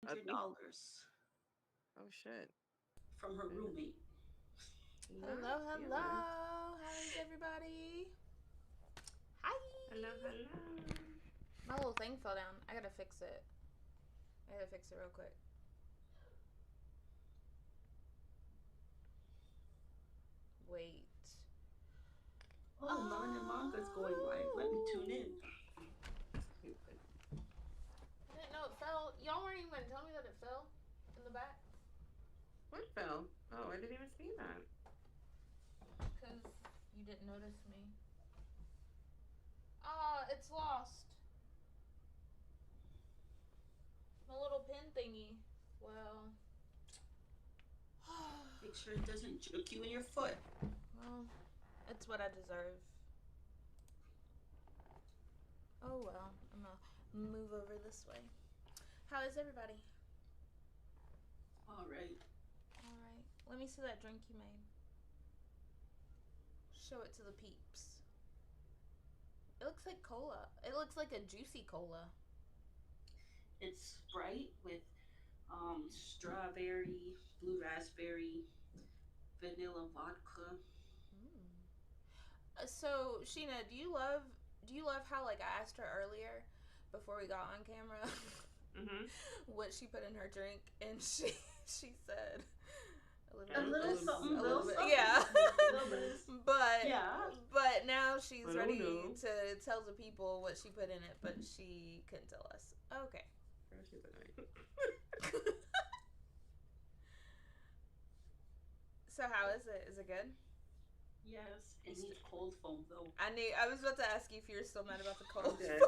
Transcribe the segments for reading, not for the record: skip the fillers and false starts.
$100 Oh shit. from her roommate. Hello, Not hello. feeling. How is everybody? Hi. Hello, hello. My little thing fell down. I gotta fix it. I gotta fix it real quick. Wait. Oh, Melanin Manga is going live. Let me tune in. Stupid. I didn't know it fell. Y'all weren't even gonna tell me that it fell in the back. What fell? Oh, I didn't even see that. Because you didn't notice me. It's lost. My little pin thingy. Well. Make sure it doesn't juke you in your foot. Well, it's what I deserve. Oh well, I'm gonna move over this way. How is everybody? All right. Alright. Let me see that drink you made. Show it to the peeps. It looks like cola. It looks like a juicy cola. It's Sprite with strawberry, blue raspberry, vanilla vodka. So Sheena, do you love how like I asked her earlier before we got on camera what she put in her drink, and she said a little A bit of little this, something, a little bit, something. yeah. A little bit of yeah. But now she's I don't ready know. to tell the people what she put in it, but she couldn't tell us. Okay. Girl, she's annoying. So how is it? Is it good? Yes. It needs cold foam though. I was about to ask you if you're still mad about the cold. Dead.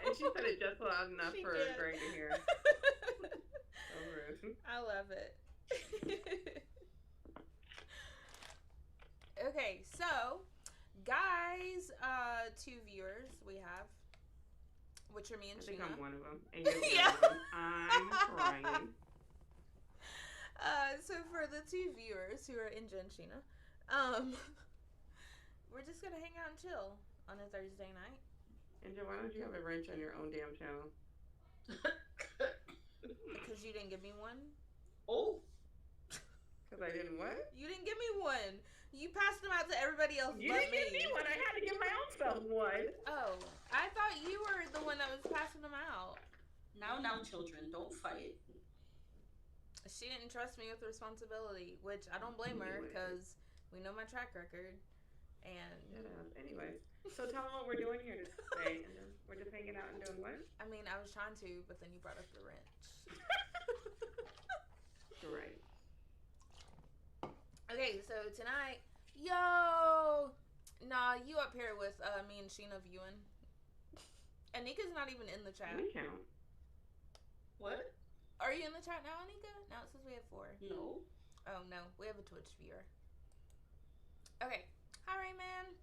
And she said it just loud enough She for did. Greg to hear. So rude. I love it. Okay, so guys, 2 viewers we have, which are me and I think Sheena. I'm one of them. And you're Yeah. one of them. I'm crying. So for the 2 viewers who are in Jen Sheena, we're just gonna hang out and chill on a Thursday night. And why don't you have a wrench on your own damn channel? Because you didn't give me one. Oh. Because I didn't what? You didn't give me one. You passed them out to everybody else You but didn't give me one. I had to give my own self one. Oh, I thought you were the one that was passing them out. Now, children, don't fight. She didn't trust me with responsibility, which I don't blame her because we know my track record. And anyways, so tell them what we're doing here today. And then we're just hanging out and doing what? I mean, I was trying to, but then you brought up the wrench. Right. Okay, so tonight, yo, nah, you up here with me and Sheena viewing. Anika's not even in the chat. We count. What? Are you in the chat now, Anika? Now it says we have 4. No. Oh no, we have a Twitch viewer. Okay, hi Rayman.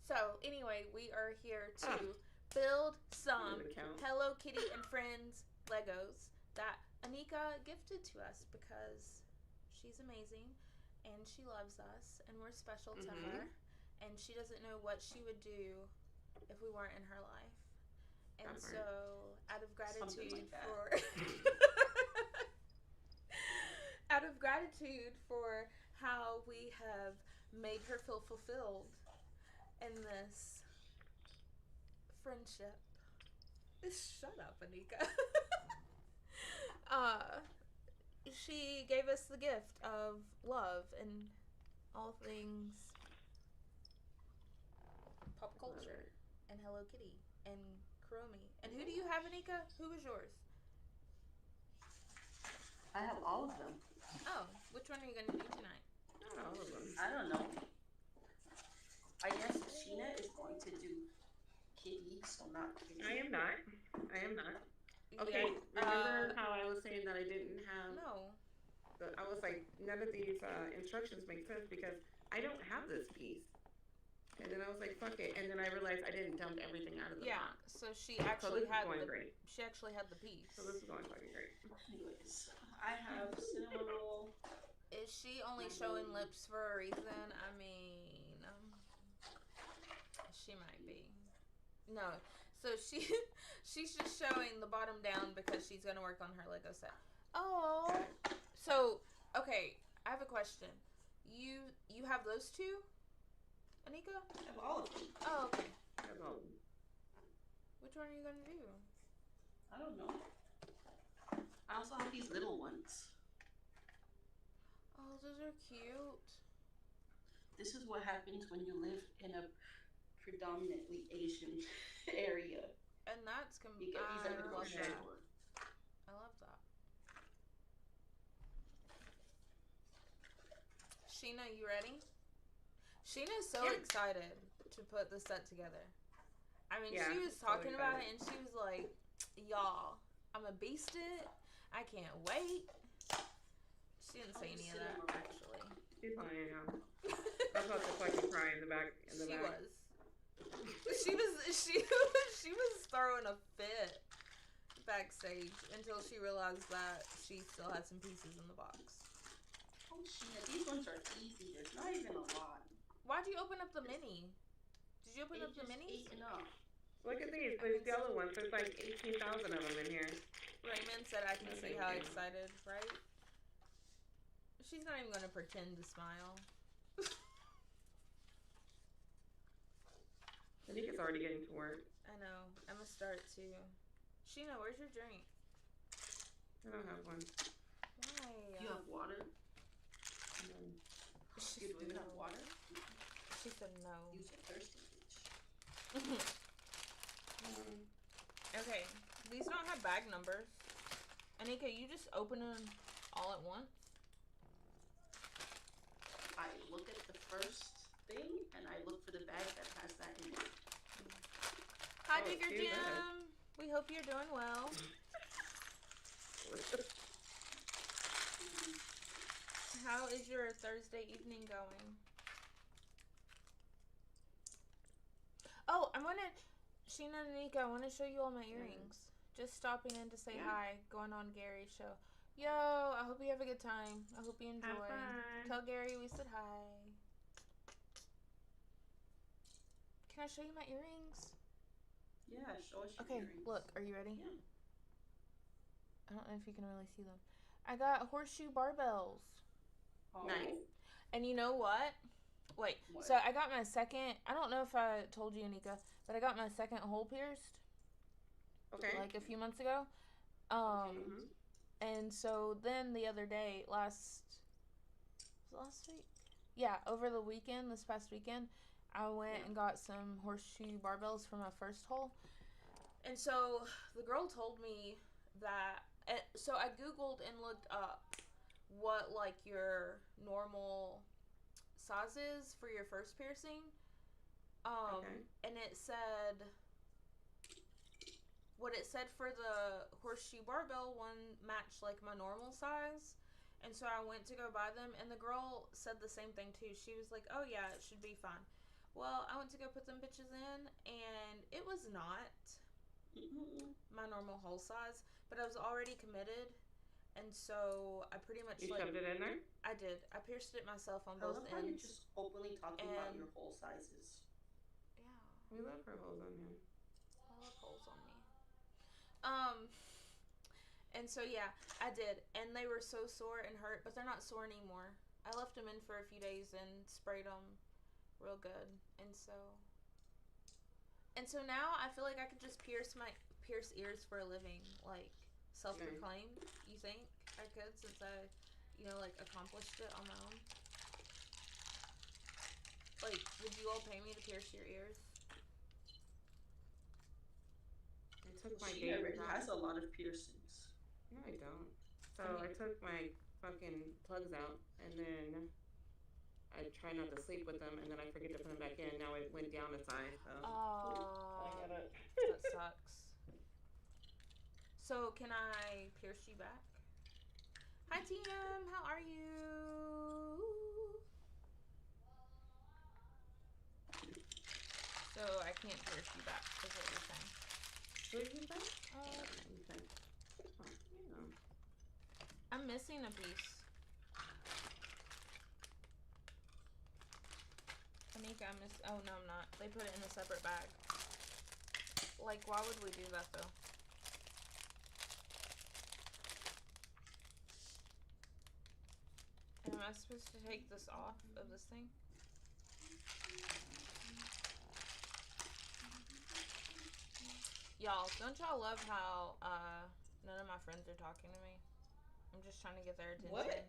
So anyway, we are here to build some Hello Kitty and Friends Legos that Anika gifted to us because she's amazing and she loves us and we're special to her, and she doesn't know what she would do if we weren't in her life. And so, out of gratitude for out of gratitude for how we have made her feel fulfilled in this friendship. Shut up, Anika. She gave us the gift of love and all things pop culture and Hello Kitty and Kuromi. And who do you have, Anika? Who is yours? I have all of them. Oh, which one are you going to do tonight? Not all of them. I don't know. I guess Sheena is going to do Kitty, so not Kitty. I am not. Okay, remember how I was saying that I didn't have... No. I was like, none of these instructions make sense because I don't have this piece. And then I was like, fuck it. And then I realized I didn't dump everything out of the box. So she actually had great. She actually had the piece. So this is going fucking great. Anyways, I have cinnamon roll. Is she only showing lips for a reason? I mean, she might be. No. So she's just showing the bottom down because she's gonna work on her Lego set. Oh. So, okay, I have a question. You have those two, Anika? I have all of them. Oh, okay. I have all of them. Which one are you gonna do? I don't know. I also have these little ones. Oh, those are cute. This is what happens when you live in a predominantly Asian area. And that's You get these at the I love grocery that. store. I love that. Sheena, you ready? Sheena's so excited to put the set together. I mean, she was talking about it and she was like, y'all, I'm a beast it. I can't wait. She didn't say any of that, actually. She's lying now. I was about to fucking cry in the back. She was throwing a fit backstage until she realized that she still had some pieces in the box. Oh, Sheena, these ones are easy. There's not even a lot. Why'd you open up the mini? Did you open up the minis? Ate enough. Look at these yellow ones. There's like 18,000 of them in here. Raymond said I can see how excited, right? She's not even going to pretend to smile. Anika's already getting to work. I know. I'm going to start too. Sheena, where's your drink? I don't have one. Why? You have water? No. You don't even have water? She said no. You so thirsty, bitch. Okay. These don't have bag numbers. Anika, you just open them all at once? I look at the first thing and I look for the bag that has that in it. Hi, Digger Jim. We hope you're doing well. How is your Thursday evening going? Oh, Sheena and Anika, I want to show you all my earrings. Just stopping in to say hi, going on Gary's show. Yo, I hope you have a good time. I hope you enjoy. Tell Gary we said hi. Can I show you my earrings? Yeah, show us your earrings. Okay, look, are you ready? Yeah. I don't know if you can really see them. I got horseshoe barbells. Oh. Nice. And you know what? Wait, What? so I got my second, I don't know if I told you, Anika, but I got my second hole pierced. Okay. Like a few months ago. And so then the other day, last week? Yeah, over the weekend, this past weekend, I went and got some horseshoe barbells for my first hole. And so the girl told me that, so I Googled and looked up what like your normal size is for your first piercing. And it said, what it said for the horseshoe barbell one matched like my normal size. And so I went to go buy them and the girl said the same thing too. She was like, oh yeah, it should be fine. Well, I went to go put them bitches in and it was not my normal hole size, but I was already committed. And so I pretty much You shoved it in there? I did. I pierced it myself on I both love how you're ends. just openly talking about your hole sizes. Yeah. We love her holes on you. I love holes on me. And so yeah, I did. And they were so sore and hurt, but they're not sore anymore. I left them in for a few days and sprayed them real good. And so now I feel like I could just pierce ears for a living, like self-proclaimed. You think I could, since I, like accomplished it on my own? Like, would you all pay me to pierce your ears? She already has a lot of piercings. No, I don't. So I took my fucking plugs out, and then I try not to sleep with them, and then I forget to put them back in. Now it went down a size. So Oh, that sucks. So can I pierce you back? Hi TM, how are you? So I can't pierce you back, is what you're saying. I'm missing a piece. Anika, oh no, I'm not. They put it in a separate bag. Like, why would we do that though? Am I supposed to take this off of this thing? Y'all, don't y'all love how none of my friends are talking to me? I'm just trying to get their attention. What?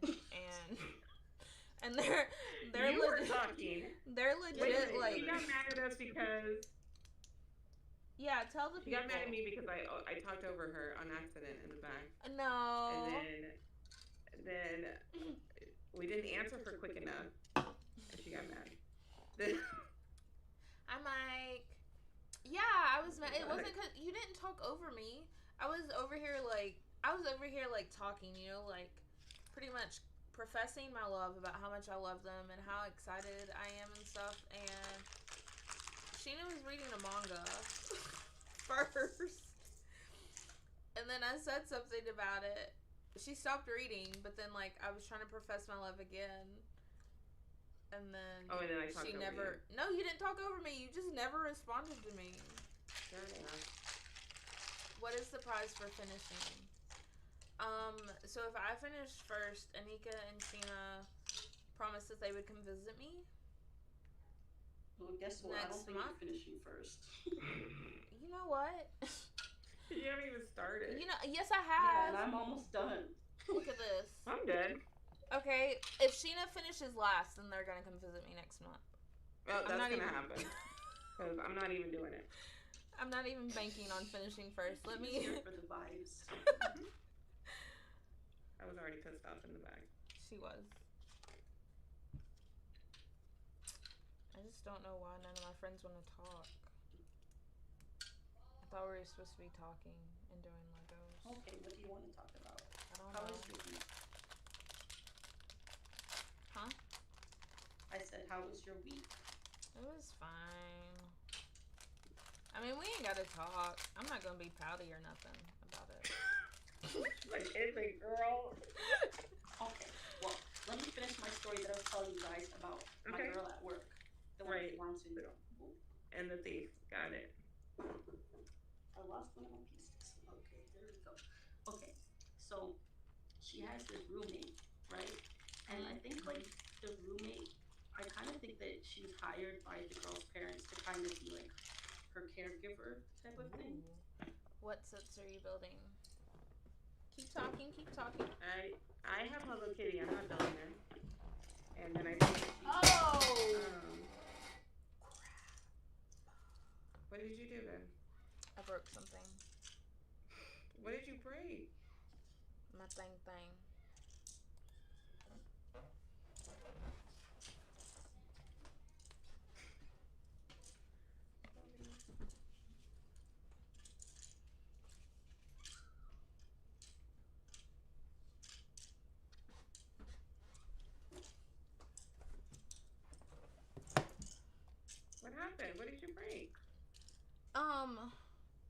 And they're you were legit talking. They're legit like she got mad at us because yeah, tell the she people. got mad at me because I talked over her on accident in the back. No. And then we didn't answer her quick enough, and she got mad. I'm like, yeah, I was mad. It wasn't because you didn't talk over me. I was over here like talking, you know, like pretty much professing my love about how much I love them and how excited I am and stuff. And Sheena was reading a manga first, and then I said something about it. She stopped reading, but then like I was trying to profess my love again, and then and then I talked she over never. you. No, you didn't talk over me. You just never responded to me. Fair enough. What is the prize for finishing? So if I finish first, Anika and Sheena promised that they would come visit me. Well, guess what? I don't think you're finishing first. You know what? You haven't even started. You know, yes, I have. Yeah, and I'm almost done. Look at this. I'm dead. Okay, if Sheena finishes last, then they're gonna come visit me next month. Well, that's gonna happen. Because I'm not even doing it. I'm not even banking on finishing first. Let me. Here for the vibes. I was already pissed off in the back. She was. I just don't know why none of my friends want to talk. I thought we were supposed to be talking and doing Legos. Okay, what do you want to talk about? I don't How know. was your week? Huh? I said, how was your week? It was fine. I mean, we ain't gotta talk. I'm not gonna be pouty or nothing about it. Like, it's a girl. Okay, well, let me finish my story that I was telling you guys about my girl at work. The one with Down syndrome. And the thief. Got it. I lost one of my pieces. Okay, there we go. Okay, so she has this roommate, right? And I think like the roommate, I kind of think that she was hired by the girl's parents to kind of be like her caregiver type of thing. What sets are you building? Keep talking, keep talking. I have Hello Kitty. I'm not building her. And then I what did you do then? I broke something. What did you break? My thing. What happened? What did you break?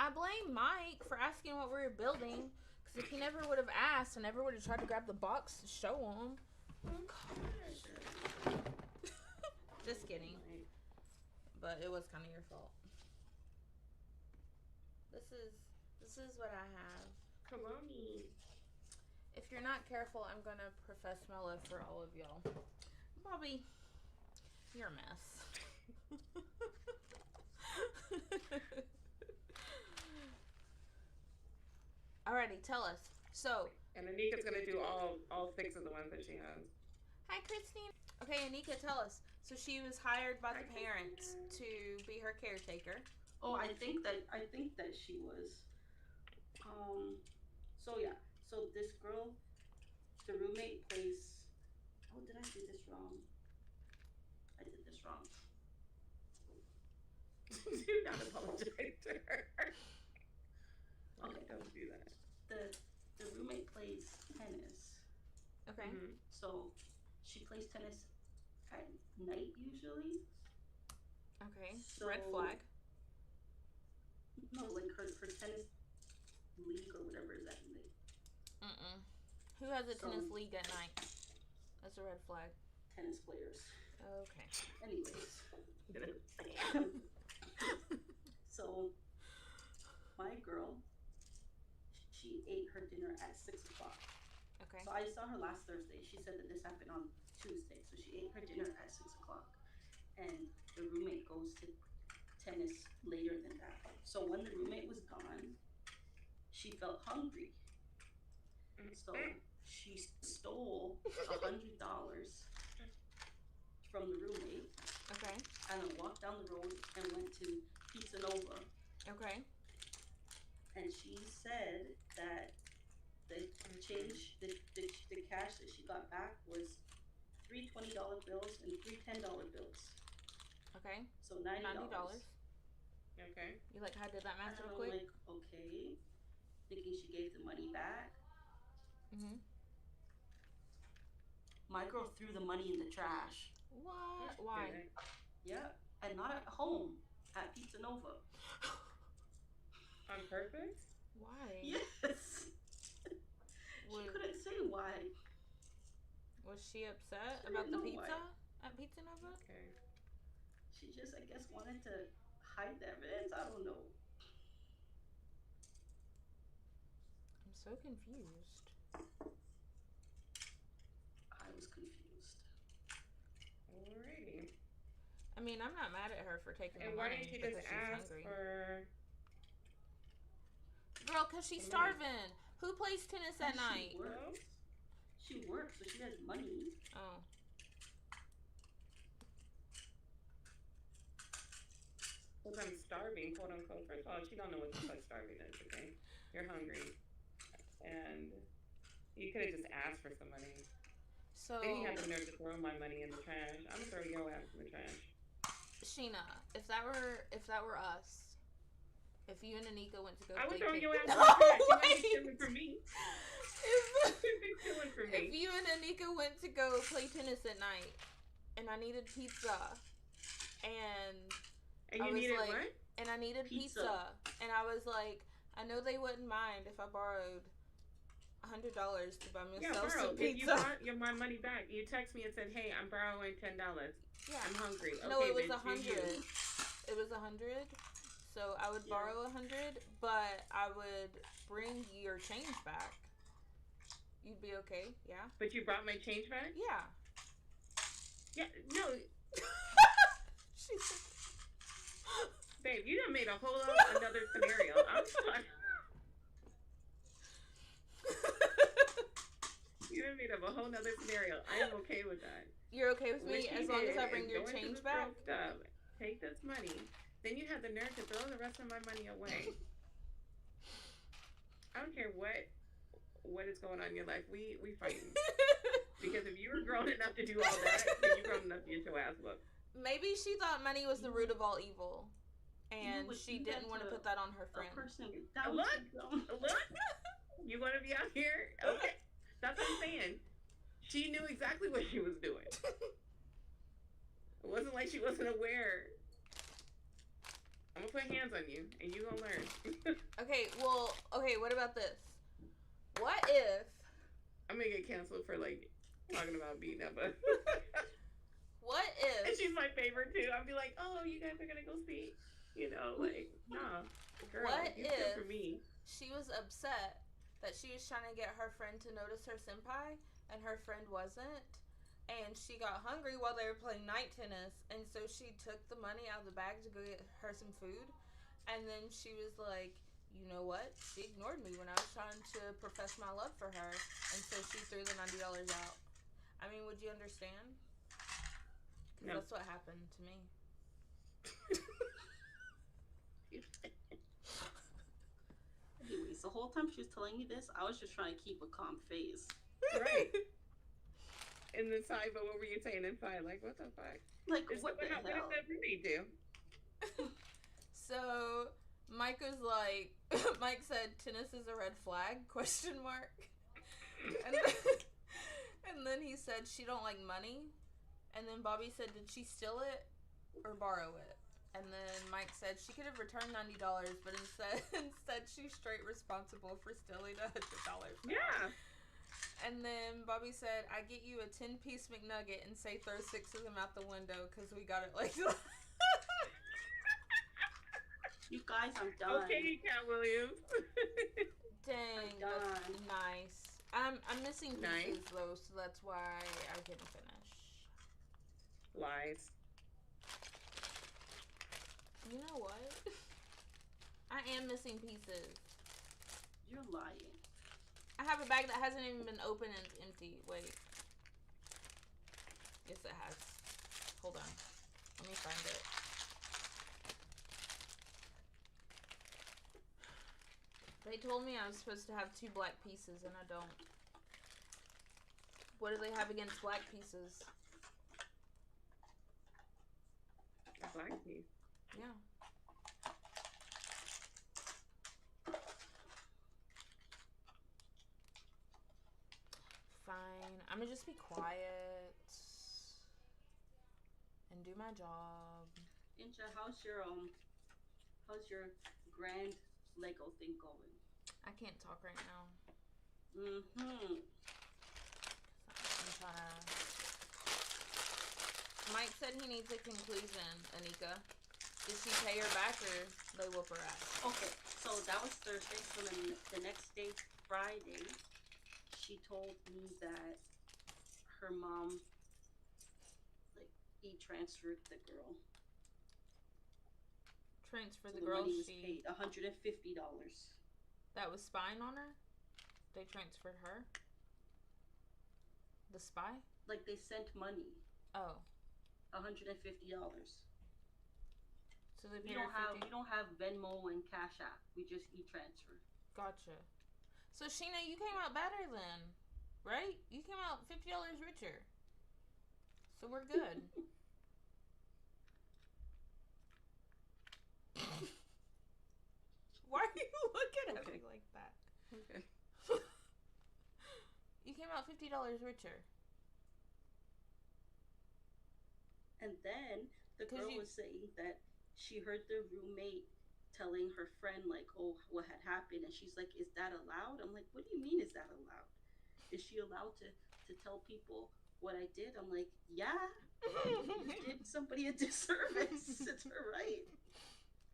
I blame Mike for asking what we were building, because if he never would have asked, I never would have tried to grab the box to show him. Just kidding. But it was kind of your fault. This is what I have. Coroni. If you're not careful, I'm gonna profess my love for all of y'all. Bobby, you're a mess. Alrighty, tell us. So. And Anika's gonna do all 6 of the ones that she has. Hi, Christine. Okay, Anika, tell us. So she was hired by the parents to be her caretaker. Oh, I think that she was. So yeah. So this girl, the roommate plays. Oh, did I do this wrong? I did this wrong. Do not apologize to her. Okay, don't do that. The roommate plays tennis. Okay. Mm-hmm. So she plays tennis at night usually. Okay. So, red flag. No, like her tennis league or whatever is at night. Who has a tennis league at night? That's a red flag. Tennis players. Okay. Anyways. So my girl, she ate her dinner at 6 o'clock. Okay. So I saw her last Thursday. She said that this happened on Tuesday. So she ate her dinner at 6 o'clock, and the roommate goes to tennis later than that. So when the roommate was gone, she felt hungry. So she stole $100 from the roommate. Okay. And then walked down the road and went to Pizza Nova. Okay. And she said that the change, the cash that she got back was three $20 bills and three $10 bills. Okay. So $90. Okay. You like how I did that math and real I'm quick? like, okay. Thinking she gave the money back. Mhm. My girl threw the money in the trash. What? Why? Yeah, and not at home, at Pizza Nova. On purpose? Why? Yes. She couldn't say why. Was she upset about the pizza at Pizza Nova? Okay. She just, I guess, wanted to hide the evidence. I don't know. I'm so confused. I was confused. Alrighty. I mean, I'm not mad at her for taking the money. And why didn't you just ask hungry. for... Girl, because she's starving. Who plays tennis at night? She works, so she has money. Oh. Because I'm starving, quote unquote. First of all, she don't know what the fuck starving is, okay? You're hungry. And you could have just asked for some money. So then you have the nerve to throw my money in the trash. I'm gonna throw your ass in the trash. Sheena, if that were us, if you and Anika went to go I would play throw your ass in No, the trash. You might be wait. stealing from me. You'd be stealing from If me. you and Anika went to go play tennis at night, and I needed pizza, and And you I was needed like, what? and I needed pizza, and I was like, I know they wouldn't mind if I borrowed $100 to buy myself some If you pizza. want my money back, you text me and said, "Hey, I'm borrowing $10. Yeah. I'm hungry." Okay, No, it was bitch, do you. 100. It was 100. So I would borrow 100, but I would bring your change back. You'd be okay, yeah? But you brought my change back? Yeah. Yeah, no. She said, Babe, you done made a whole another scenario. I'm sorry. You done made up a whole nother scenario. I am okay with that. You're okay with me What as you long as I did bring is your go into change the back? thrift stop, take this money. Then you have the nerve to throw the rest of my money away. I don't care what is going on in your life. We fighting. Because if you were grown enough to do all that, then you're grown enough to get your ass whooped. Maybe she thought money was the root of all evil. And she didn't want to put that on her friend. Look. You want to be out here? Okay. That's what I'm saying. She knew exactly what she was doing. It wasn't like she wasn't aware. I'm going to put hands on you, and you going to learn. Okay, what about this? What if... I'm going to get canceled for, talking about beating up us. What if... And she's my favorite, too. I'll be like, oh, you guys are going to go see. Nah. Girl, what you if for me. She was upset that she was trying to get her friend to notice her senpai, and her friend wasn't, and she got hungry while they were playing night tennis, and so she took the money out of the bag to go get her some food, and then she was like, you know what? She ignored me when I was trying to profess my love for her, and so she threw the $90 out. I mean, would you understand? Because that's what happened to me. Anyways, the whole time she was telling me this, I was just trying to keep a calm face. Right. And inside, but what were you saying inside? Like, what the fuck? Like, what the hell? What does that really do? So, Mike was like, Mike said, tennis is a red flag, ? And then he said, she don't like money. And then Bobby said, did she steal it or borrow it? And then Mike said she could have returned $90, but instead she's straight responsible for stealing $100. Yeah. And then Bobby said, I get you a 10-piece McNugget and say throw 6 of them out the window because we got it like that. You guys, I'm done. Okay, Cat Williams. Dang, that's nice. I'm missing pieces Nice. though, so that's why I couldn't finish. Lies. You know what? I am missing pieces. You're lying. I have a bag that hasn't even been opened and it's empty. Wait. Yes, it has. Hold on. Let me find it. They told me I was supposed to have 2 black pieces, and I don't. What do they have against black pieces? A black piece. Yeah. Fine. I'm gonna just be quiet and do my job. Inja, how's your grand Lego thing going? I can't talk right now. Mm-hmm. I'm trying to... Mike said he needs a conclusion, Anika. Did she pay her back or they whoop her ass? Okay, so that was Thursday. So then the next day, Friday, she told me that her mom, like, e-transferred the girl. Transfer So the the girl money was she... paid $150. That was spying on her? They transferred her? The spy? Like they sent money. Oh. $150. So they We paid her we don't have Venmo and Cash App. We just e-transfer. Gotcha. So Sheena, you came out better then, right? You came out $50 richer. So we're good. Why are you looking at me like that? Okay. You came out $50 richer. And then the girl was saying that she heard the roommate telling her friend, like, oh, what had happened. And she's like, is that allowed? I'm like, what do you mean, is that allowed? Is she allowed to tell people what I did? I'm like, yeah, you did somebody a disservice. It's her right.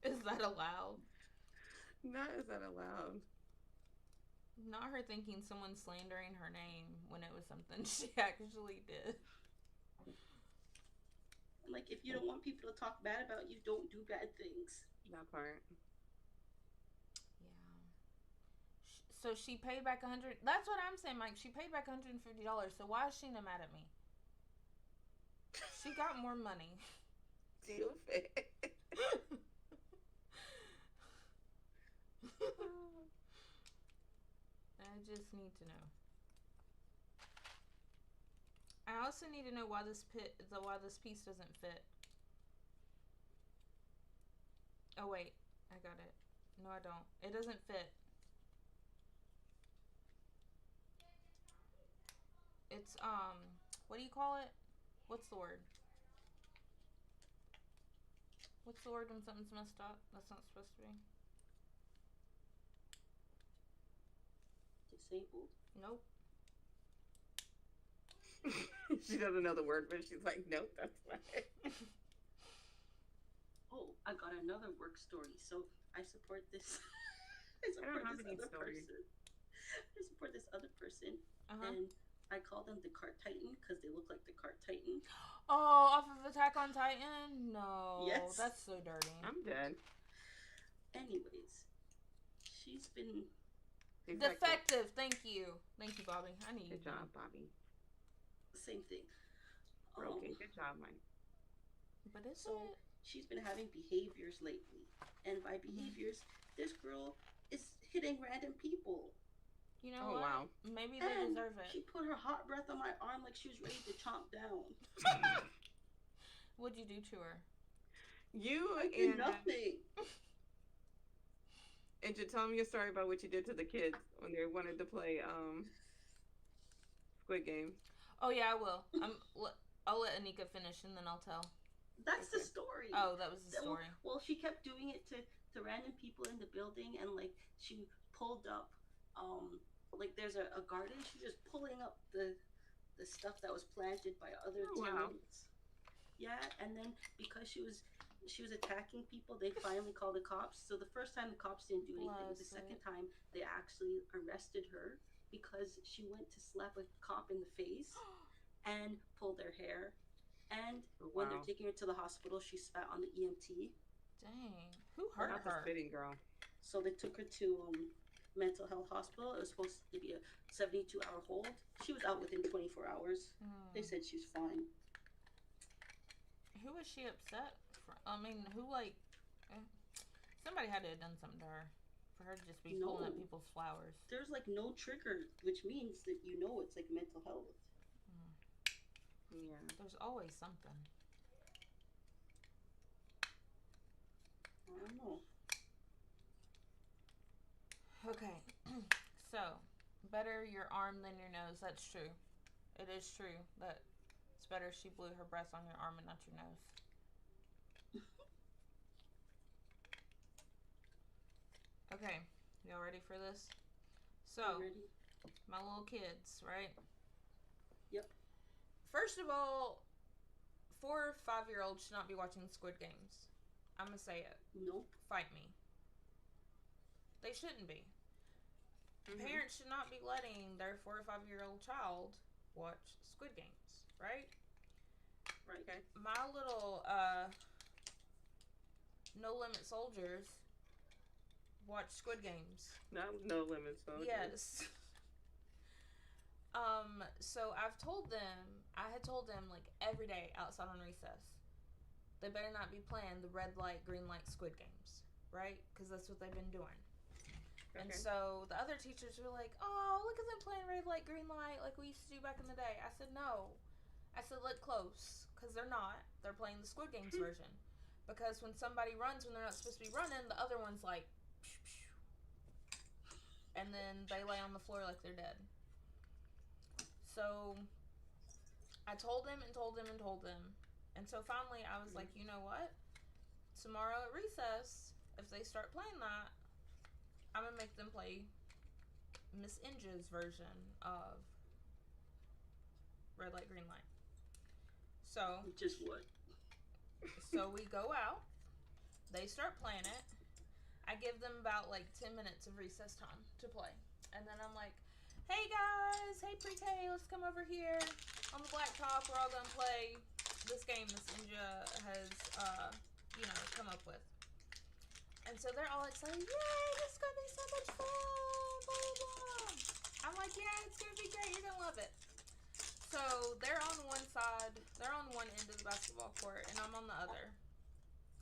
Is that allowed? Not is that allowed. Not her thinking someone slandering her name when it was something she actually did. Like, if you don't want people to talk bad about you, don't do bad things. That part. Yeah. So she paid back $100. That's what I'm saying, Mike. She paid back $150. So why is Sheena mad at me? She got more money. Deal fit. I just need to know. I also need to know why this piece doesn't fit. Oh wait, I got it. No, I don't. It doesn't fit. It's what do you call it? What's the word? What's the word when something's messed up? That's not supposed to be. Disabled? Nope. She doesn't know the word, but she's like, nope, that's right. Oh, I got another work story. So I support this. I support this other person, and I call them the Cart Titan because they look like the Cart Titan. Oh, off of Attack on Titan? No. Yes. That's so dirty. I'm dead. Anyways, she's been defective. Thank you, Bobby. I need good job, Bobby. Same thing. Okay, good job, Mike. But it? She's been having behaviors lately, and by behaviors, this girl is hitting random people. You know what? Wow. Maybe they deserve it. She put her hot breath on my arm like she was ready to chomp down. What'd you do to her? I did nothing. And just tell me a story about what you did to the kids when they wanted to play Squid Game. Oh yeah, I will. I'll let Anika finish and then I'll tell. That's the story. Oh, that was the story. Well, she kept doing it to random people in the building, and like she pulled up, like there's a garden. She was just pulling up the stuff that was planted by other tenants. Wow. Yeah, and then because she was attacking people, they finally called the cops. So the first time the cops didn't do anything. The second time they actually arrested her because she went to slap a cop in the face and pulled their hair. And when they're taking her to the hospital, she spat on the EMT. Dang. Who hurt Not the her? spitting girl. So they took her to mental health hospital. It was supposed to be a 72-hour hold. She was out within 24 hours. They said she was fine. Who was she upset for? I mean, who, like... Somebody had to have done something to her. For her to just be pulling up people's flowers. There's, like, no trigger, which means that you know it's, like, mental health. Yeah. There's always something. I don't know. Okay. So, better your arm than your nose. That's true. It is true that it's better she blew her breath on your arm and not your nose. Okay. Y'all ready for this? So, my little kids, right? Yep. First of all, 4 or 5-year-olds should not be watching Squid Games. I'm gonna say it. Nope. Fight me. They shouldn't be. Parents should not be letting their 4 or 5-year-old child watch Squid Games, right? Right. Okay. My little No Limit Soldiers watch Squid Games. No Limit Soldiers. Yes. So I had told them like every day outside on recess, they better not be playing the red light, green light Squid Games, right? Because that's what they've been doing. Okay. And so the other teachers were like, oh, look at them playing red light, green light like we used to do back in the day. I said, no. I said, look close, because they're not. They're playing the Squid Games version. Because when somebody runs when they're not supposed to be running, the other one's like, psh, psh. And then they lay on the floor like they're dead. So I told them and told them and told them. And so finally I was like, you know what? Tomorrow at recess, if they start playing that, I'm going to make them play Miss Inja's version of Red Light, Green Light. So. Just what? So we go out. They start playing it. I give them about like 10 minutes of recess time to play. And then I'm like, hey guys, hey pre-K, let's come over here on the blacktop. We're all gonna play this game Miss Inja has, come up with. And so they're all excited, yay, this is gonna be so much fun, blah, blah, blah. I'm like, yeah, it's gonna be great, you're gonna love it. So they're on one side, they're on one end of the basketball court, and I'm on the other.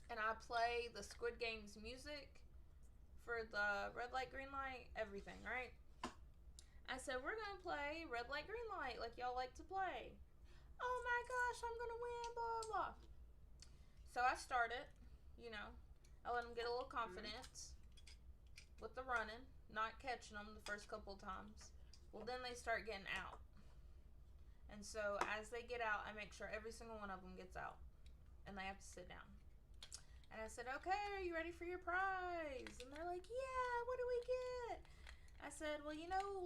And I play the Squid Games music for the red light, green light, everything, right? I said, we're going to play red light, green light, like y'all like to play. Oh my gosh, I'm going to win, blah, blah. So I started, I let them get a little confidence with the running, not catching them the first couple times. Well, then they start getting out. And so as they get out, I make sure every single one of them gets out. And they have to sit down. And I said, okay, are you ready for your prize? And they're like, yeah, what do we get? I said, well,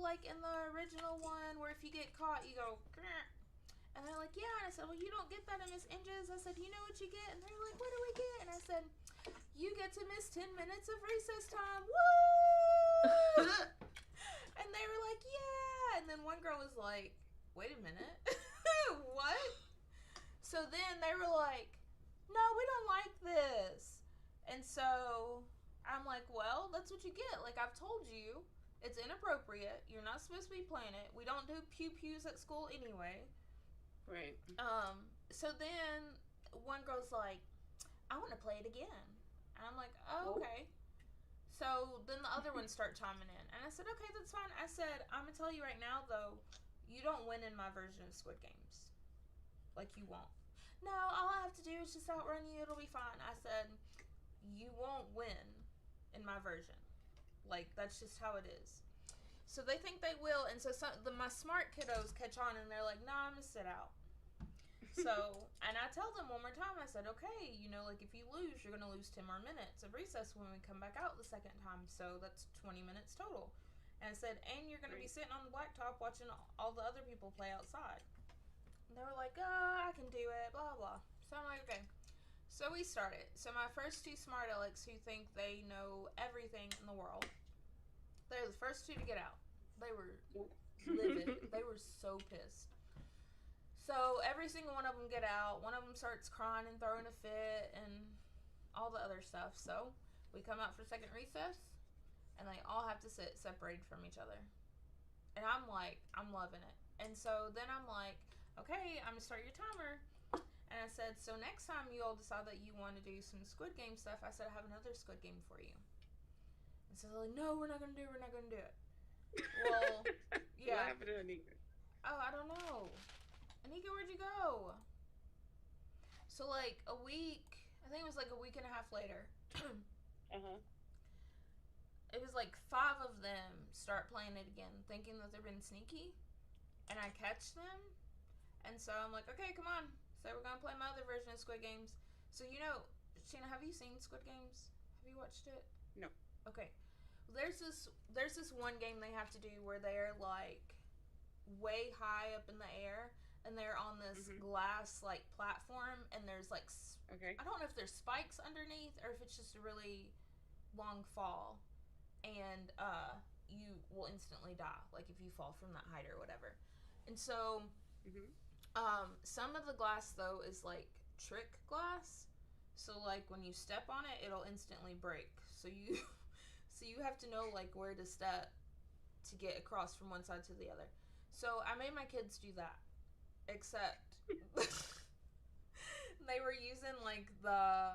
like in the original one where if you get caught, you go, grr. And they're like, yeah. And I said, well, you don't get that in Miss Inja's. I said, you know what you get? And they're like, what do we get? And I said, you get to miss 10 minutes of recess time. Woo! And they were like, yeah. And then one girl was like, wait a minute. What? So then they were like, no, we don't like this. And so I'm like, well, that's what you get. Like, I've told you, it's inappropriate. You're not supposed to be playing it. We don't do pew-pews at school anyway. Right. So then one girl's like, I want to play it again. And I'm like, oh, okay. So then the other ones start chiming in. And I said, okay, that's fine. I said, I'm going to tell you right now, though, you don't win in my version of Squid Games. Like, you won't. No, all I have to do is just outrun you. It'll be fine. I said, you won't win in my version. Like, that's just how it is. So they think they will. And so my smart kiddos catch on and they're like, nah, I'm going to sit out. So, and I tell them one more time, I said, okay, like if you lose, you're going to lose 10 more minutes of recess when we come back out the second time. So that's 20 minutes total. And I said, and you're going to be sitting on the blacktop watching all the other people play outside. And they were like, I can do it, blah, blah. So I'm like, okay. So we started. So my first 2 smart alecks who think they know everything in the world, they're the first 2 to get out. They were livid. They were so pissed. So every single one of them get out. One of them starts crying and throwing a fit and all the other stuff. So we come out for second recess, and they all have to sit separated from each other. And I'm like, I'm loving it. And so then I'm like, okay, I'm gonna start your timer. And I said, so next time you all decide that you want to do some Squid Game stuff, I said I have another Squid Game for you. And so they're like, no, we're not gonna do it. We're not gonna do it. Well, yeah. What happened to Anika? Oh, I don't know. Anika, where'd you go? So like a week, I think it was like a week and a half later. It was like 5 of them start playing it again, thinking that they're being sneaky, and I catch them, and so I'm like, okay, come on. So we're gonna play my other version of Squid Games. So you know, Sheena, have you seen Squid Games? Have you watched it? No. Okay. There's this one game they have to do where they're like way high up in the air, and they're on this glass like platform, and there's like I don't know if there's spikes underneath or if it's just a really long fall, and you will instantly die like if you fall from that height or whatever. And so some of the glass though is like trick glass, so like when you step on it, it'll instantly break. So you have to know like where to step to get across from one side to the other. So I made my kids do that, except they were using like the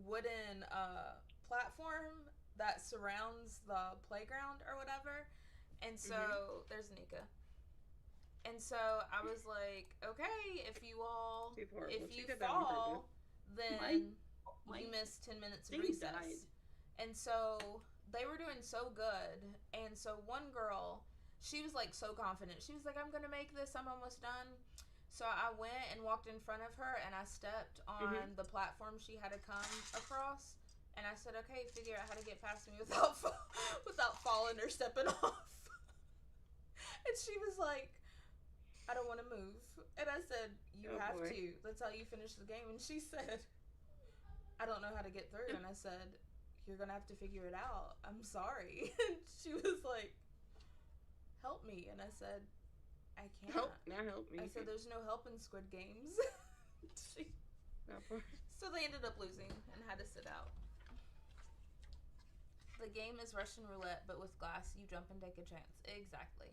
wooden platform that surrounds the playground or whatever. And so there's Anika. And so I was like, okay, if you fall, then you miss 10 minutes of recess. And so they were doing so good. And so one girl, she was like so confident. She was like, I'm going to make this. I'm almost done. So I went and walked in front of her, and I stepped on the platform she had to come across. And I said, okay, figure out how to get past me without falling or stepping off. And she was like, I don't want to move. And I said, you have to. That's how you finish the game. And she said, I don't know how to get through. And I said, you're going to have to figure it out. I'm sorry. And she was like, help me. And I said, I can't. Help me. I said, there's no help in Squid Games. So they ended up losing and had to sit out. The game is Russian roulette, but with glass, you jump and take a chance. Exactly.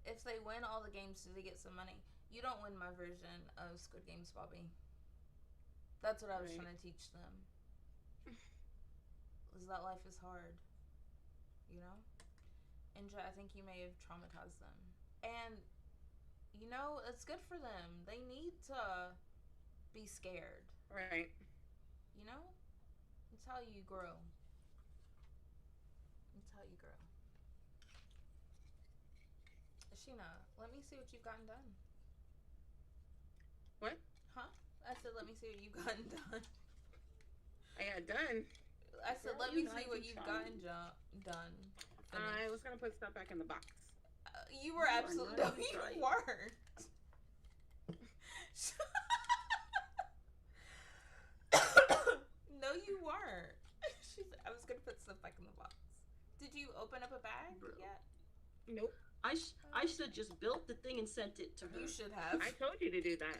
If they win all the games, do they get some money? You don't win my version of Squid Games, Bobby. That's what I was trying to teach them. Is that life is hard. You know? And I think you may have traumatized them. And, you know, it's good for them. They need to be scared. Right. You know? It's how you grow. It's how you grow. Sheena, let me see what you've gotten done. What? Huh? I said, let me see what you've gotten done. I got done. I said, let me see what you've gotten done. I was going to put stuff back in the box. You were absolutely... No, you weren't. No, you weren't. She said, I was going to put stuff back in the box. Did you open up a bag yet? Nope. I should have just built the thing and sent it to her. You should have. I told you to do that.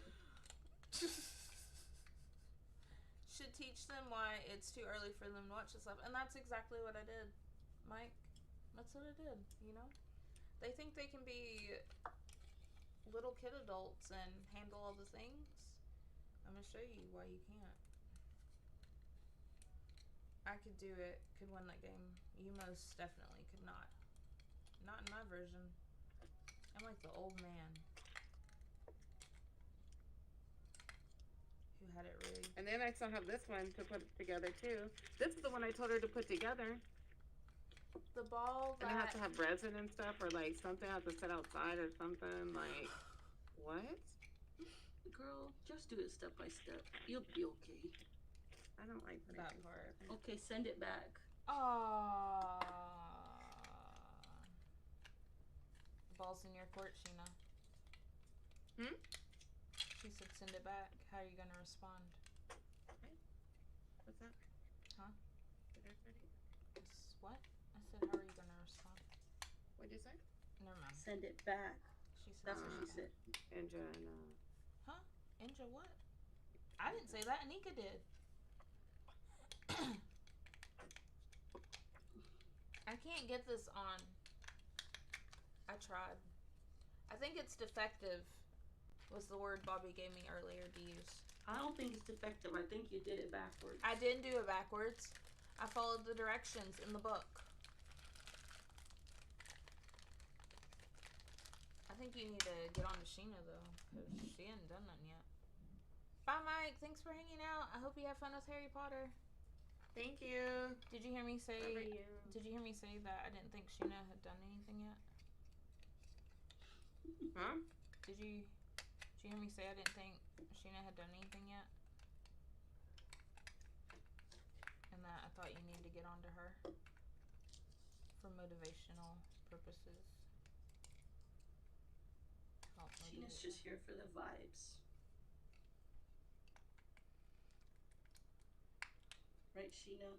Should teach them why it's too early for them to watch this stuff. And that's exactly what I did, Mike. That's what I did, you know? They think they can be little kid adults and handle all the things. I'm going to show you why you can't. I could do it, could win that game. You most definitely could not. Not in my version. I'm like the old man who had it rigged. And then I still have this one to put together too. This is the one I told her to put together. The ball that... And it has to have resin and stuff, or like something has to sit outside or something. Like, what? Girl, just do it step by step. You'll be okay. I don't like that part. Okay, send it back. Aww. Balls in your court, Sheena. She said send it back. How are you going to respond? What's that? Huh? Did I ready? What? I said, how are you going to respond? What did you say? Never mind. Send it back. She said That's what she said. Inja and Huh? Inja what? I didn't say that. Anika did. I can't get this on. I tried. I think it's defective. Was the word Bobby gave me earlier to use. I don't think it's defective. I think you did it backwards. I didn't do it backwards. I followed the directions in the book. I think you need to get on to Sheena, though, because she hasn't done nothing yet. Bye, Mike. Thanks for hanging out. I hope you have fun with Harry Potter. thank you. Did you hear me say? How are you? Did you hear me say that I didn't think Sheena had done anything yet? Huh? Did you hear me say I didn't think Sheena had done anything yet? And that I thought you needed to get onto her for motivational purposes. Sheena's just here for the vibes. Right, Sheena?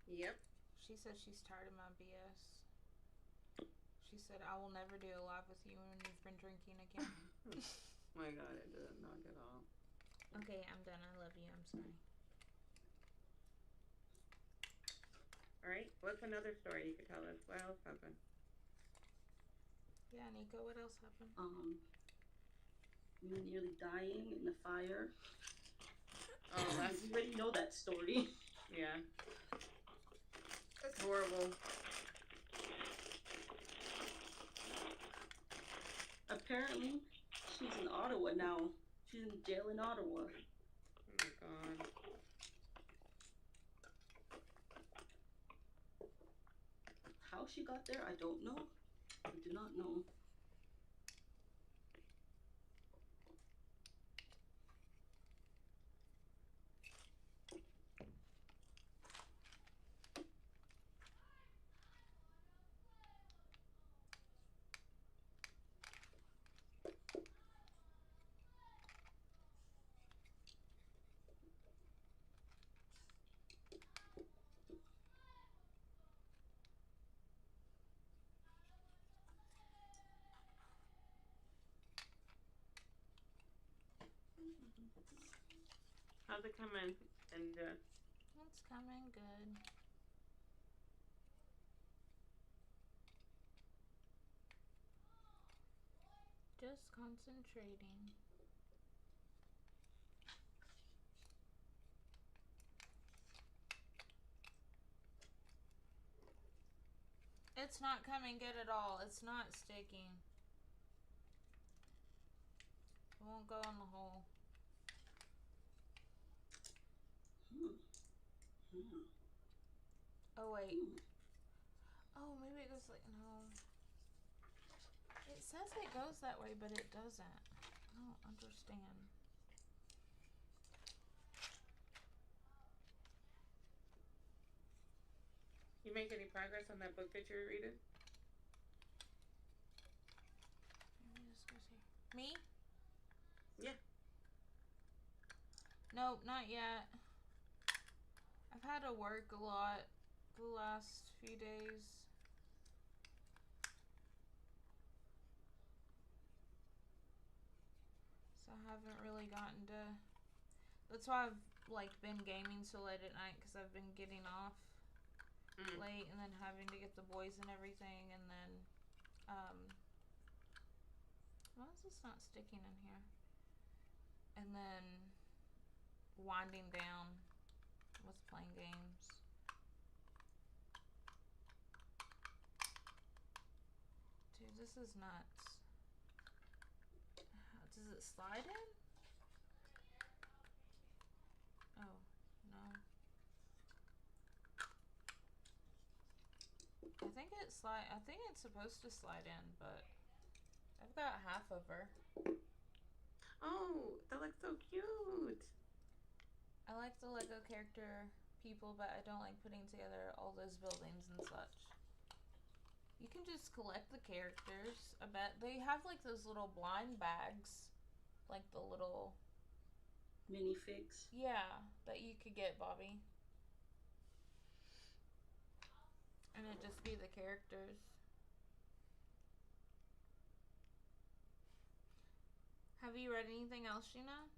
Yep. She said she's tired of my BS. She said, I will never do a live with you when you've been drinking again. My God, I did not get off. Okay, I'm done. I love you. I'm sorry. Alright, what's another story you could tell us? What else happened? Yeah, Nico, what else happened? You were nearly dying in the fire. Oh, that's... You already know that story. Yeah. That's horrible. Apparently, she's in Ottawa now. She's in jail in Ottawa. Oh my God. How she got there, I don't know. I do not know. How's it coming? And It's coming good. Just concentrating. It's not coming good at all. It's not sticking. It won't go in the hole. Oh, wait. Oh, maybe it goes like, no. It says it goes that way, but it doesn't. I don't understand. you make any progress on that book that you were reading? Maybe this goes here. Me? Yeah. Nope, not yet. I've had to work a lot the last few days. So I haven't really gotten to... That's why I've like been gaming so late at night, because I've been getting off late and then having to get the boys and everything, and then why is this not sticking in here? And then winding down with playing games. Dude, this is nuts. Does it slide in? Oh, no. I think it's supposed to slide in, but I've got half of her. Oh, that looks so cute. I like the Lego character people, but I don't like putting together all those buildings and such. You can just collect the characters. I bet they have like those little blind bags, like the little minifigs. Yeah, that you could get, Bobby. And it'd just be the characters. Have you read anything else, Sheena?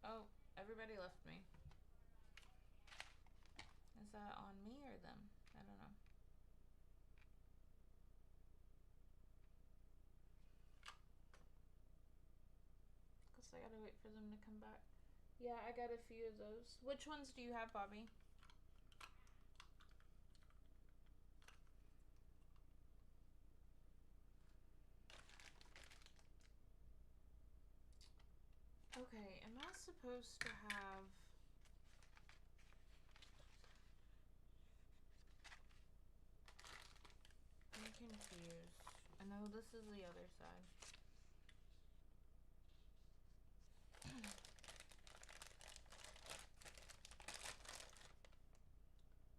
Oh, everybody left me. Is that on me or them? I don't know. Guess I gotta wait for them to come back. Yeah, I got a few of those. Which ones do you have, Bobby? Okay, am I supposed to have... I'm confused. I know this is the other side.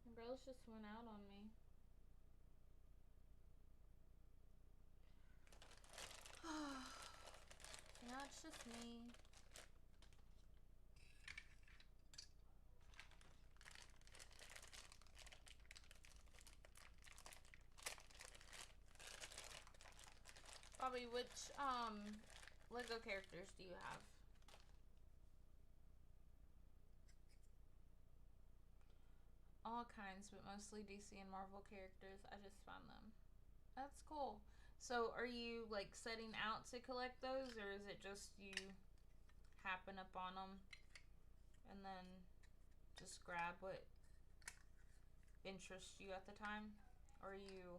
Umbrellas just went out on me. Now it's just me. Bobby, which Lego characters do you have? All kinds, but mostly DC and Marvel characters. I just found them. That's cool. So are you like setting out to collect those, or is it just you happen upon them and then just grab what interests you at the time? Or are you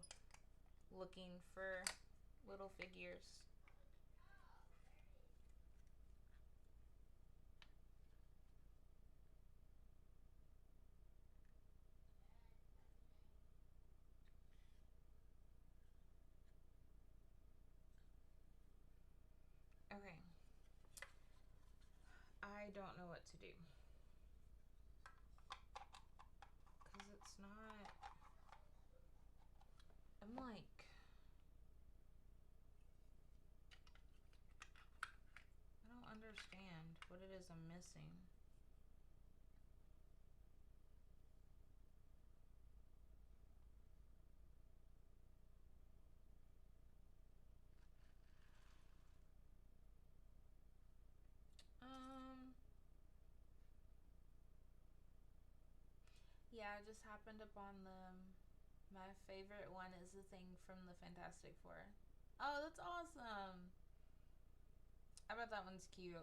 looking for little figures? Okay. I don't know what to do. Because it's not... I'm like... I don't understand what it is I'm missing. Yeah, I just happened upon them. My favorite one is the thing from the Fantastic Four. Oh, that's awesome. I bet that one's cute.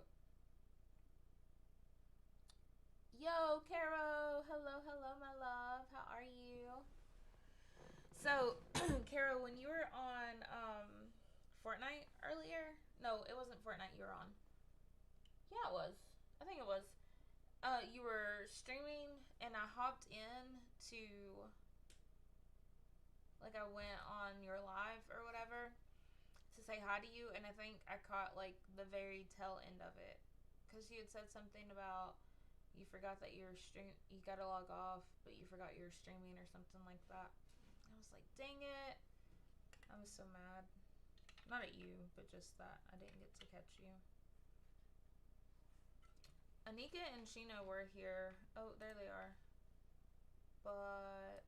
Yo, Caro. Hello, hello, my love. How are you? So, Caro, when you were on Fortnite earlier, no, it wasn't Fortnite you were on. Yeah, it was. I think it was. You were streaming, and I hopped in to, like, I went on your live or whatever to say hi to you, and I think I caught, like, the very tail end of it. Because you had said something about you forgot that you gotta log off, but you forgot you were streaming or something like that. I was like, dang it. I was so mad. Not at you, but just that I didn't get to catch you. Anika and Sheena were here. Oh, there they are. But...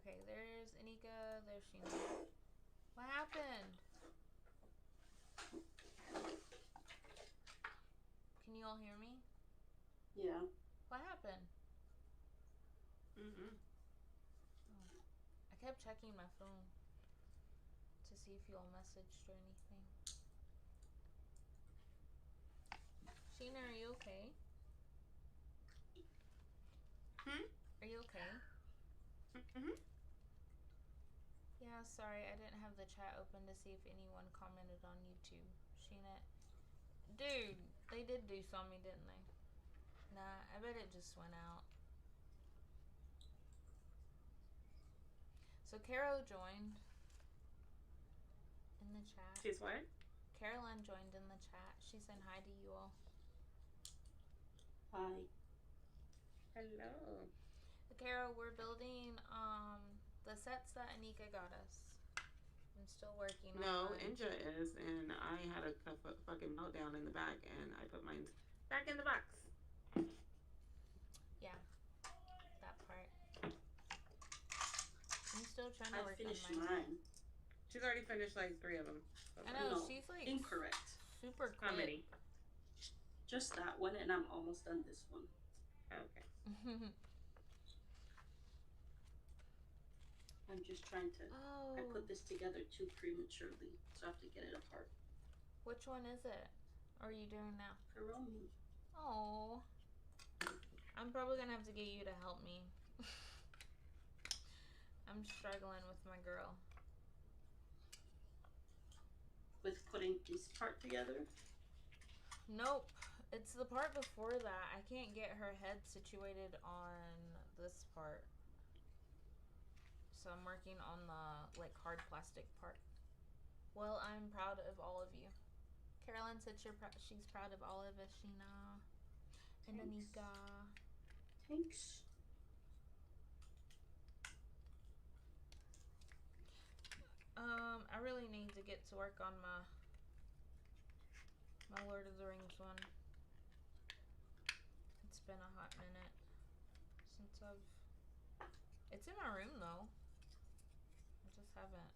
Okay, there's Anika, there's Sheena. What happened? Can you all hear me? Yeah. What happened? Mm-hmm. Oh. I kept checking my phone to see if you all messaged or anything. Sheena, are you okay? Are you okay? Mm-hmm. Yeah, sorry, I didn't have the chat open to see if anyone commented on YouTube. Sheena, dude, they did do something, didn't they? Nah, I bet it just went out. So Caro joined in the chat. She's what? Caroline joined in the chat. She said hi to you all. Hi. Hello. Caro, we're building the sets that Anika got us. I'm still working on mine. Inja is, and I had a fucking meltdown in the back, and I put mine back in the box. Yeah, that part. I'm still trying to I work finished on mine. mine. She's already finished like 3 of them. I know, No, she's like incorrect. super quick. How many? Just that one, and I'm almost done this one. Okay. I'm just trying to. I put this together too prematurely, so I have to get it apart. Which one is it? Are you doing now? Hiromi. Oh. I'm probably gonna have to get you to help me. I'm struggling with my girl. With putting this part together? Nope. It's the part before that. I can't get her head situated on this part. So I'm working on the like hard plastic part. Well, I'm proud of all of you. Caroline said she's proud of all of us, Sheena and Anika. Thanks. I really need to get to work on my Lord of the Rings one. It's been a hot minute since it's in my room though. I just haven't.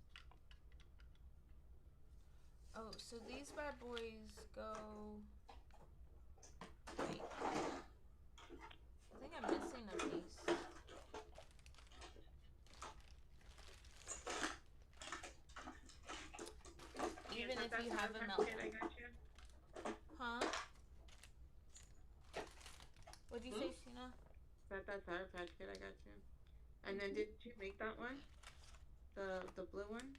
Oh, so these bad boys go. Wait. I think I'm missing a piece. Even if you have a meltdown. Huh? What'd you say, Sheena? That Sour Patch Kid, I got you. And then did you make that one? The blue one?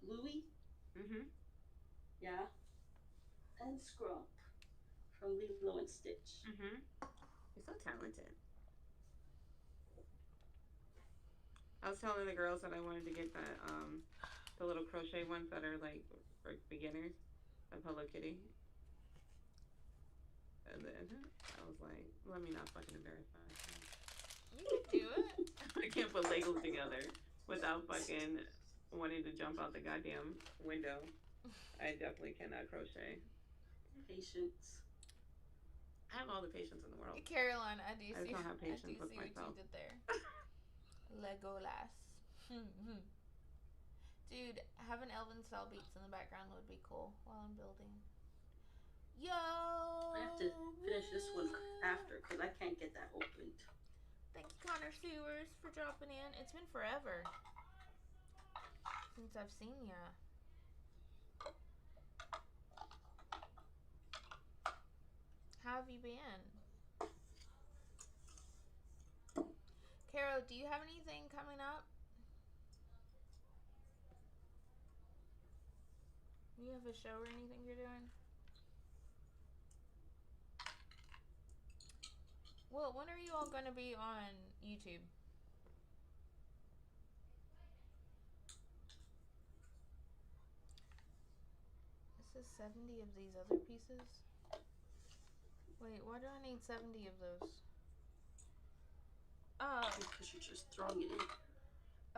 Bluey? Mm-hmm. Yeah. And Scrump from Lilo and Stitch. Mm-hmm. You're so talented. I was telling the girls that I wanted to get the little crochet ones that are like for beginners of Hello Kitty. And then I was like, let me not fucking embarrass myself. You can do it. I can't put Legos together without fucking wanting to jump out the goddamn window. I definitely cannot crochet. Patience. I have all the patience in the world. Caroline, I do I see. don't have I patience do with see myself. what you did there. Legolas. Dude, having Elven style beats in the background would be cool while I'm building. Yo! I have to finish this one after because I can't get that opened. Thank you, Connor Sewers, for dropping in. It's been forever since I've seen ya. How have you been? Caro, do you have anything coming up? You have a show or anything you're doing? Well, when are you all going to be on YouTube? This is 70 of these other pieces. Wait, why do I need 70 of those? Because you're just throwing it in.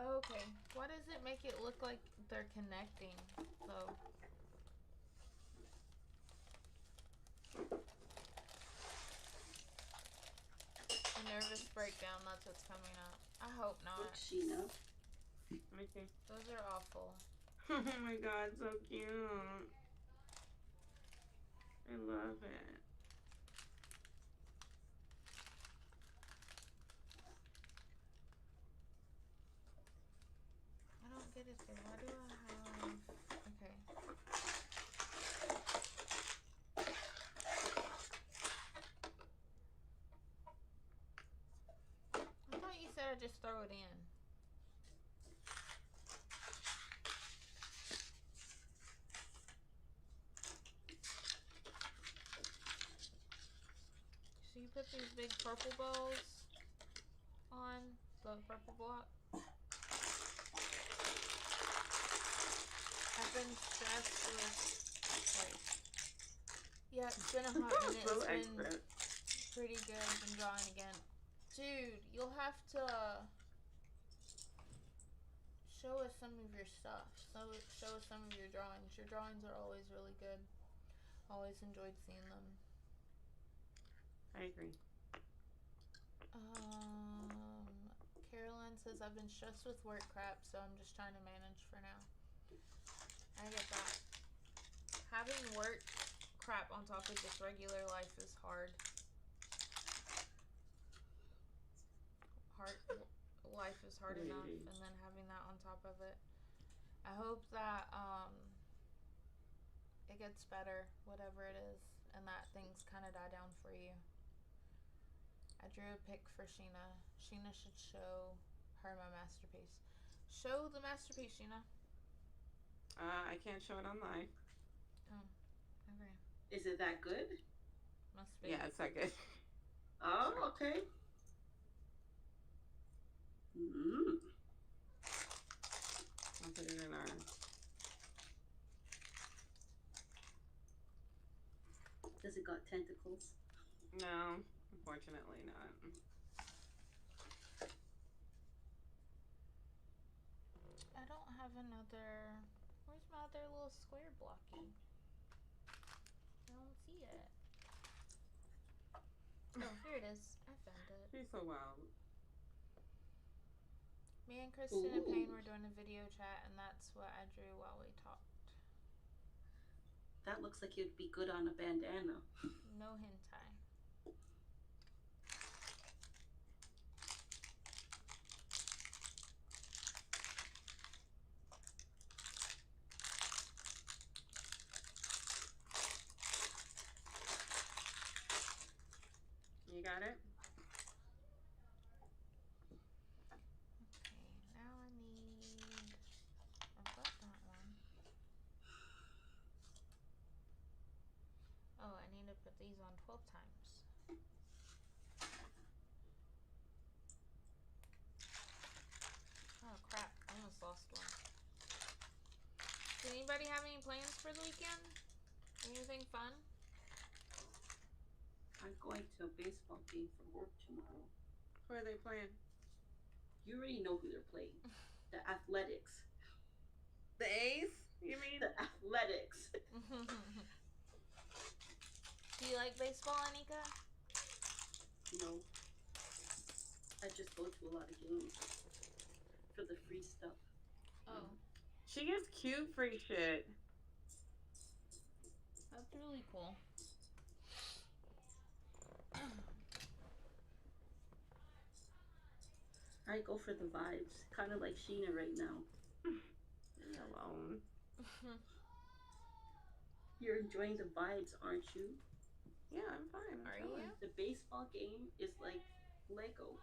Okay. Why does it make it look like they're connecting, though? A nervous breakdown, that's what's coming up. I hope not. Look, Sheena. Let me see. Those are awful. Oh my god, so cute. I love it. I don't get it though. Why do I have... Okay. I thought you said I'd just throw it in. So you put these big purple balls on the purple block. I've been stressed with, like, yeah, it's been a hot minute. So It's been expert. pretty good. I've been drawing again. Dude, you'll have to show us some of your stuff. Show us some of your drawings. Your drawings are always really good. Always enjoyed seeing them. I agree. Caroline says I've been stressed with work crap, so I'm just trying to manage for now. I get that. Having work crap on top of just regular life is hard. Life is hard enough, and then having that on top of it. I hope that it gets better, whatever it is, and that things kind of die down for you. I drew a pic for Sheena. Sheena should show her my masterpiece. Show the masterpiece, Sheena. I can't show it online. Oh, okay. Is it that good? Must be. Yeah, it's that good. Oh, okay. I'll put it in our... Does it got tentacles? No, unfortunately not. I don't have another... Where's my other little square blocky? I don't see it. Oh, here it is. I found it. She's so wild. Me and Kristen and Payne were doing a video chat, and that's what I drew while we talked. That looks like it'd be good on a bandana. No hentai. You got it? Put these on 12 times. Oh crap, I almost lost one. Does anybody have any plans for the weekend? Anything fun? I'm going to a baseball game for work tomorrow. Who are they playing? You already know who they're playing. The Athletics. The A's? You mean? The Athletics. Do you like baseball, Anika? No. I just go to a lot of games for the free stuff. Oh. She gets cute free shit. That's really cool. I go for the vibes. Kind of like Sheena right now. Leave me alone. You're enjoying the vibes, aren't you? Yeah, I'm fine. Are you? The baseball game is like Lego.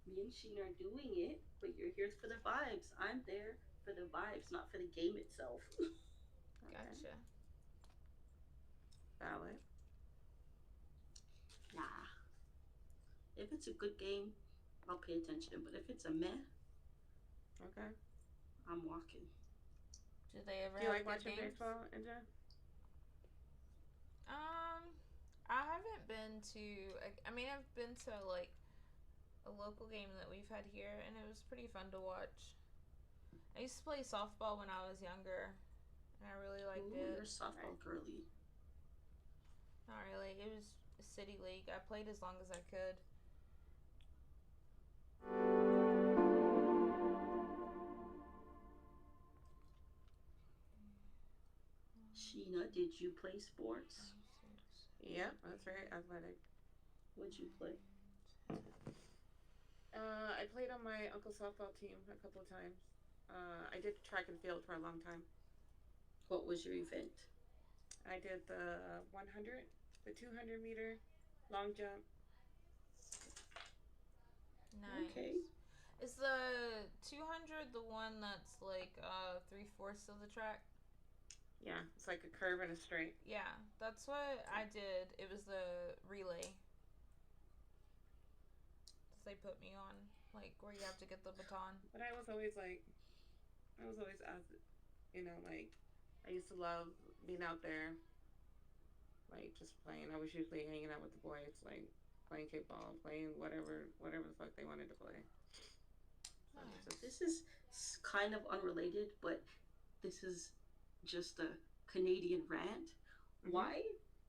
Me and Sheena are doing it, but you're here for the vibes. I'm there for the vibes, not for the game itself. Gotcha. Valid. Nah. If it's a good game, I'll pay attention. But if it's a meh, Okay. I'm walking. Do they ever Do you have like good watching games? baseball, Inja? I haven't been to. I mean, I've been to like a local game that we've had here, and it was pretty fun to watch. I used to play softball when I was younger, and I really liked it. You're a softball girly. Not really. It was a city league. I played as long as I could. Sheena, did you play sports? Yep, that's very athletic. What'd you play? I played on my uncle's softball team a couple of times. I did track and field for a long time. What was your event? I did the 100, the 200 meter, long jump. Nice. Okay. Is the 200 the one that's like 3/4 of the track? Yeah, it's like a curve and a straight. Yeah, that's what I did. It was the relay. They put me on, like, where you have to get the baton. But I was always like, like, I used to love being out there, like, just playing. I was usually hanging out with the boys, like, playing kickball, playing whatever the fuck they wanted to play. So This is kind of unrelated, but this is just a Canadian rant. Mm-hmm.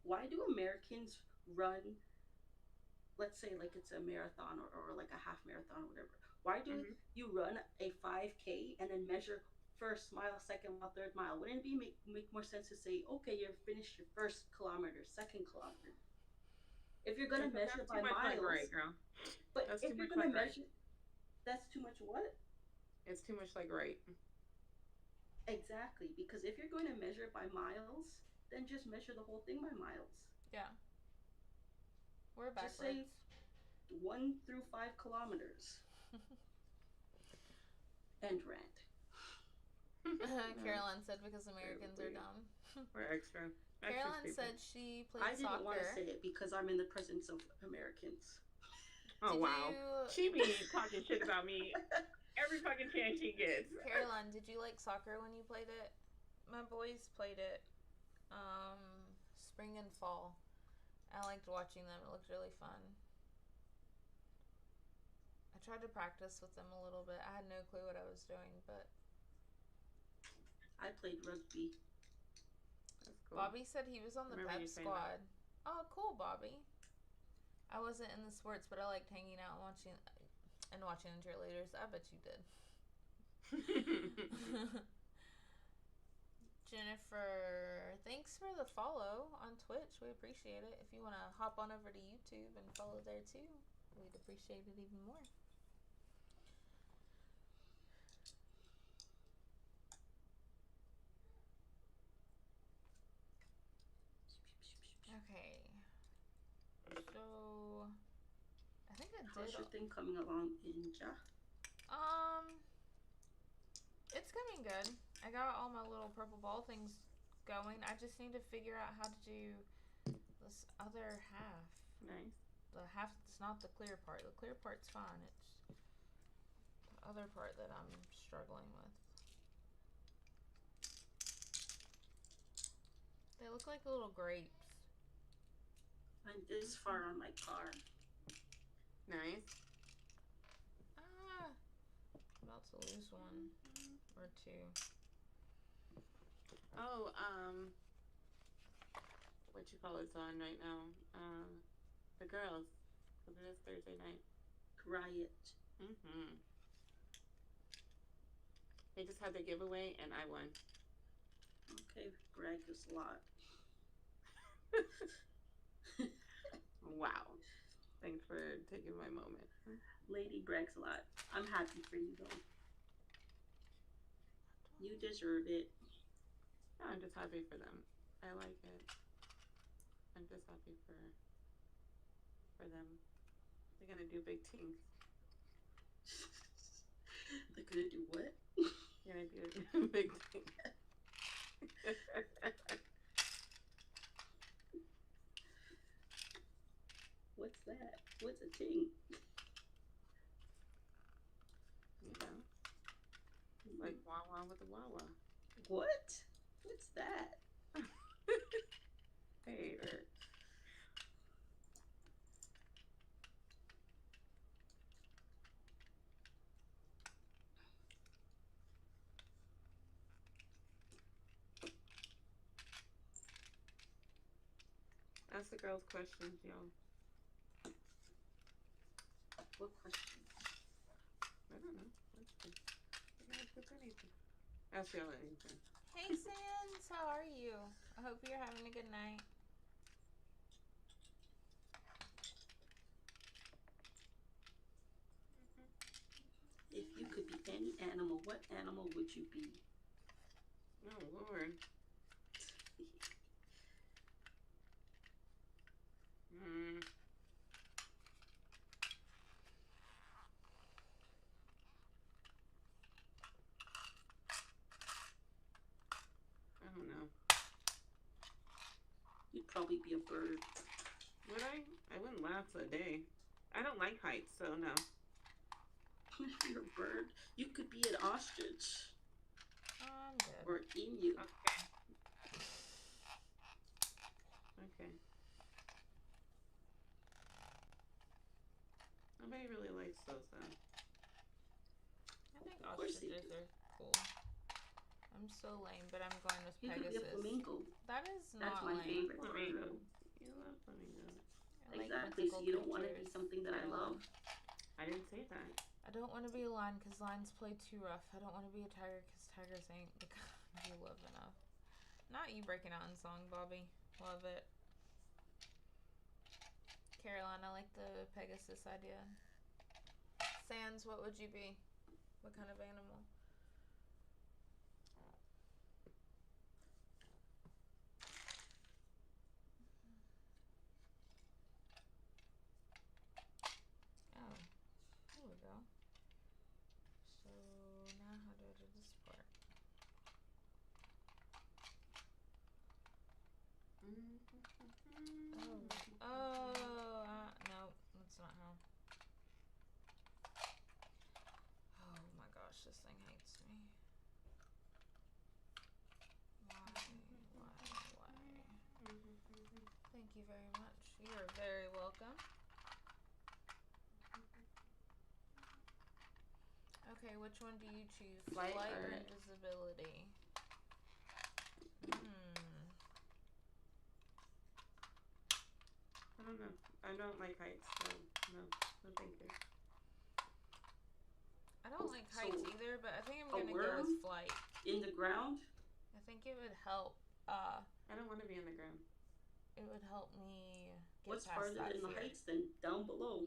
Why do Americans run let's say like it's a marathon or like a half marathon or whatever. Why do Hmm. you run a 5K and then measure first mile, second mile, third mile? Wouldn't it be make more sense to say, okay, you've finished your first kilometer, second kilometer? If you're gonna Because measure that's too by much like miles, right, girl. but That's too if you're much gonna like right. measure, that's too much what? It's too much like right. Exactly, because if you're going to measure it by miles, then just measure the whole thing by miles. Yeah. We're Just backwards. say 1 through 5 kilometers. End rant. Caroline said because Americans are dumb. We're extra. Caroline Extra said stupid. she I played didn't want to soccer. say it because I'm in the presence of Americans. Oh Did wow. you, She be talking shit about me every fucking chance she gets. Caroline? Did you like soccer when you played it? My boys played it, um, spring and fall. I liked watching them. It looked really fun. I tried to practice with them a little bit. I had no clue what I was doing, but I played rugby. That's cool. Bobby said he was on the Remember pep you saying squad. Oh, cool, Bobby. I wasn't in the sports, but I liked hanging out and watching the cheerleaders. I bet you did. Jennifer, thanks for the follow on Twitch. We appreciate it. If you want to hop on over to YouTube and follow there too, we'd appreciate it even more. Okay. So, I think I How's did. your thing coming along, Ninja? It's coming good. I got all my little purple ball things going. I just need to figure out how to do this other half. Nice. The half that's not the clear part. The clear part's fine. It's the other part that I'm struggling with. They look like little grapes. I'm this far on my car. Nice. Ah, about to lose one or two. Oh, what you call it's on right now? The girls, because it is Thursday night. Riot. Mm-hmm. They just had their giveaway, and I won. Okay, brag us a lot. Wow. Thanks for taking my moment. Lady brags a lot. I'm happy for you though. You deserve it. No, I'm just happy for them. I like it. I'm just happy for them. They're gonna do big things. They're gonna do what? They're gonna do big things. What's that? What's a ting? You know, like Wawa with the Wawa. What? What's that? Hater. Ask the girls questions, yo. What question? I don't know. Let's see. You can ask anything. Ask y'all anything. Hey Sans, how are you? I hope you're having a good night. If you could be any animal, what animal would you be? Oh Lord. I don't know. You'd probably be a bird. Would I? I wouldn't last a day. I don't like heights, so no. If you're a bird, you could be an ostrich. I'm good. Or an emu. Okay. Okay. Nobody really likes those though. I think Of course they ostriches do. are cool. I'm so lame, but I'm going with You could be a Pegasus. flamingo. That is That's not my lame. favorite. Flamingo. You love flamingos. I I like Exactly. So mythical you don't want to be creatures. something that I love. I didn't say that. I don't want to be a lion because lions play too rough. I don't want to be a tiger because tigers ain't the kind you love enough. Not you breaking out in song, Bobby. Love it. Caroline, I like the Pegasus idea. Sans, what would you be? What kind of animal? Oh, there we go. So now how do I do this part? No, that's not how. Oh my gosh, this thing hates me. Why? Thank you very much. You are very welcome. Okay, which one do you choose? Flight or or- invisibility? I don't know. I don't like heights, so no thank you. I don't like heights So, either, but I think I'm a gonna go with worm? flight. In the ground? I think it would help. I don't want to be on the ground. It would help me get What's past farther that in the fear. heights than down below?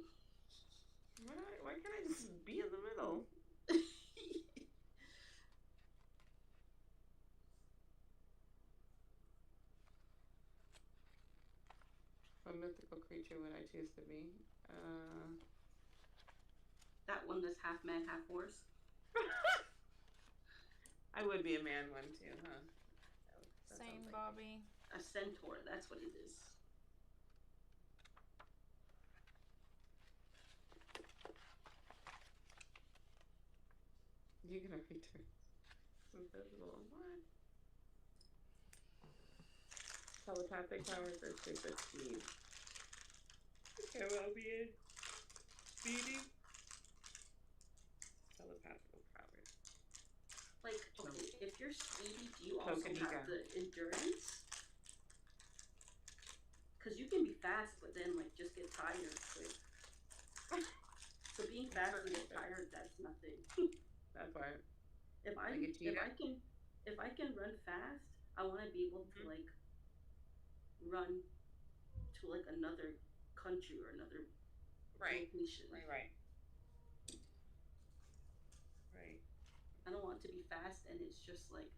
Why can't I just be in the middle? What mythical creature would I choose to be? That one that's half man, half horse. I would be a man one too, huh? That Same, like Bobby. A centaur, that's what it is. You're gonna return invisible. What? Telepathic powers or super speed? Okay, well, be speedy. Telepathic powers. Like, okay, if you're speedy, do you also Anika. have the endurance? Because you can be fast, but then, like, just get tired quick. So being fast and get tired, that's nothing. That part. If I can run fast, I want to be able to like run to like another country or another location. Right. I don't want to be fast and it's just like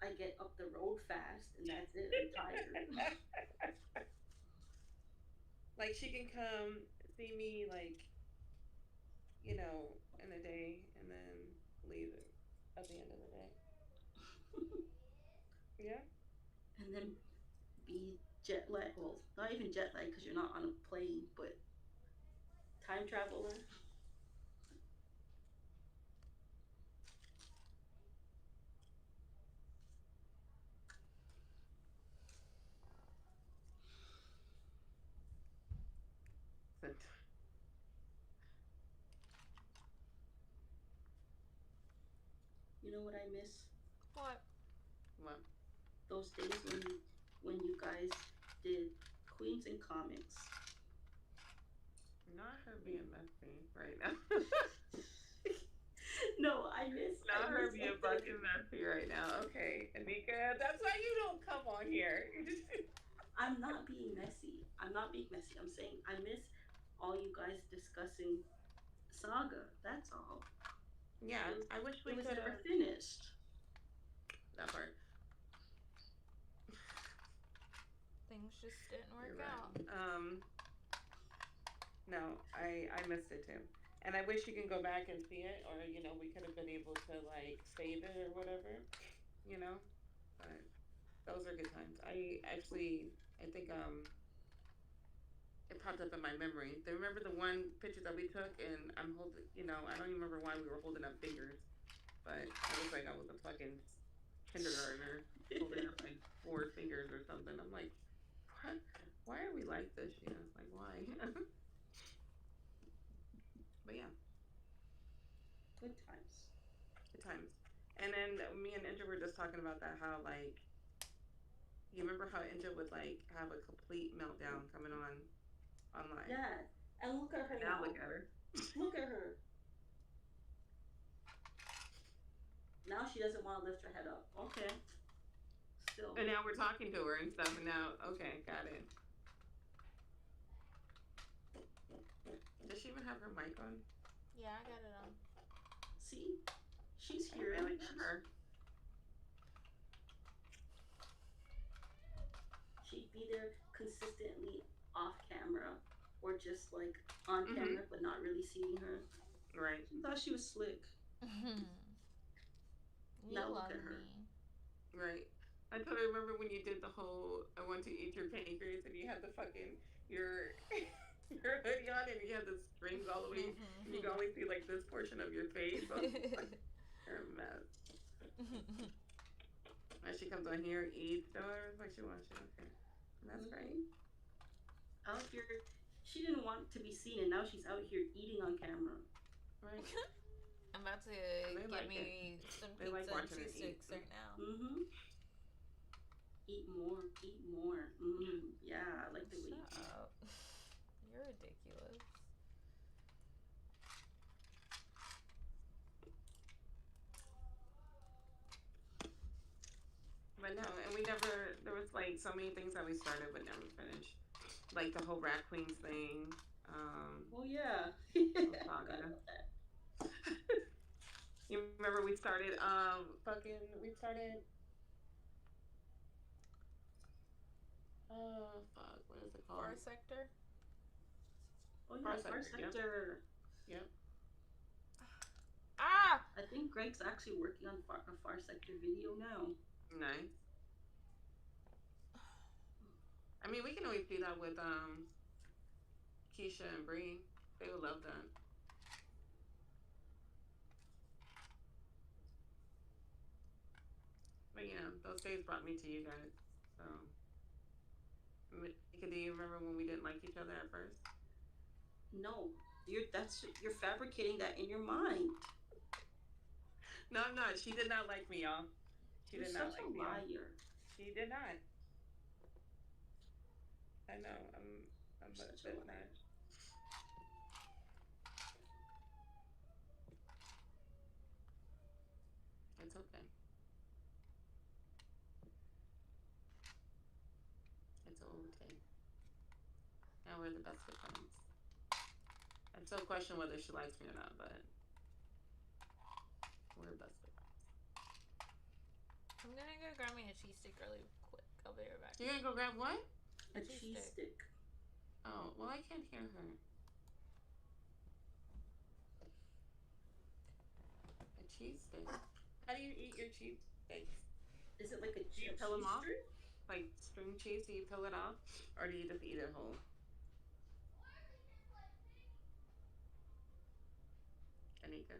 I get up the road fast and that's it. I'm tired. Like she can come see me like, you know, in a day and then leave at the end of the day. Yeah. And then be jet lag. Well, not even jet lag because you're not on a plane, but time traveler. You know what I miss? What? What? Those days when you guys did Queens in Comics. Not her being messy right now. No, I miss. Not I her miss being fucking messy right now. Okay, Anika, that's why you don't come on here. I'm not being messy. I'm saying I miss all you guys discussing Saga. That's all. Yeah, I wish we It was could never have finished. that part. Things just didn't work You're right. out. No, I missed it too. And I wish you can go back and see it, or you know, we could have been able to like save it or whatever, you know. But those are good times. I think it popped up in my memory. Do you remember the one picture that we took and I'm holding, you know, I don't even remember why we were holding up fingers, but I was like I was a fucking kindergartner holding up like 4 fingers or something. I'm like, what? Why are we like this? You know, like why? But yeah. Good times. Good times. And then me and Inja were just talking about that, how like you remember how Inja would like have a complete meltdown coming on online. Yeah. And look at her And now now. look at her. Look at her. Now she doesn't want to lift her head up. Okay. Still. And now we're talking to her and stuff. And now, okay, got it. Does she even have her mic on? Yeah, I got it on. See? She's I here. really hear her. She'd be there consistently off camera or just like on camera but not really seeing her. Right. She thought she was slick. Now look at her. Me. Right. I totally remember when you did the whole I want to eat your pancreas and you had the fucking your your hoodie on and you had the strings all the way and you can only see like this portion of your face. You're a mess. And she comes on here, eats, whatever the fuck she wants. Okay. And that's great. Out here, she didn't want to be seen, and now she's out here eating on camera. Right. I'm about to get like me some they pizza like and watching her cheese eat. sticks right now. Eat more, eat more. Yeah, I like the way you eat. Up. You're ridiculous. But no, and we never, there was like so many things that we started but never finished. Like the whole Rat Queens thing. Oh, yeah. Saga. You remember we started, oh, fuck, what is it called? Far Sector? Oh, yeah, Far Sector. Yep. Ah! I think Greg's actually working on a Far Sector video now. Nice. I mean, we can always do that with Keisha and Bree. They would love that. But you know, those days brought me to you guys. So, Mika, do you remember when we didn't like each other at first? No, you're fabricating that in your mind. No, I'm not. She did not like me, y'all. She You're did not such like a me. liar. She did not. I know. I'm Such a liar. It's okay. It's okay. Now we're the best of friends. I still question whether she likes me or not, but we're best of friends. I'm gonna go grab me a cheese stick really quick. I'll be right back. You're gonna go grab what? A cheese stick. Oh, well, I can't hear her. A cheese stick? How do you eat your cheese steaks? Is it like a cheese peel them off? string? Like string cheese, do you peel it off? Or do you just eat it whole? Anika?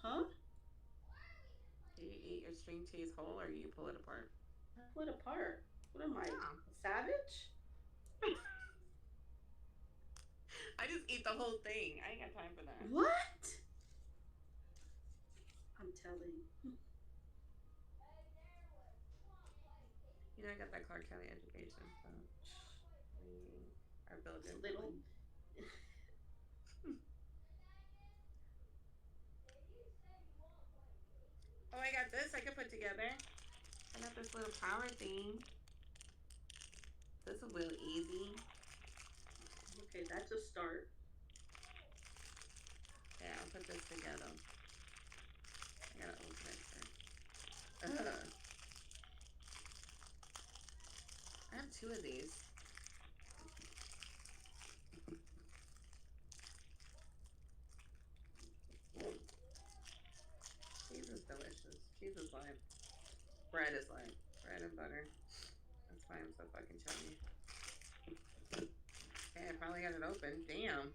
Huh? Do you eat your string cheese whole or you pull it apart? I pull it apart. What am I? Oh. Savage? I just eat the whole thing. I ain't got time for that. What? I'm telling. You know, I got that Clark County education, so we are building. Little. Oh, I got this I can put together. I got this little power thing. This is a little easy. Okay, that's a start. Yeah, I'll put this together. I gotta open it first. I have 2 of these. Cheese is delicious. Cheese is life. Bread is life. Bread and butter. That's why I'm so fucking chubby. Okay, I finally got it open. Damn.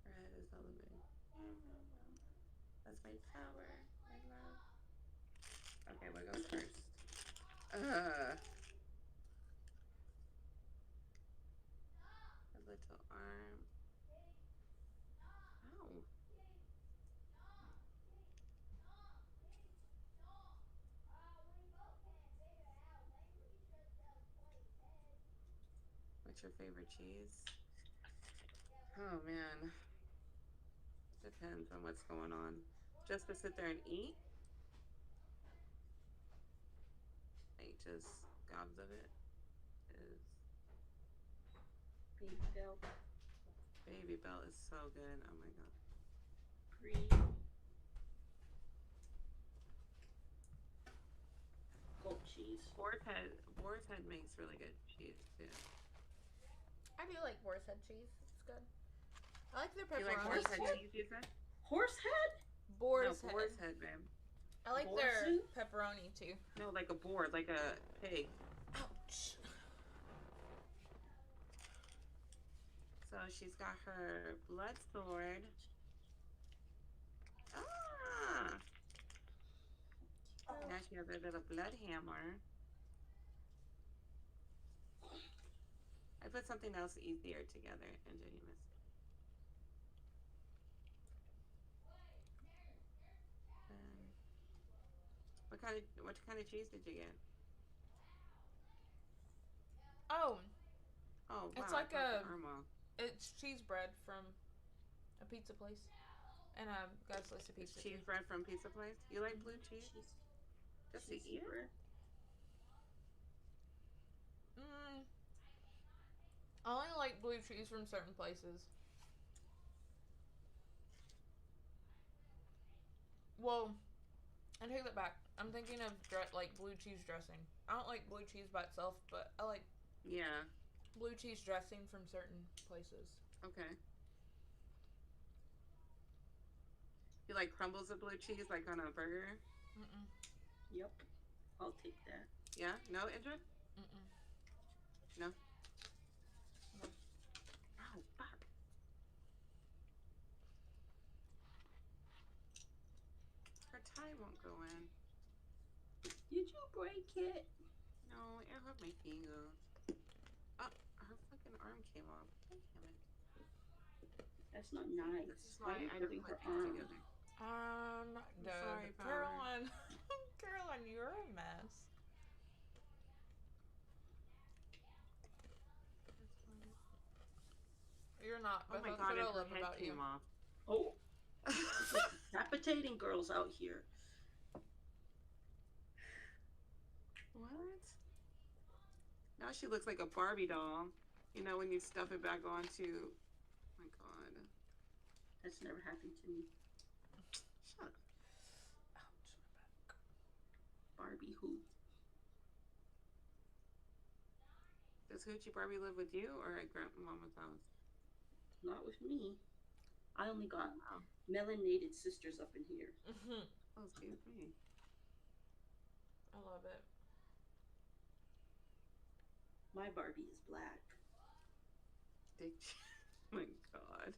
Bread is all the way. That's my power. My love. Okay, what goes first? A little arm. Ow. What's your favorite cheese? Oh man, depends on what's going on. Just to sit there and eat, like just gobs of it, is Baby bell, Baby Bell is so good. Oh my god. brie, goat cheese. Boar's Head makes really good cheese too. I do like Boar's Head cheese. It's good. I like their You like pepperoni Boar's Head too. cheese, you said? Horse head? Boar's No, Head. Boar's Head, babe. I like Boar's their Head? pepperoni too. No, like a boar, like a pig. Ouch. So she's got her blood sword. Ah! Now she has her little blood hammer. I put something else easier together, and then you missed it. What kind of cheese did you get? Oh, Oh, wow. it's like it's cheese bread from a pizza place, and I got a slice of pizza. Cheese bread from Pizza Place. You like blue cheese? Just to eat it? Bread. I only like blue cheese from certain places. Well, I take that back. I'm thinking of like blue cheese dressing. I don't like blue cheese by itself, but I like blue cheese dressing from certain places. Okay. You like crumbles of blue cheese, like on a burger? Mm-mm. Yep. I'll take that. Yeah? No, Indra? Mm-mm. No? No. Oh, fuck. Her tie won't go in. Did you break it? No, it hurt my finger. Oh, her fucking arm came off. God damn it. That's not nice. This is Why why are you I don't hurting put her things arm? together. Dead. Sorry, Power. Caroline. Caroline, you're a mess. You're not, Oh but my that's god, what and I her love head about you. came off. Oh, decapitating girls out here. What? Now she looks like a Barbie doll. You know, when you stuff it back onto... Oh my god. That's never happened to me. Shut up. Ouch, my back. Barbie who? Does Hoochie Barbie live with you or at Grandmama's house? Not with me. I only got Oh, melanated sisters up in here. oh, excuse me. I love it. My Barbie is black. Dick. Oh my god.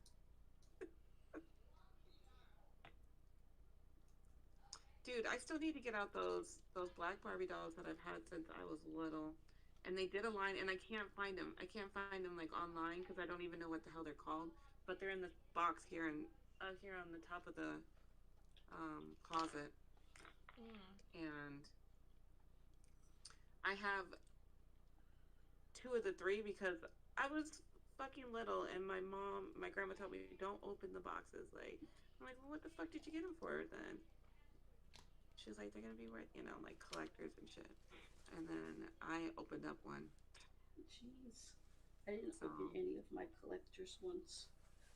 Dude, I still need to get out those black Barbie dolls that I've had since I was little. And they did a line, and I can't find them. I can't find them like online because I don't even know what the hell they're called. But they're in this box here and here on the top of the closet. And I have 2 of the 3 because I was fucking little, and my grandma told me don't open the boxes. Like, I'm like, well, what the fuck did you get them for then? She was like, they're gonna be worth, like collectors and shit. And then I opened up one. Jeez. I didn't open any of my collector's ones.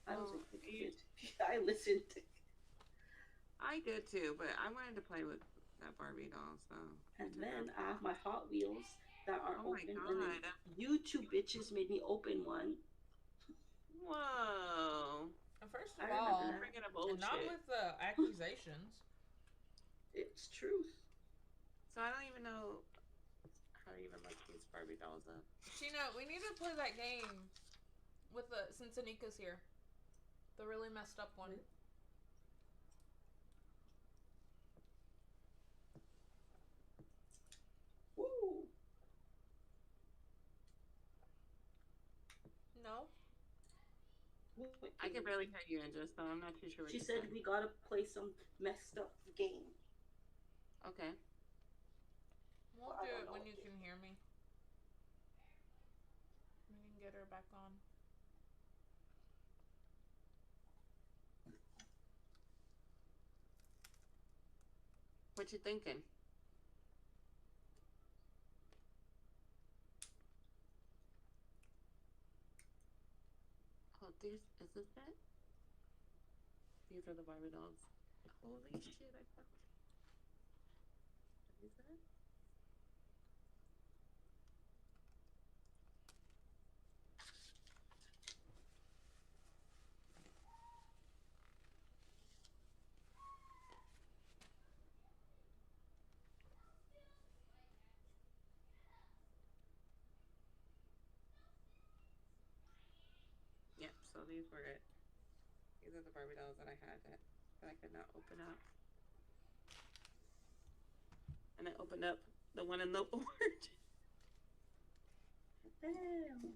I was a good kid. I listened. I did too, but I wanted to play with that Barbie doll, so. And then I have my Hot Wheels that are Oh my open. god. And then you 2 bitches made me open one. Whoa. First of I all, remember that. Bringing up old not shit. with the accusations. It's truth. So I don't even know how to even look these Barbie dolls up. Sheena, we need to play that game with since Anika's here. The really messed up one. Woo! No? I can barely hear you, Andrew, so I'm not too sure what She you said we gotta play some messed up game. Okay. We'll do it when you can hear me. We can get get her back on. What you thinking? Oh, is this it? These are the Barbie dolls. Holy shit, I found it. Is it? Yep, so these were it. These are the Barbie dolls that I had that I could not open up. And I opened up the one in the orange. Damn.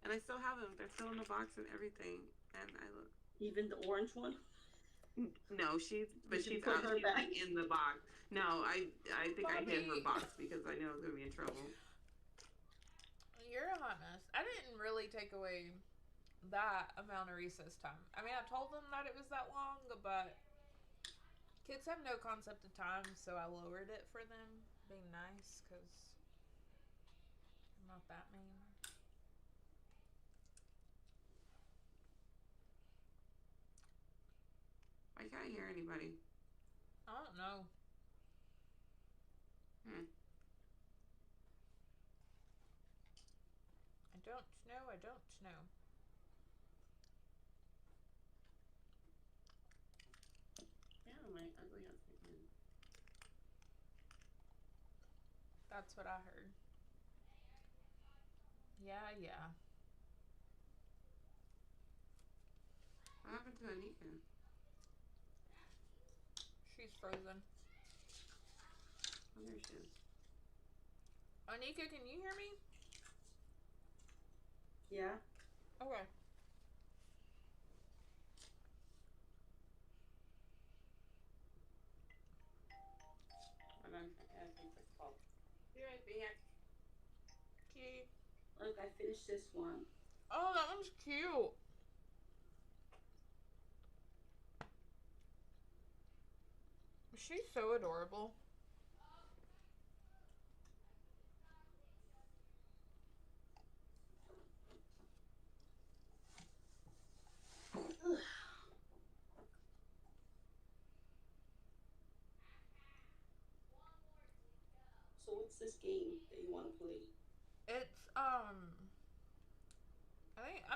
And I still have them. They're still in the box and everything. And I look. Even the orange one? No, she's out. She's like in the box. No, I think I hid her box because I knew I was gonna be in trouble. You're a hot mess. I didn't really take away that amount of recess time. I mean, I told them that it was that long, but kids have no concept of time, so I lowered it for them, being nice, because I'm not that mean. Why can't I hear anybody? I don't know. I don't know. Yeah, my ugly husband. That's what I heard. Yeah. What happened to Anika? She's frozen. Oh, there she is. Anika, can you hear me? Yeah. Okay. Hold on. I gotta take this call. Be right back. Cute. Look, I finished this one. Oh, that one's cute. She's so adorable. So what's this game that you want to play? It's I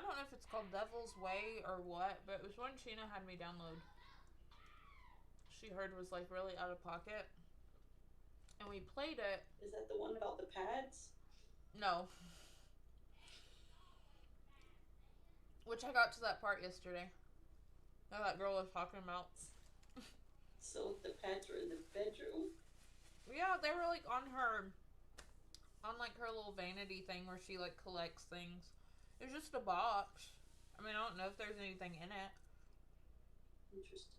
don't know if it's called Devil's Way or what, but it was one Sheena had me download. She heard was like really out of pocket. And we played it. Is that the one about the pads? No. Which I got to that part yesterday. That girl was talking about. So the pads were in the bedroom? Yeah, they were like on like her little vanity thing where she like collects things. It's just a box. I mean, I don't know if there's anything in it. Interesting.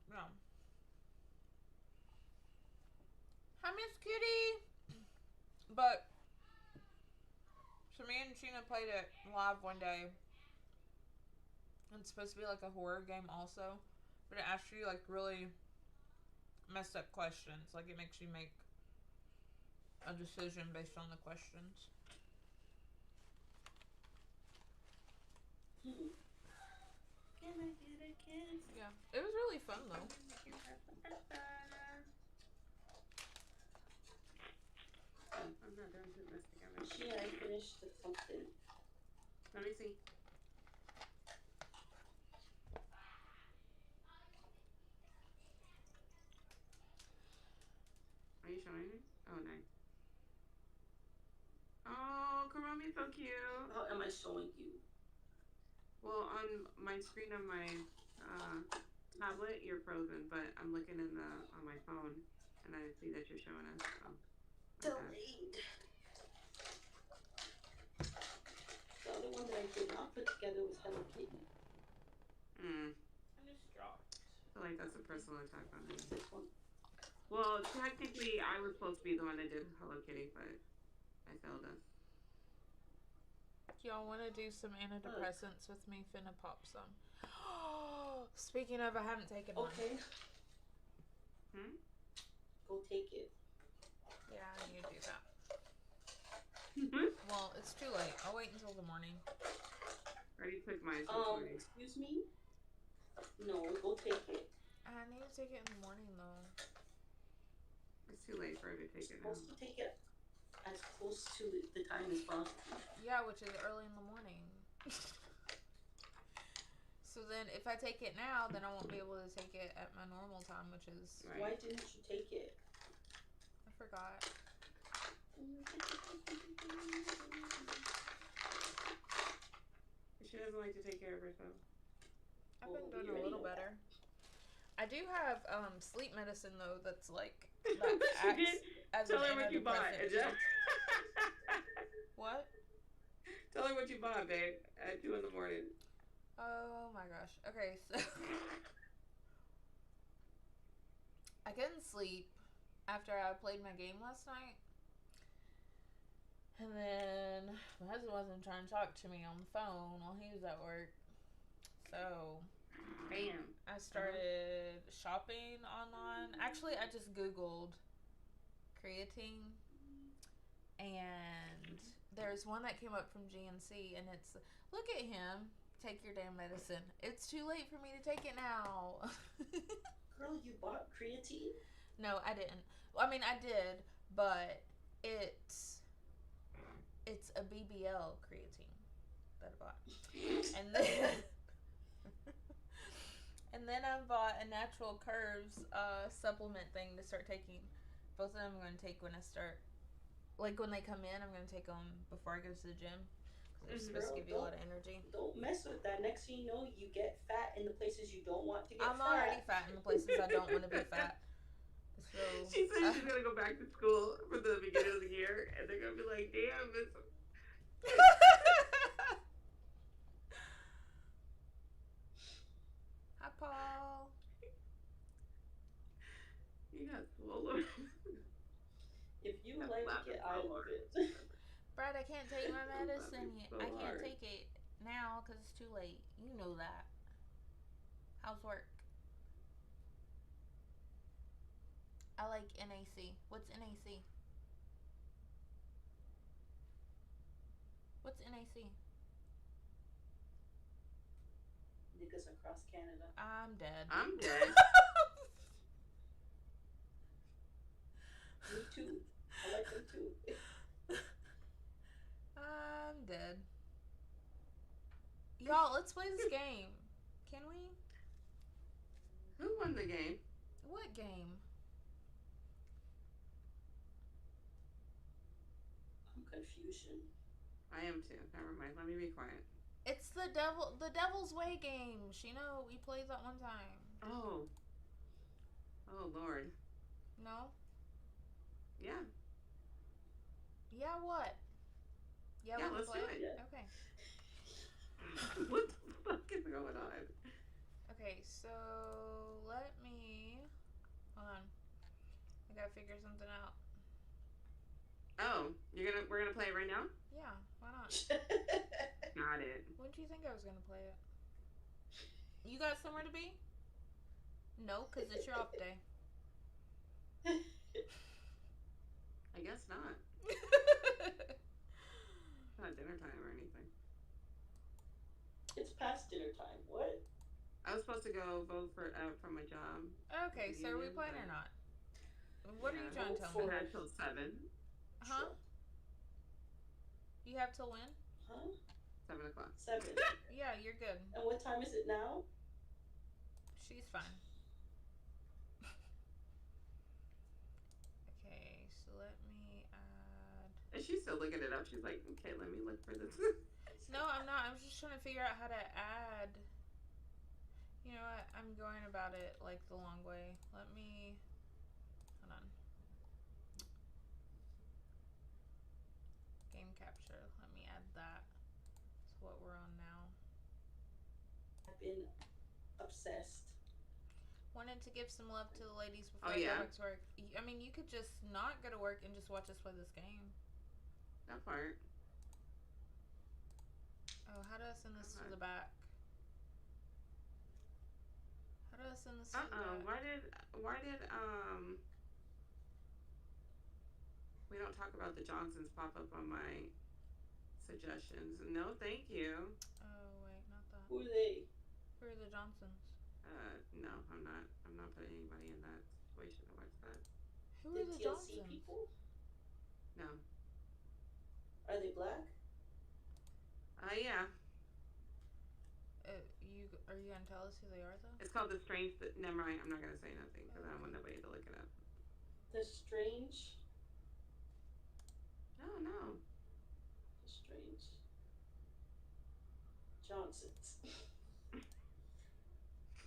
No. Hi, Miss Kitty. But so me and Sheena played it live one day. It's supposed to be like a horror game also, but it asks you like really messed up questions. Like it makes you make a decision based on the questions. Can I get a kiss? Yeah, it was really fun though. I'm not done putting this together. I finished something. Let me see. Are you showing me? Oh, nice. Oh, Kuromi's so cute. How am I showing you? Well, on my screen on my tablet, you're frozen, but I'm looking on my phone, and I see that you're showing us. Delayed. The other one that I did not put together was Hello Kitty. I just dropped. I feel like that's a personal attack on me. This one. Well, technically, I was supposed to be the one that did Hello Kitty, but I failed us. Y'all want to do some antidepressants with me? Finna pop some. Speaking of, I haven't taken one. Okay. Go take it. Yeah, I need to do that. Well, it's too late. I'll wait until the morning. I already took mine. Excuse me? No, go take it. I need to take it in the morning, though. It's too late for her to take it now. You're supposed to take it as close to the time as possible. Yeah, which is early in the morning. So then if I take it now, then I won't be able to take it at my normal time, which is... Right. Why didn't you take it? I forgot. She doesn't like to take care of herself. I've been doing a little better. I do have sleep medicine, though, that's like... That acts as Tell her what you bought. What? Tell her what you bought, babe, at 2 in the morning. Oh my gosh. Okay, so... I couldn't sleep after I played my game last night. And then my husband wasn't trying to talk to me on the phone while he was at work. So... Bam. I started shopping online. Actually, I just Googled creatine. And there's one that came up from GNC, and it's, look at him, take your damn medicine. It's too late for me to take it now. Girl, you bought creatine? No, I didn't. I mean, I did, but it's a BBL creatine that I bought. And then... And then I bought a Natural Curves supplement thing to start taking. Both of them I'm going to take when I start. Like when they come in, I'm going to take them before I go to the gym. They're supposed to give you a lot of energy. Don't mess with that. Next thing you know, you get fat in the places you don't want to get fat. I'm already fat in the places I don't want to be fat. So, she said she's going to go back to school for the beginning of the year. And they're going to be like, damn, it's... Hi, Paul. You got swollen. If you like it, I love it. Brad, I can't take my medicine yet. I can't take it now because it's too late. You know that. How's work? I like NAC. What's NAC? What's NAC? Niggas across Canada. I'm dead. I'm dead. Me too. I like them too. I'm dead. Y'all, let's play this game. Can we? Who won the game? What game? I'm confusion. I am too. Never mind. Let me be quiet. It's the Devil's Way game. Sheena, we played that one time. Oh. Oh, Lord. No? Yeah. Yeah, what? Yeah, we let's play do it. Yeah. Okay. What the fuck is going on? Okay, so let me... Hold on. I gotta figure something out. Oh, we're gonna play it right now? Yeah, why not? Got it. When do you think I was gonna play it? You got somewhere to be? No, because it's your off day. I guess not. Not dinner time or anything. It's past dinner time. What? I was supposed to go vote from my job. Okay, so are we playing or not? What are you trying to tell me? I had till 7. Huh? You have till when? Huh? 7 o'clock. 7. Yeah, you're good. And what time is it now? She's fine. Okay, so let me add... And she's still looking it up. She's like, okay, let me look for this. No, I'm not. I'm just trying to figure out how to add... You know what? I'm going about it like the long way. Let me... Hold on. Game capture. Let me add that. That's what we're on now. I've been obsessed. Wanted to give some love to the ladies before Oh, I yeah? go back to work. I mean, you could just not go to work and just watch us play this game. That part. Oh, how do I send this to the back? How do I send this to the back? Why did we don't talk about the Johnsons pop up on my suggestions? No, thank you. Oh wait, not that. Who are they? Who are the Johnsons? No, I'm not. I'm not putting anybody in that situation to watch that. Who The are the TLC Johnsons? people? No. Are they black? Yeah. Are you gonna tell us who they are though? It's called The Strange. Never mind. I'm not gonna say nothing because I don't want nobody to look it up. The Strange. No. The Strange Johnsons.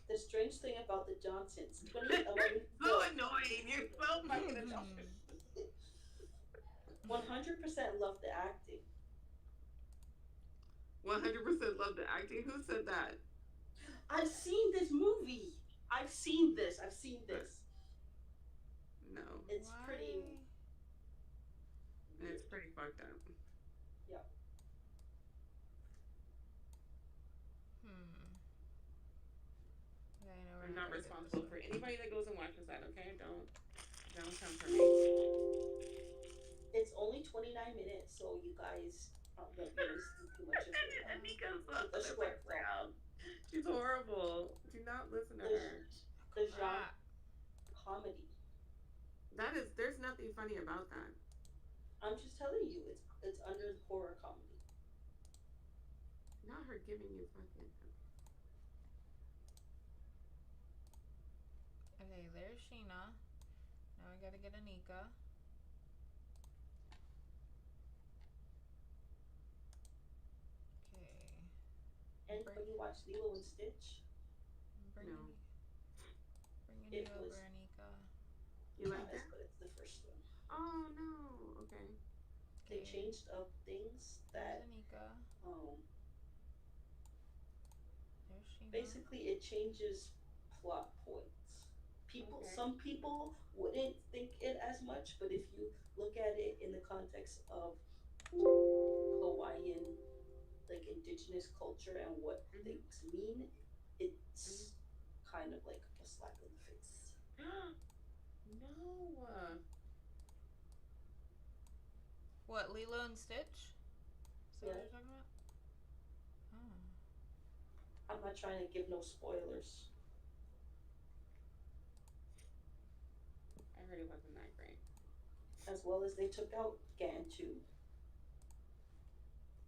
The strange thing about the Johnsons, 2011. So annoying. You're so fucking annoying. 100% love the acting. 100% love the acting. Who said that? I've seen this movie. I've seen this. No. It's Why? pretty. It's pretty fucked up. Yeah. Okay, no, I'm not responsible for anybody that goes and watches that. Okay, don't come for me. It's only 29 minutes, so you guys won't be listening too much of it. Anika's The short background. She's horrible. Do not listen to her. The genre comedy. There's nothing funny about that. I'm just telling you, it's under horror comedy. Not her giving you fucking. Okay, there's Sheena. Now I gotta get Anika. Okay. And when you watch Lilo and Stitch, Bringing It you over, was- Anika. You like not that? as good as the first one. Oh no. Okay. They changed up things There's that Anika. There's Sheena. basically it changes plot points. Okay. Some people wouldn't think it as much, but if you look at it in the context of Hawaiian, like indigenous culture and what things mean, it's kind of like a slap in the face. No. What, Lilo and Stitch? Is that what Yeah. you're talking about? Oh. I'm not trying to give no spoilers. I heard it wasn't that great. As well as they took out Gantu.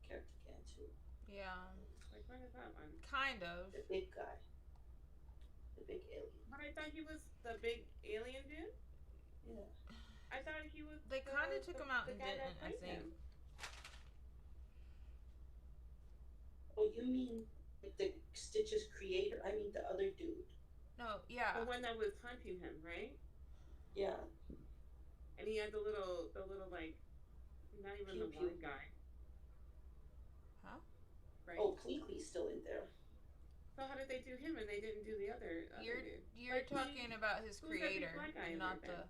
Character Gantu. Yeah. Like, what is that one? Kind of. The big guy. The big alien. But I thought he was the big alien dude. Yeah. I thought he was. They kind of took him out the and guy that didn't, I played think. him. Oh, you mean like the Stitch's creator? I mean the other dude. No, yeah. The one that was hunting him, right? Yeah. And he had the little like, not even the Pew one guy. Huh? Right. Oh, Pleakley's still in there. So how did they do him and they didn't do the other dude? You're talking about his who's that big creator, black guy in not there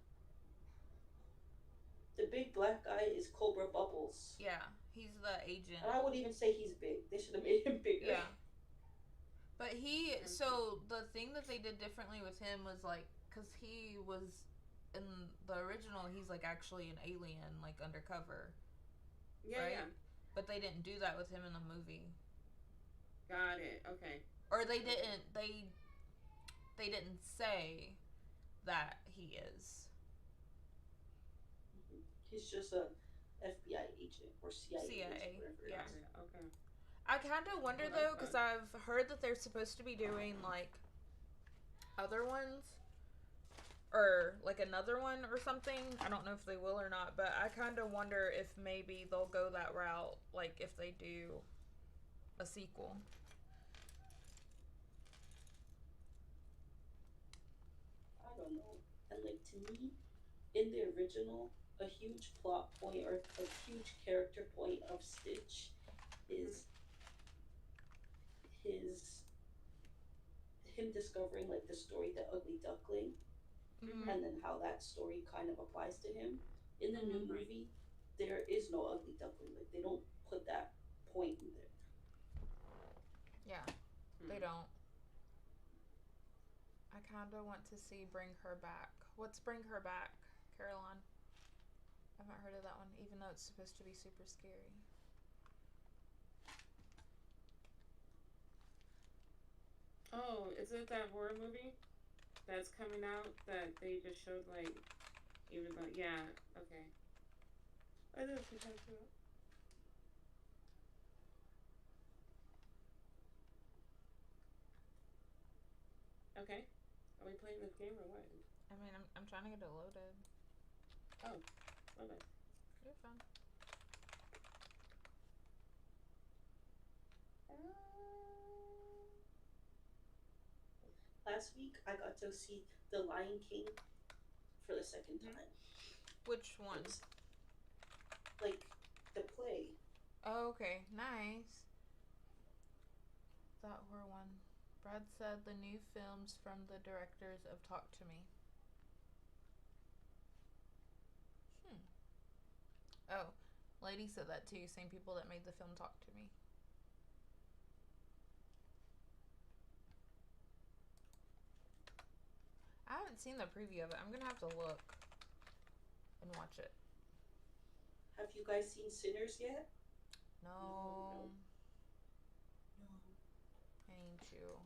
The big black guy is Cobra Bubbles. Yeah, he's the agent. And I would even say he's big. They should have made him bigger. Yeah. But so the thing that they did differently with him was like, because he was, in the original, he's like actually an alien, like undercover. Yeah, right? yeah. But they didn't do that with him in the movie. Got it. Okay. Or they didn't say that he is. He's just a FBI agent or CIA, agent, whatever it yeah. is. Okay. I kind of wonder though, because I've heard that they're supposed to be doing like other ones, or like another one or something. I don't know if they will or not, but I kind of wonder if maybe they'll go that route, like if they do a sequel. I don't know. And like to me, in the original, a huge plot point or a huge character point of Stitch is him discovering like the story, the ugly duckling, and then how that story kind of applies to him. In the new movie, there is no ugly duckling. Like they don't put that point in there. Yeah, they don't. I kind of want to see Bring Her Back. What's Bring Her Back, Caroline? I haven't heard of that one, even though it's supposed to be super scary. Oh, is it that horror movie that's coming out that they just showed, like, even though, yeah, okay. I know what you're talking about. Okay. Are we playing this game or what? I mean, I'm trying to get it loaded. Oh, okay. You're fine. Last week, I got to see The Lion King for the second time. Which one? Like, the play. Oh, okay. Nice. That horror one. Brad said the new films from the directors of Talk to Me. Oh, Lady said that too. Same people that made the film Talk to Me. I haven't seen the preview of it. I'm gonna have to look and watch it. Have you guys seen Sinners yet? No. I need to.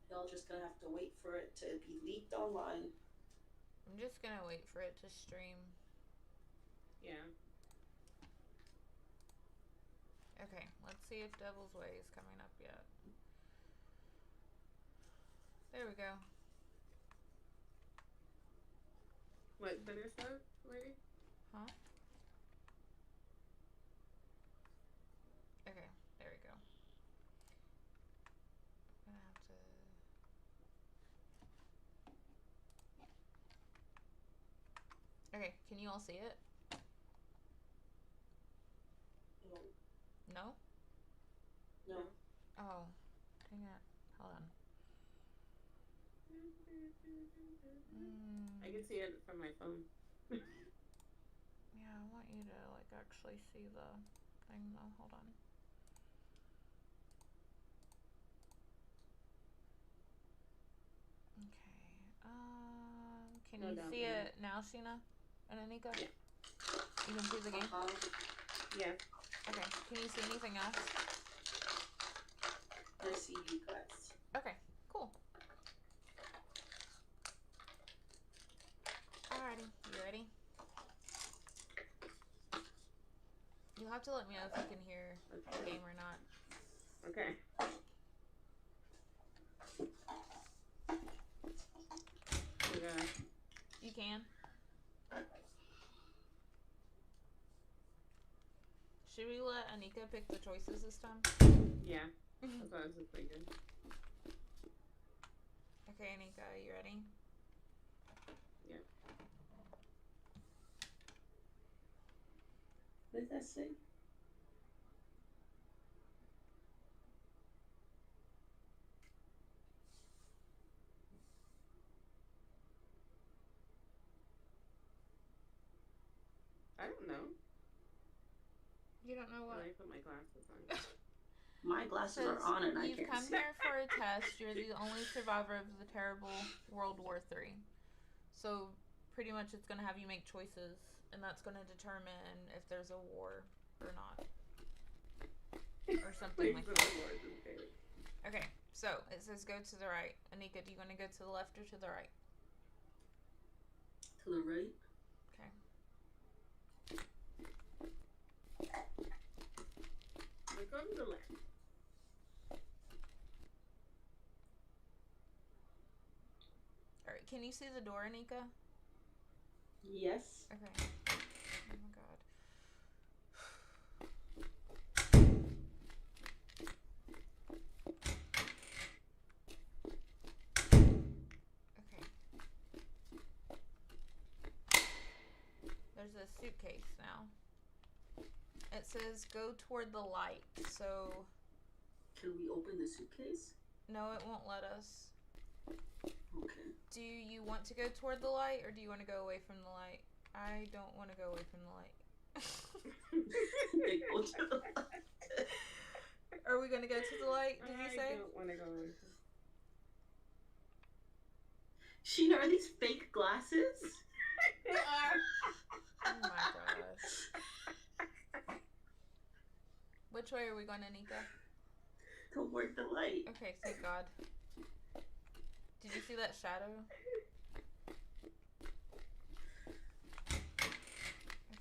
Y'all just gonna have to wait for it to be leaked online. I'm just gonna wait for it to stream. Yeah. Okay, let's see if Devil's Way is coming up yet. There we go. What, Sinner stuff, lady? Huh? Okay, there we go. I'm gonna have to... Okay, can you all see it? No. No? No. Oh, dang it. Hold on. I can see it from my phone. Yeah, I want you to, like, actually see the thing, though. Hold on. Okay. Can you see it now, Sheena and Anika? Yeah. You can see the game? Yeah. Okay. Can you see anything else? I see you guys. Okay, cool. Alrighty, you ready? You'll have to let me know if you can hear the game or not. Okay. Yeah. You can? Should we let Anika pick the choices this time? Yeah. That's what I was just thinking. Okay, Anika, are you ready? Yeah. What did that say? I don't know. You don't know what? Let me put my glasses on. My glasses are on and I You've can't come see. here for a test. You're the only survivor of the terrible World War III. So pretty much it's going to have you make choices, and that's going to determine if there's a war or not. Or something like that. Okay, so it says go to the right. Anika, do you want to go to the left or to the right? To the right. Okay. We're going to the left. Alright, can you see the door, Anika? Yes. Okay. Oh my god. Okay. There's a suitcase now. It says go toward the light, so... Can we open the suitcase? No, it won't let us. Okay. Do you want to go toward the light, or do you want to go away from the light? I don't want to go away from the light. Go to the light. Are we gonna go to the light? Did you say? I don't want to go. Sheena, are these fake glasses? They are. Oh my gosh. Which way are we going, Anika? Toward the light. Okay, thank God. Did you see that shadow?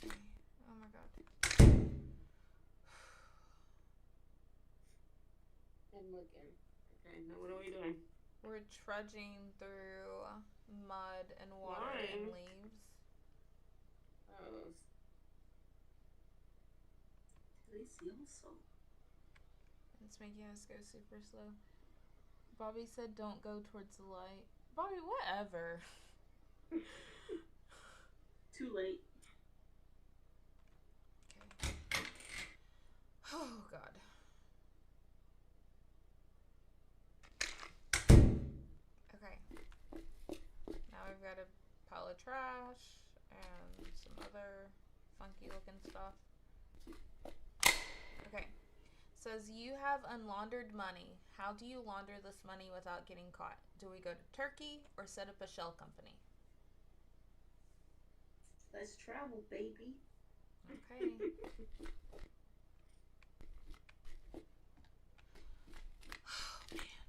Okay. Oh my God. I'm looking. Okay, now what are we doing? We're trudging through mud and water and leaves. Oh. They see also. It's making us go super slow. Bobby said don't go towards the light. Bobby, whatever. Too late. Okay. Oh, God. Okay. Now we've got a pile of trash and some other funky looking stuff. Okay. Says you have unlaundered money. How do you launder this money without getting caught? Do we go to Turkey or set up a shell company? Let's travel, baby. Okay. Oh, man.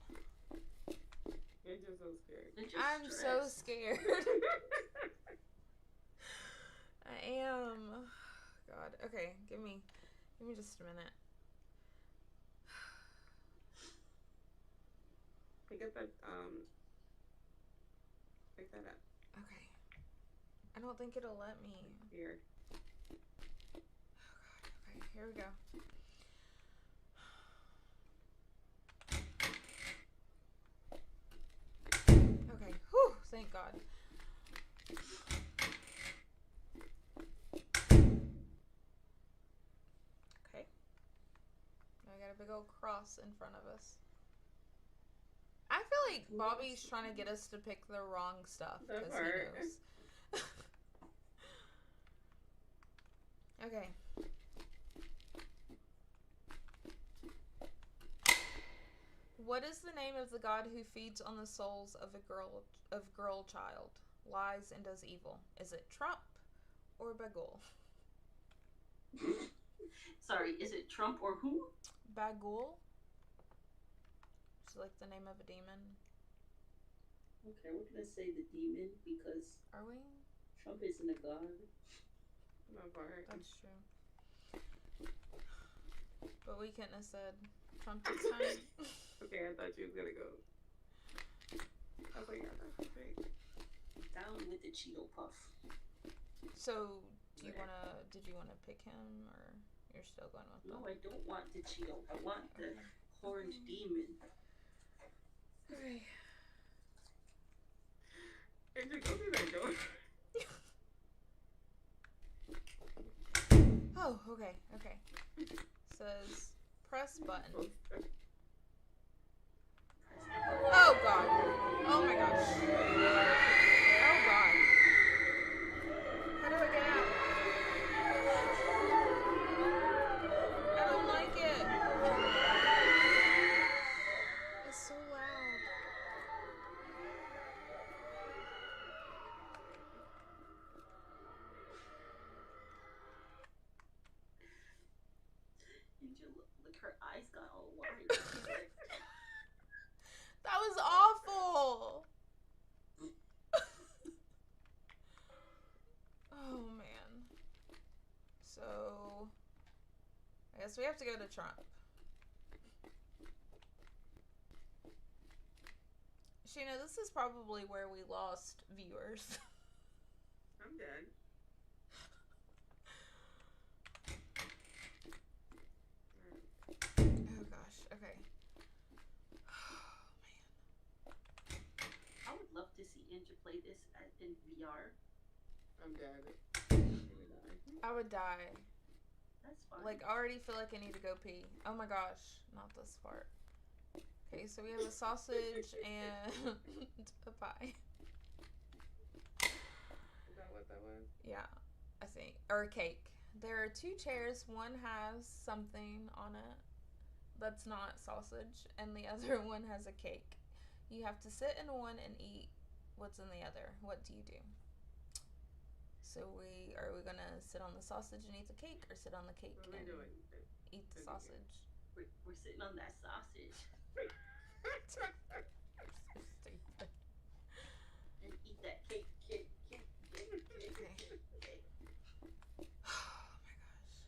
You're just so scared. I'm so scared. I am. God. Okay, give me just a minute. Pick up that pick that up. Okay. I don't think it'll let me. Here. Oh God. Okay, here we go. Okay. Whew, thank God. Okay. Now we got a big old cross in front of us. I feel like Bobby's trying to get us to pick the wrong stuff because he knows. Okay. What is the name of the god who feeds on the souls of girl child, lies and does evil? Is it Trump or Bagul? Sorry, is it Trump or who? Bagul. It's like the name of a demon. Okay, we're gonna say the demon because Are we? Trump isn't a god. Not part. That's true. But we couldn't have said Trump this time. Okay, I thought you was gonna go. I was like, yeah, that's great. Down with the Cheeto Puff. So, did you wanna pick him or you're still going with No, I don't want the Cheeto. I want the horned demon. Okay. Andrew, go through that door. Oh, okay. Says press button. Oh God. Oh my gosh. Oh God. How do I get out? I don't like it. It's so loud. Look, her eyes got all wide. That was awful. Oh man. So I guess we have to go to Trump. Sheena, this is probably where we lost viewers. I'm dead. Oh gosh, okay. Oh man. I would love to see Andrew play this in VR. I'm dead. I would die. That's fine. Like, I already feel like I need to go pee. Oh my gosh, not this part. Okay, so we have a sausage and a pie. Is that what that was? Yeah, I think. Or a cake. There are 2 chairs. One has something on it, that's not sausage, and the other one has a cake. You have to sit in one and eat what's in the other. What do you do? So are we gonna sit on the sausage and eat the cake, or sit on the cake and eat the sausage? We're sitting on that sausage. So stupid. And eat that cake. Oh my gosh.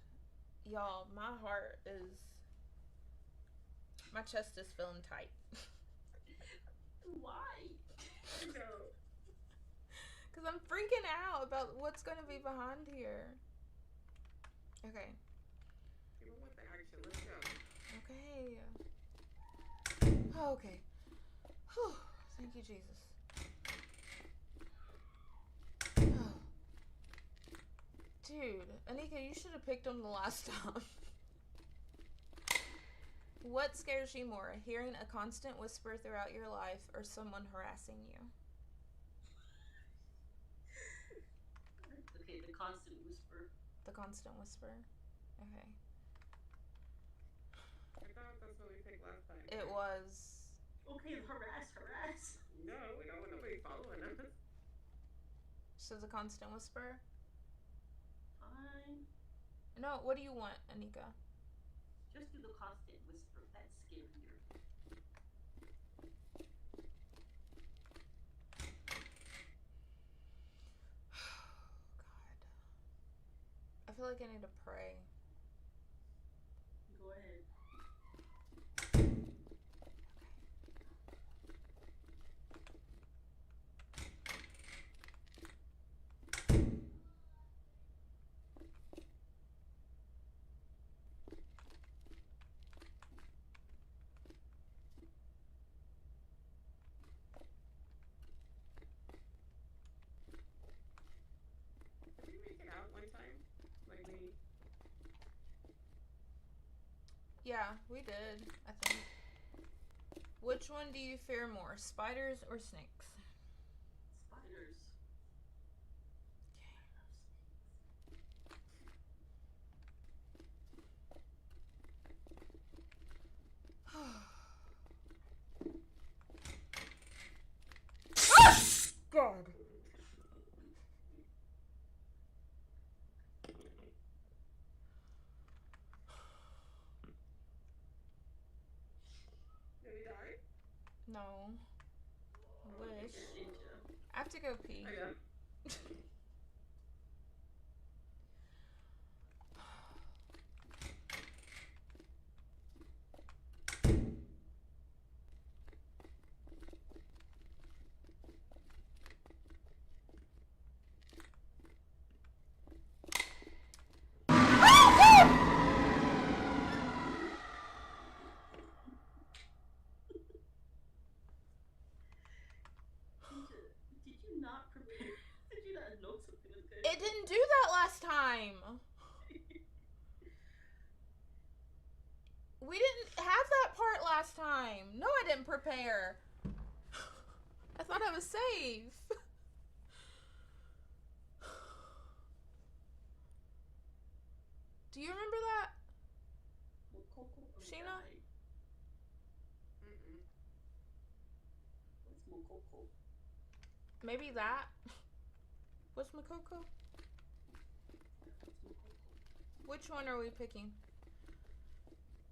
Y'all, my heart is... My chest is feeling tight. Why? No. Because I'm freaking out about what's going to be behind here. Okay. People want the action. Let's go. Okay. Okay. Whew. Thank you, Jesus. Oh. Dude, Anika, you should have picked him the last time. What scares you more, hearing a constant whisper throughout your life or someone harassing you? Okay, the constant whisper. The constant whisper? Okay. I thought that's what we picked last time. It was... Okay, harass. No, we don't want nobody following us. So the constant whisper? Fine. No, what do you want, Anika? Just do the constant whisper. That's scarier. God. I feel like I need to pray. Go ahead. Did we make it out one time? Like me? Yeah, we did, I think. Which one do you fear more, spiders or snakes? Spiders. God. Did we die? No. I wish. Ninja. I have to go pee. I know. Did you not prepare? Did you not know something was good? It didn't do that last time. We didn't have that part last time. No, I didn't prepare. I thought I was safe. Do you remember that? Sheena? Mm-mm. What's Mokoko? Maybe that. What's Makoko? What's Mokoko? Which one are we picking?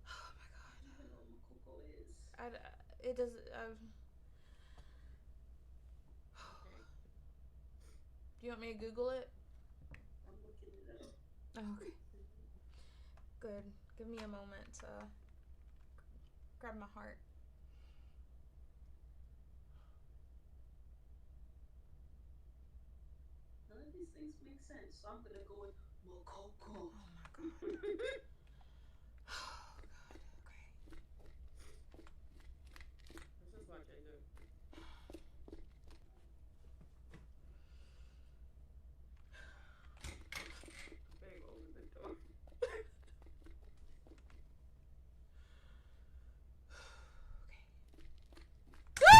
Oh my god. I don't know what Mokoko is. It doesn't. Do you want me to Google it? I'm looking it up. Oh, okay. Good. Give me a moment to grab my heart. None of these things make sense, so I'm gonna go with Mokoko. Oh my god. Oh god. Okay. Let's just watch it. Look. Big open the door.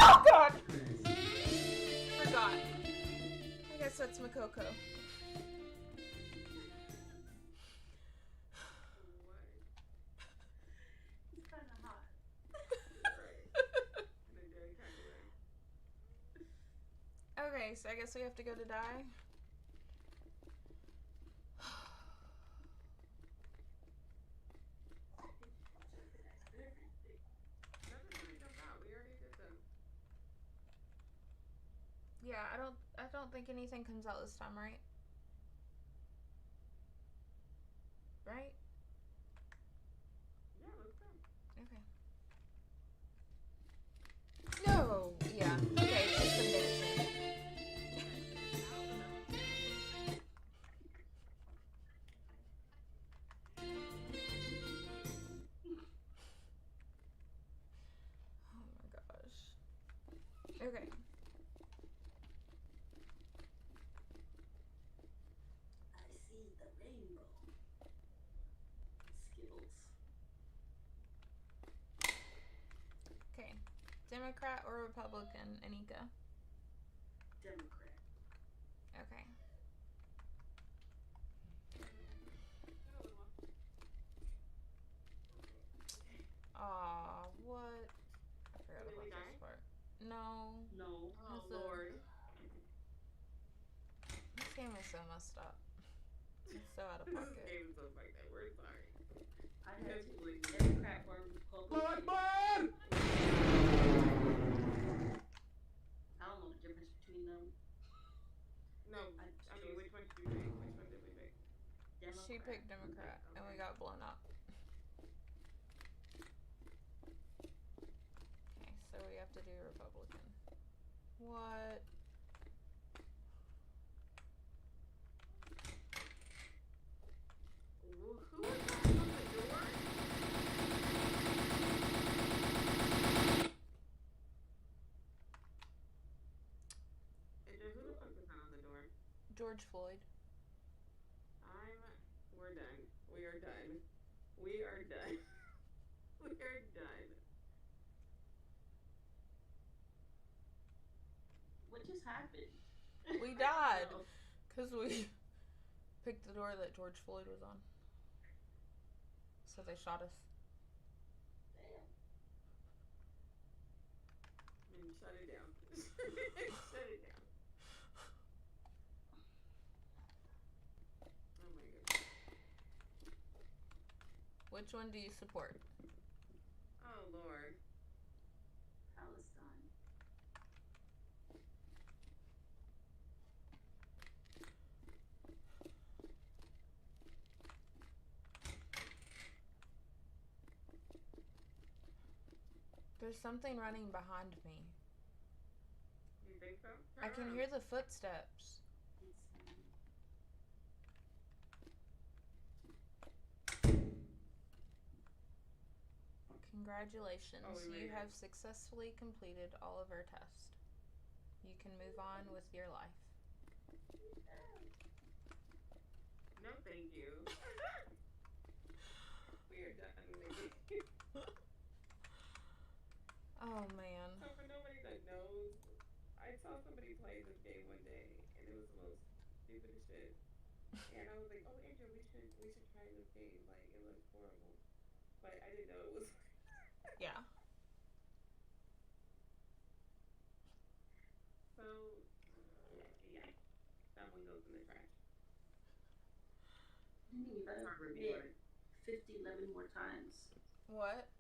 Oh god! Forgot. I guess that's Makoko. What? He's kind of I guess we have to go to die. Yeah, I don't think anything comes out this time, right? Right? Yeah, let's go. Okay. No! Yeah. Okay, it's just embarrassing. Oh my gosh. Okay. I see the rainbow. Skittles. Okay. Democrat or Republican, Anika? Democrat. Okay. Aw, what? I forgot Did we about die? this part. No. No. Oh, That's a- Lord. This game is so messed up. It's so out of This pocket. game is so fucked up. We're sorry. I had to Please. Democrat or Republican. I don't know the difference between them. No, I mean, which one did we pick? Which one did we pick? Democrat. She picked Democrat, and we got blown up. Okay, so we have to do Republican. What? Who was that on the door? Who the fuck was that on the door? George Floyd. We're done. We are done. We are done. We are done. What just happened? We died. Because we picked the door that George Floyd was on. So they shot us. Damn. Shut it down. Shut it down. Oh my goodness. Which one do you support? Oh Lord. Palestine. There's something running behind me. You think so? I can hear the footsteps. Congratulations, you have successfully completed all of our tests. You can move on with your life. No, thank you. We are done, lady. Oh man. So for nobody that knows, I saw somebody play this game one day, and it was the most stupidest shit. And I was like, "Oh, Andrew, we should try this game. Like, it looks horrible," but I didn't know it was. Yeah. So, yeah, that one goes in the trash. You That's gotta our review. play it 11 more times. What?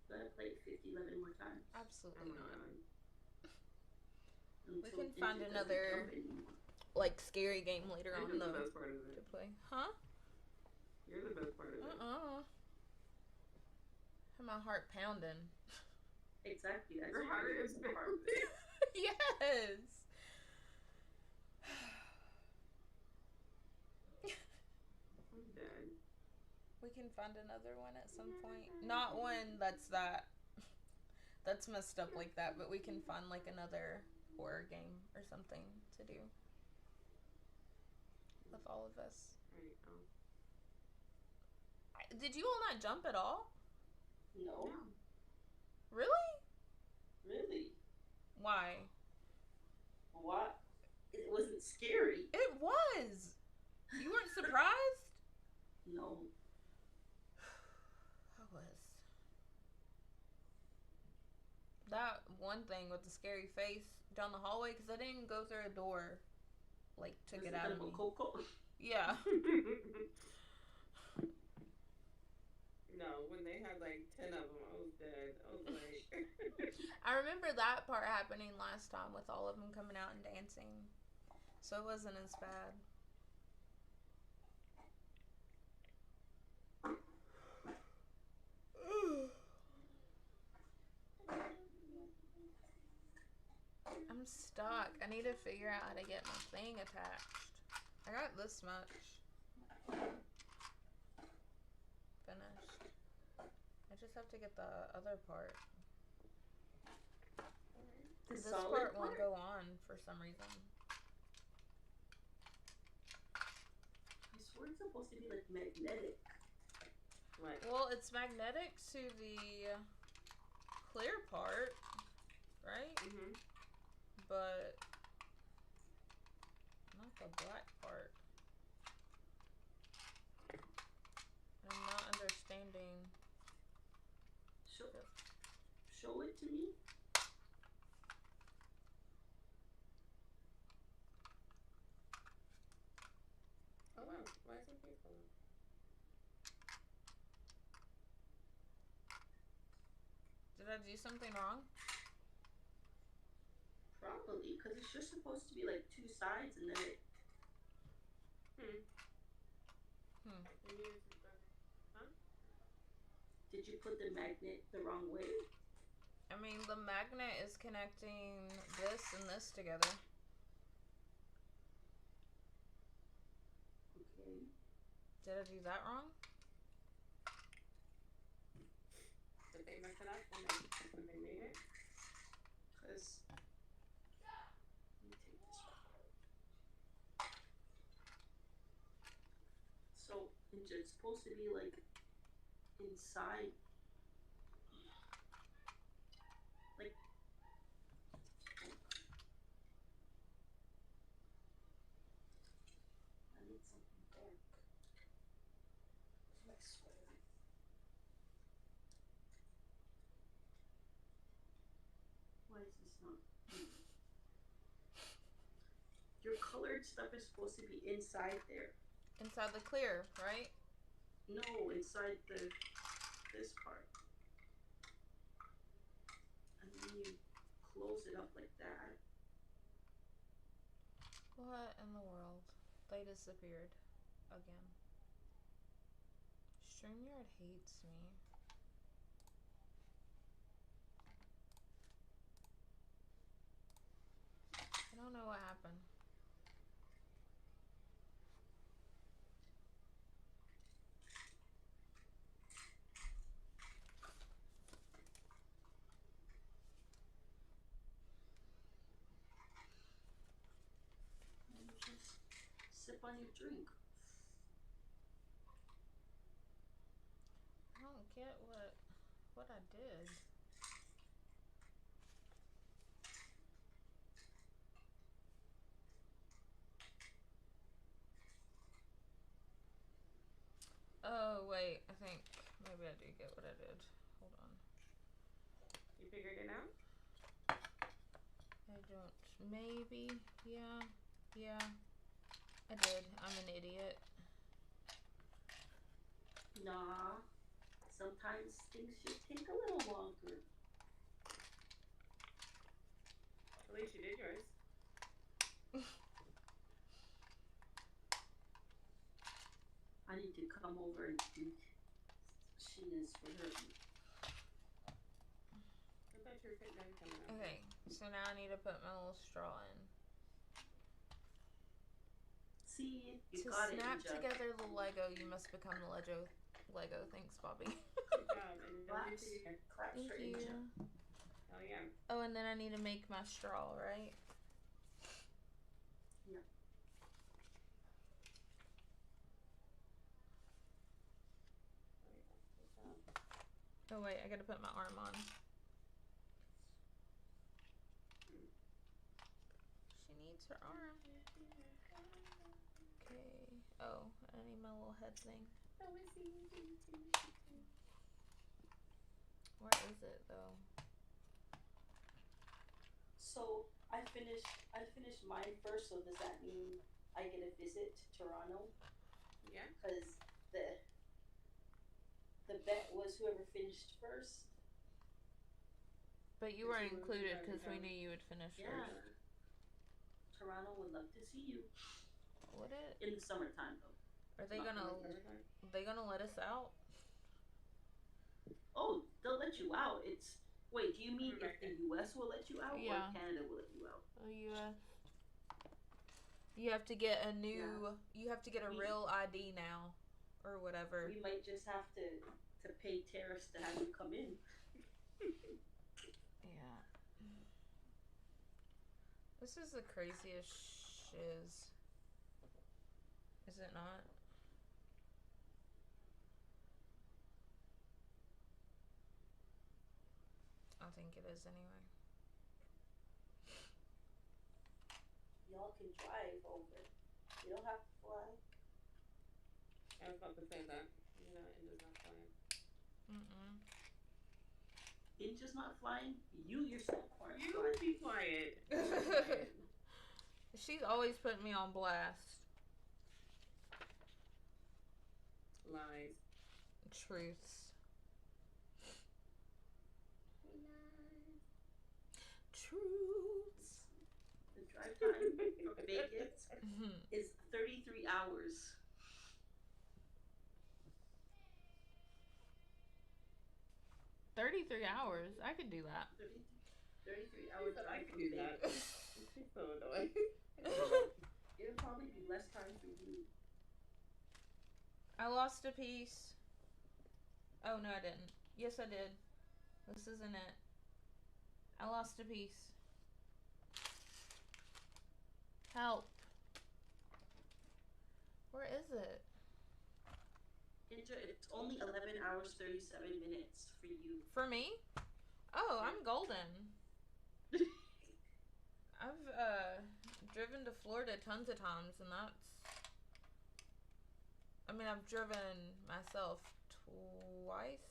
You gotta play it 11 more times. Absolutely not. Until We can it find doesn't another, jump anymore. like, scary game later on, You're the though, best part of to it. play. Huh? You're the best part of it. Had my heart pounding. Exactly. That's Your heart is pounding. Yes. I'm dead. We can find another one at some point. Not one that's messed up like that, but we can find like another horror game or something to do with all of us. Right. Did you all not jump at all? No. Really? Really? Why? What? It wasn't scary. It was. You weren't surprised? No. I was. That one thing with the scary face down the hallway because I didn't go through a door, like, to get out of me. Coco. Yeah. No, when they had like 10 of them, I was dead. I was like... I remember that part happening last time with all of them coming out and dancing. So it wasn't as bad. I'm stuck. I need to figure out how to get my thing attached. I got this much. Finished. I just have to get the other part. This part won't go on for some reason. I swear it's supposed to be like magnetic. What? Well, it's magnetic to the clear part, right? Mm-hmm. But not the black part. I'm not understanding. Show it to me. Oh wow, why is it beautiful? Did I do something wrong? Probably, because it's just supposed to be like two sides and then it... Huh? Did you put the magnet the wrong way? I mean, the magnet is connecting this and this together. Okay. Did I do that wrong? Did they mess it up when they made it? Because... Let me take this one out. So, it's supposed to be like inside... Like... I need something dark. My sweater. Why is this not? Your colored stuff is supposed to be inside there. Inside the clear, right? No, inside this part. And then you close it up like that. What in the world? They disappeared again. StreamYard hates me. I don't know what happened. Just sip on your drink. I don't get what I did. Oh, wait. I think maybe I do get what I did. Hold on. You figured it out? I don't. Maybe. Yeah. Yeah. I did. I'm an idiot. Nah. Sometimes things just take a little longer. At least you did yours. I need to come over and do shitness for her. I thought you were getting done coming out. Okay, so now I need to put my little straw in. See, you To got snap it. together the Lego, you must become the Lego. Thanks, Bobby. Good job. And Claps. Claps Thank for you. Ninja. Hell yeah. Oh, and then I need to make my straw, right? Yeah. Oh wait, I gotta put my arm on. She needs her arm. Okay. Oh, I need my little head thing. Where is it though? So, I finished mine first, so does that mean I get a visit to Toronto? Yeah. Because the the bet was whoever finished first. But you were included because we knew you would finish Yeah. first. Toronto would love to see you. Would it? In the summertime, though. Are they gonna let us out? Oh, they'll let you out. It's wait. Do you mean if the U.S. will let you out, Yeah. or Canada will let you out? Oh, U.S. You have to get a new. Yeah. You have to get a real ID now, or whatever. We might just have to pay tariffs to have you come in. Yeah. This is the craziest shiz. Is it not? I think it is anyway. Y'all can drive over. You don't have to fly. I was about to say that. You know, India's not flying. India's not flying? You yourself aren't flying. You would be quiet. She's always putting me on blast. Lies. Truths. Truths. The drive time from Vegas is 33 hours. 33 hours? I could do that. 33 hours drive. I could do that. She's so annoying. It'll probably be less time for you. I lost a piece. Oh, no, I didn't. Yes, I did. This isn't it. I lost a piece. Help. Where is it? It's only 11 hours, 37 minutes for you. For me? Oh, I'm golden. I've driven to Florida tons of times, and that's... I mean, I've driven myself twice,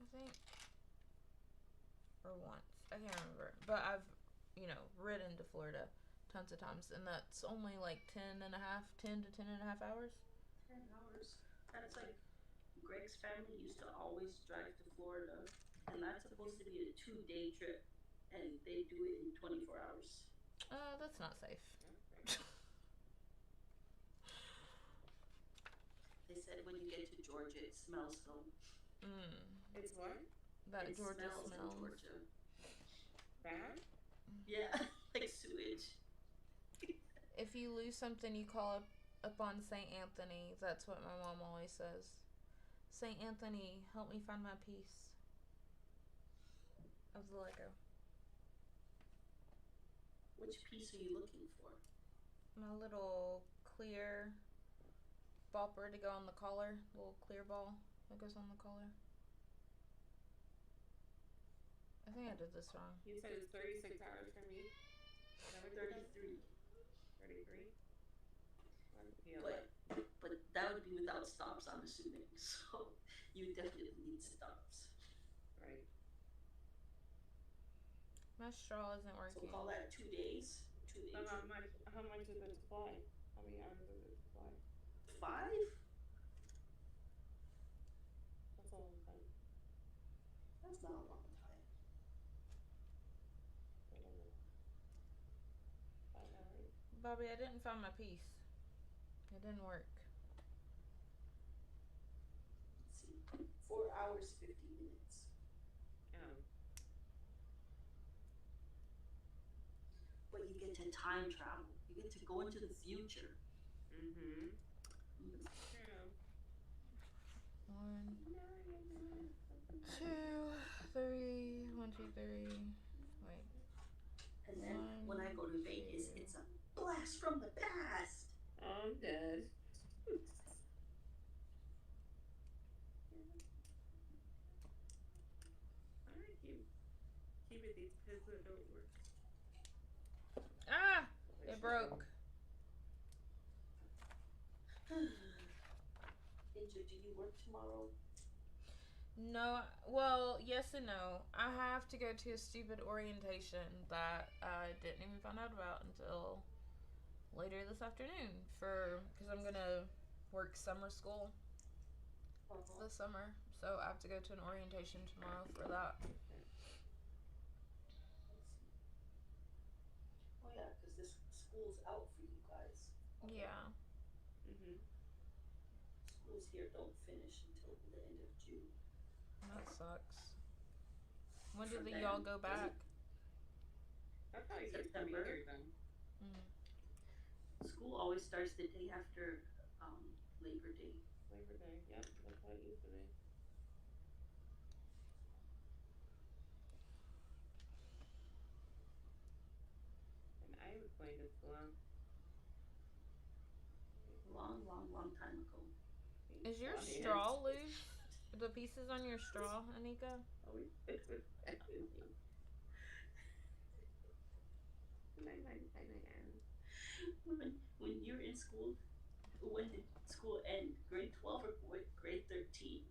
I think. Or once. I can't remember. But I've, ridden to Florida tons of times, and that's only like 10 to 10 and a half hours. 10 hours. That's like Greg's family used to always drive to Florida, and that's supposed to be a 2-day trip, and they do it in 24 hours. That's not safe. They said when you get to Georgia, it smells so. It's what? That it Georgia smells. In Georgia. Bad? Yeah, like sewage. If you lose something, you call up on St. Anthony. That's what my mom always says. St. Anthony, help me find my piece of the Lego. Which piece are you looking for? My little clear bopper to go on the collar. Little clear ball that goes on the collar. I think I did this wrong. You said it's 36 hours for me? 33. 33? But that would be without stops, I'm assuming. So you definitely need stops. Right. My straw isn't working. So call that 2 days. 2 days. How much is it to fly? How many hours is it to fly? 5? That's a long time. That's not a long time. 5 hours. Bobby, I didn't find my piece. It didn't work. Let's see. 4 hours, 50 minutes. But you get to time travel. You get to go into the future. Mm-hmm. True. 1, 2, 3. 1, 2, 3. Wait. And then when I go to Vegas, it's a blast from the past. I'm dead. Alright, keep it. These pins don't work. Ah! It broke. Inja, do you work tomorrow? No, well, yes and no. I have to go to a stupid orientation that I didn't even find out about until later this afternoon for because I'm gonna work summer school this summer, so I have to go to an orientation tomorrow for that. Oh yeah, because this school's out for you guys. Okay. Yeah, Mhm. Schools here don't finish until the end of June. that sucks. When For did the y'all them, go does back? it That's how it used to be September? here then. Mm. School always starts the day after Labor Day. Labor Day. Yep, that's how it used to be. And I was going to school. Long, long, long time ago. Is your Quiet. straw loose? The pieces on your straw, Anika? Always it was When you're in school, when did school end? Grade 12 or grade 13?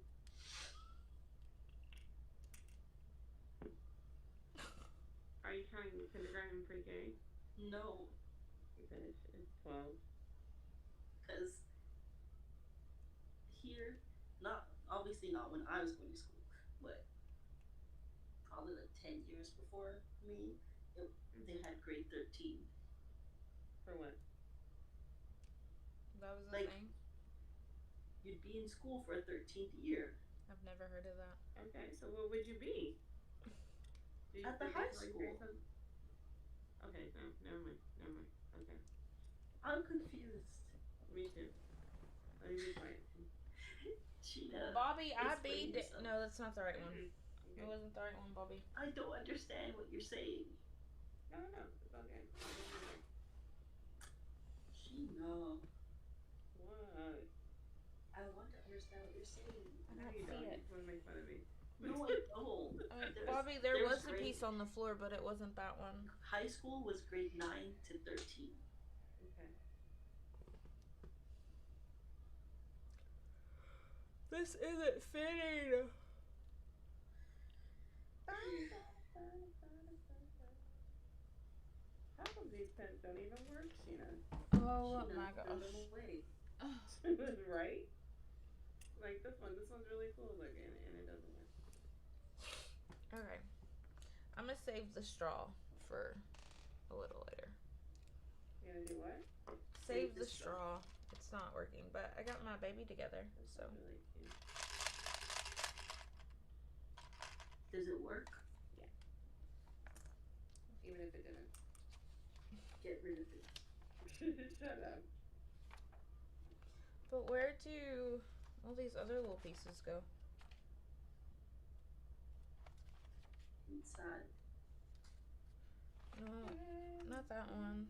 Are you counting kindergarten and pre-K? No, You finished in 12. because here, not obviously not when I was going to school, but probably like 10 years before me, they had grade 13. For what? That was a Like, thing? you'd be in school for a 13th year. I've never heard of that. Okay, so what would you be? At the high school. Okay, no, never mind. Never mind. Okay. I'm confused. Me too. Let me be quiet. Sheena, Bobby, I explain be. yourself. No, that's not the right one. Okay. It wasn't the right one, Bobby. I don't understand what you're saying. No, no, it's okay. Sheena, What? I want to understand what you're saying. I No, don't you see don't. You it. just want to make fun of me. No, I don't. Bobby, there there's was a grade- piece on the floor, but it wasn't that one. High school was grade 9 to 13. Okay. This isn't fitting. Half of these pens don't even work, Sheena. Oh Sheena, my throw gosh. them away. Right? Like this one's really cool looking, and it doesn't work. Okay. I'm gonna save the straw for a little later. You gonna do what? Save the straw. It's not working, but I got my baby together, so. That's really cute. Does it work? Even if it didn't. Get rid of it. Shut up. But where do all these other little pieces go? Inside. No, not that one.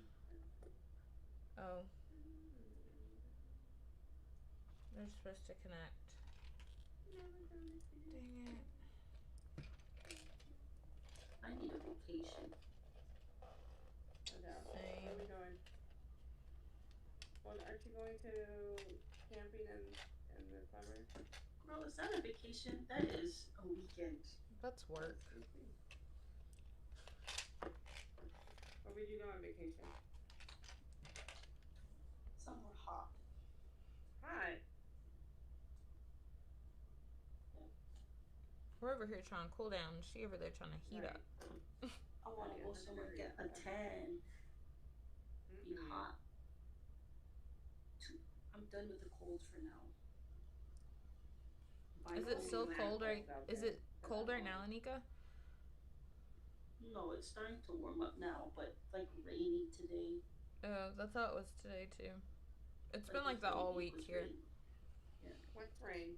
Oh. They're supposed to connect. Dang it. I need a vacation. Where are Same. we going? Well, aren't you going to camping in the summer? Girl, is that a vacation? That is a weekend. That's work. Where would you go on vacation? Somewhere hot. Hot. We're over here trying to cool down. She over there trying to heat Right. up. I want to go somewhere get a tan. Be hot. I'm done with the cold for now. Is it still cold right? Is it cold right now, Anika? No, it's starting to warm up now, but like rainy today. I thought it was today too. It's been like that all week here. Yeah. What's rain?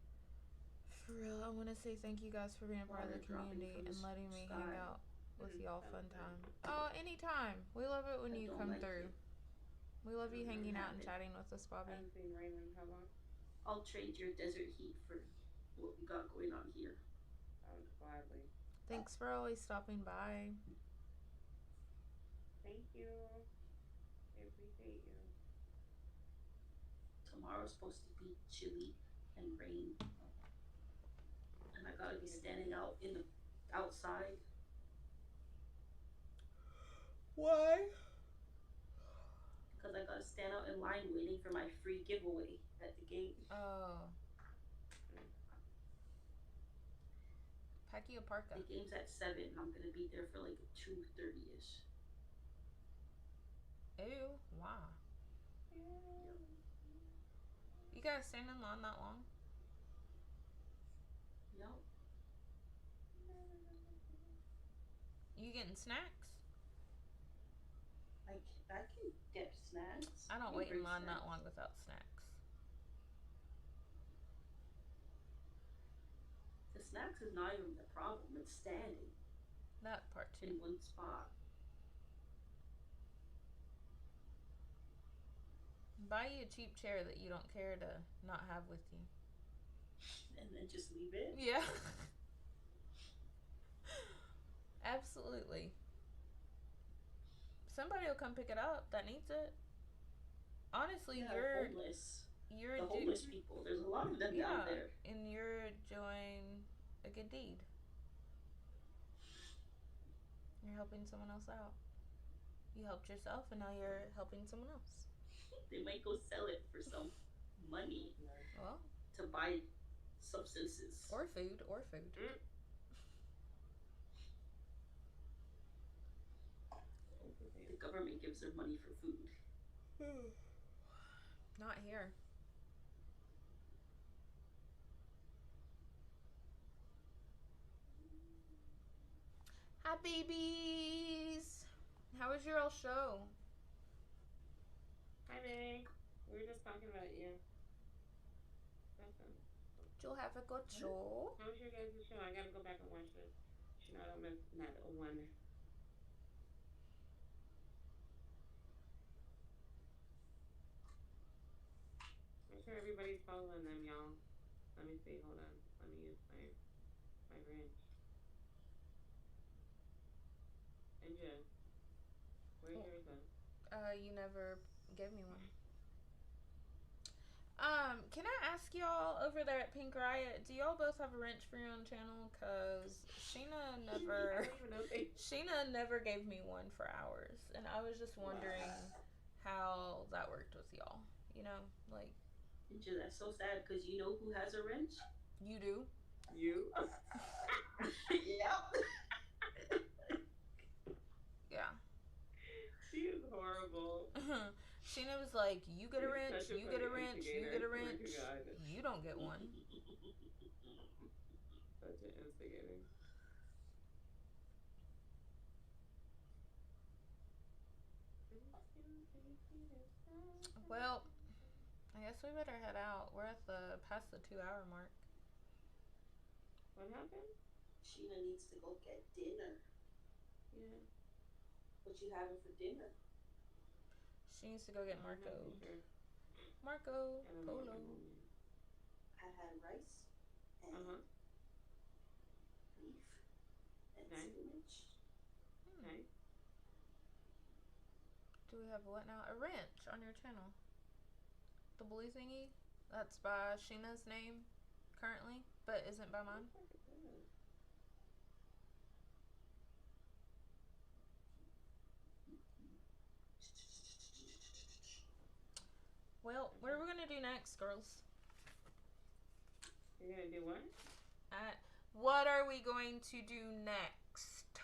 For real, I want to say thank you guys for being a part of the Water dropping community from and the letting me sky. hang out with y'all that fun was time. nice. Oh, anytime. We love it when I you don't come like through. it. We love you I don't hanging out have and it. chatting with us, I Bobby. haven't seen rain in how long? I'll trade your desert heat for what we got going on here. I would gladly. Thanks for always stopping by. Thank you. I appreciate you. Tomorrow's supposed to be chilly and rain. I and I gotta be standing out in the outside. Why? Because I gotta stand out in line waiting for my free giveaway at the gate. Oh. Pack you a parka. The game's at 7. I'm gonna be there for like 2:30ish. Ew, wow. Yep. You guys stand in line that long? Yep. You getting snacks? I can get snacks. I don't You wait in bring line snacks. that long without snacks. The snacks is not even the problem. It's standing That part too. in one spot. Buy you a cheap chair that you don't care to not have with you. And then just leave it. Yeah. Absolutely. Somebody will come pick it up that needs it. Honestly, Yeah, you're homeless. you're The homeless people. There's a lot of them down there. and you're doing a good deed. You're helping someone else out. You helped yourself, and now you're helping someone else. They might go sell it for some money Well, to buy substances. or food. The government gives their money for food. Not here. Hi, babies. How was your all show? Hi, Meg. We were just talking about you. Awesome. Did you have a good show? How was your guys' show? I gotta go back and watch it. You know, I don't miss not one. Make sure everybody's following them, y'all. Let me see. Hold on. Let me use my wrench. And Jen, where's yours at? You never gave me one. Can I ask y'all over there at Pink Riot, do y'all both have a wrench for your own channel? Cause Sheena never, I don't even know if they. Sheena never gave me one for ours, and I was just wondering how that worked with y'all. You know, like That's so sad because you know who has a wrench? you do. You? Yep. Yeah. She is horrible. Sheena was like, "You get a She's wrench. such a You get a funny wrench. You instigator. get a Oh my wrench. God. You don't get one." Such an instigator. Well, I guess we better head out. We're at the past the 2-hour mark. What happened? Sheena needs to go get dinner. Yeah. What you having for dinner? She needs to go get Marco. Sure. Marco I don't know what Polo. my mom is. I had rice and beef and Nice. spinach. Nice. Do we have what now? A wrench on your channel. The blue thingy. That's by Sheena's name currently, but isn't by mine. Well, what are we gonna do next, girls? You're gonna do what? What are we going to do next?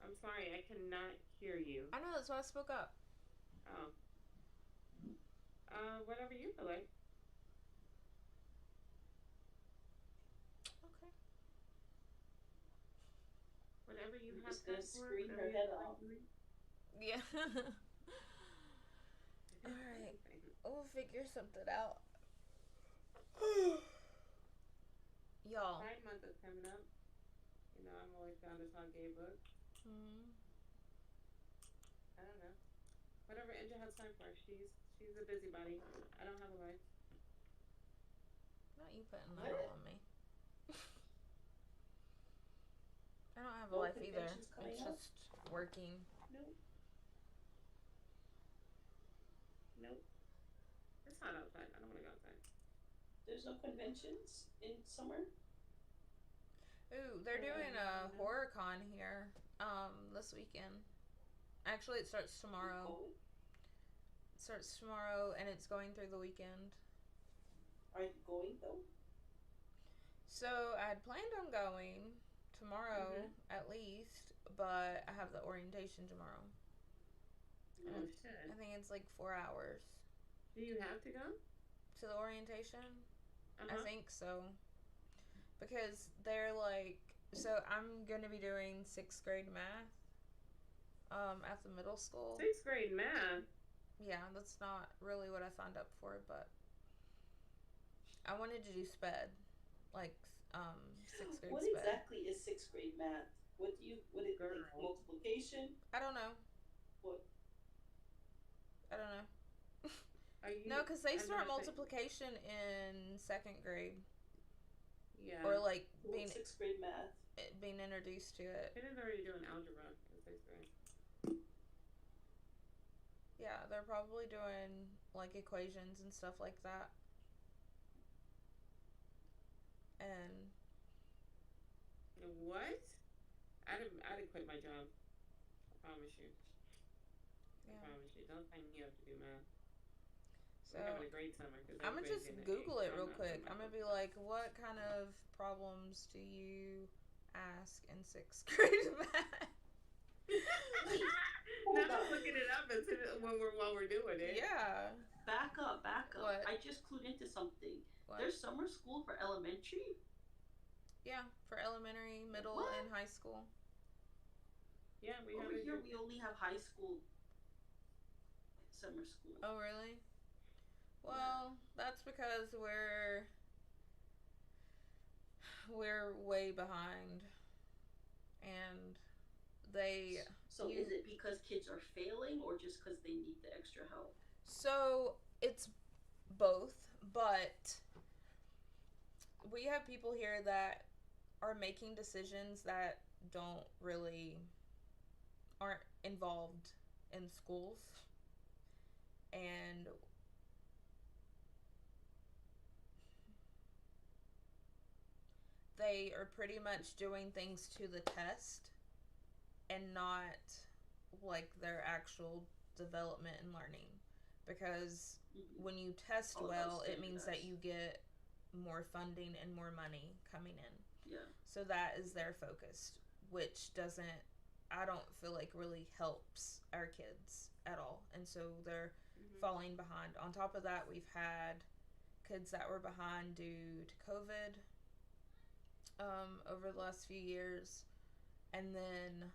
I'm sorry, I cannot hear you. I know, that's why I spoke up. Oh. Whatever you feel like. Okay. Whatever you I'm have just gonna time for, scream whatever her you head feel like off. doing. Yeah. Alright. We'll figure something out. Y'all. Pride Month is coming up. You know, I'm always down to talk gay books. I don't know. Whatever Angel has time for. She's a busybody. I don't have a life. Not you putting that all on me. I don't have a No life either. conventions coming It's up? just working. Nope. Nope. It's hot outside. I don't want to go outside. There's no conventions in summer? Ooh, they're doing a horror con here this weekend. Actually, it starts tomorrow. It starts tomorrow and it's going through the weekend. Are you going though? So I had planned on going tomorrow at least, but I have the orientation tomorrow. Oh shit! I think it's like 4 hours. Do you have to go to the orientation? I think so. Because they're like, so I'm going to be doing 6th grade math at the middle school. 6th grade math? Yeah, that's not really what I signed up for, but I wanted to do SPED, like 6th grade What SPED. exactly is 6th grade math? What it like multiplication? I don't know. What? I don't know. No, because they start multiplication in 2nd grade. Yeah. Or like being 6th grade math. Being introduced to it. It is already doing algebra in 6th grade. Yeah, they're probably doing like equations and stuff like that. And what? I'd quit my job. I promise you. Yeah. I promise you. Don't sign me up to do math. So we're having a great summer. I'm gonna just Google it real quick. I'm gonna be like, what kind of problems do you ask in 6th grade math? Now I'm looking it up while we're doing it. Yeah. Back up. What? I just clued into something. What? There's summer school for elementary? Yeah, for elementary, middle, and high school. Yeah, over here we only have high school summer school. Oh, really? Well, that's because we're way behind. And they... So is it because kids are failing or just because they need the extra help? So it's both, but we have people here that are making decisions that aren't involved in schools. And they are pretty much doing things to the test and not like their actual development and learning. Because when you test well, it means that you get more funding and more money coming in. Yeah. So that is their focus, which I don't feel like really helps our kids at all. And so they're falling behind. On top of that, we've had kids that were behind due to COVID over the last few years. And then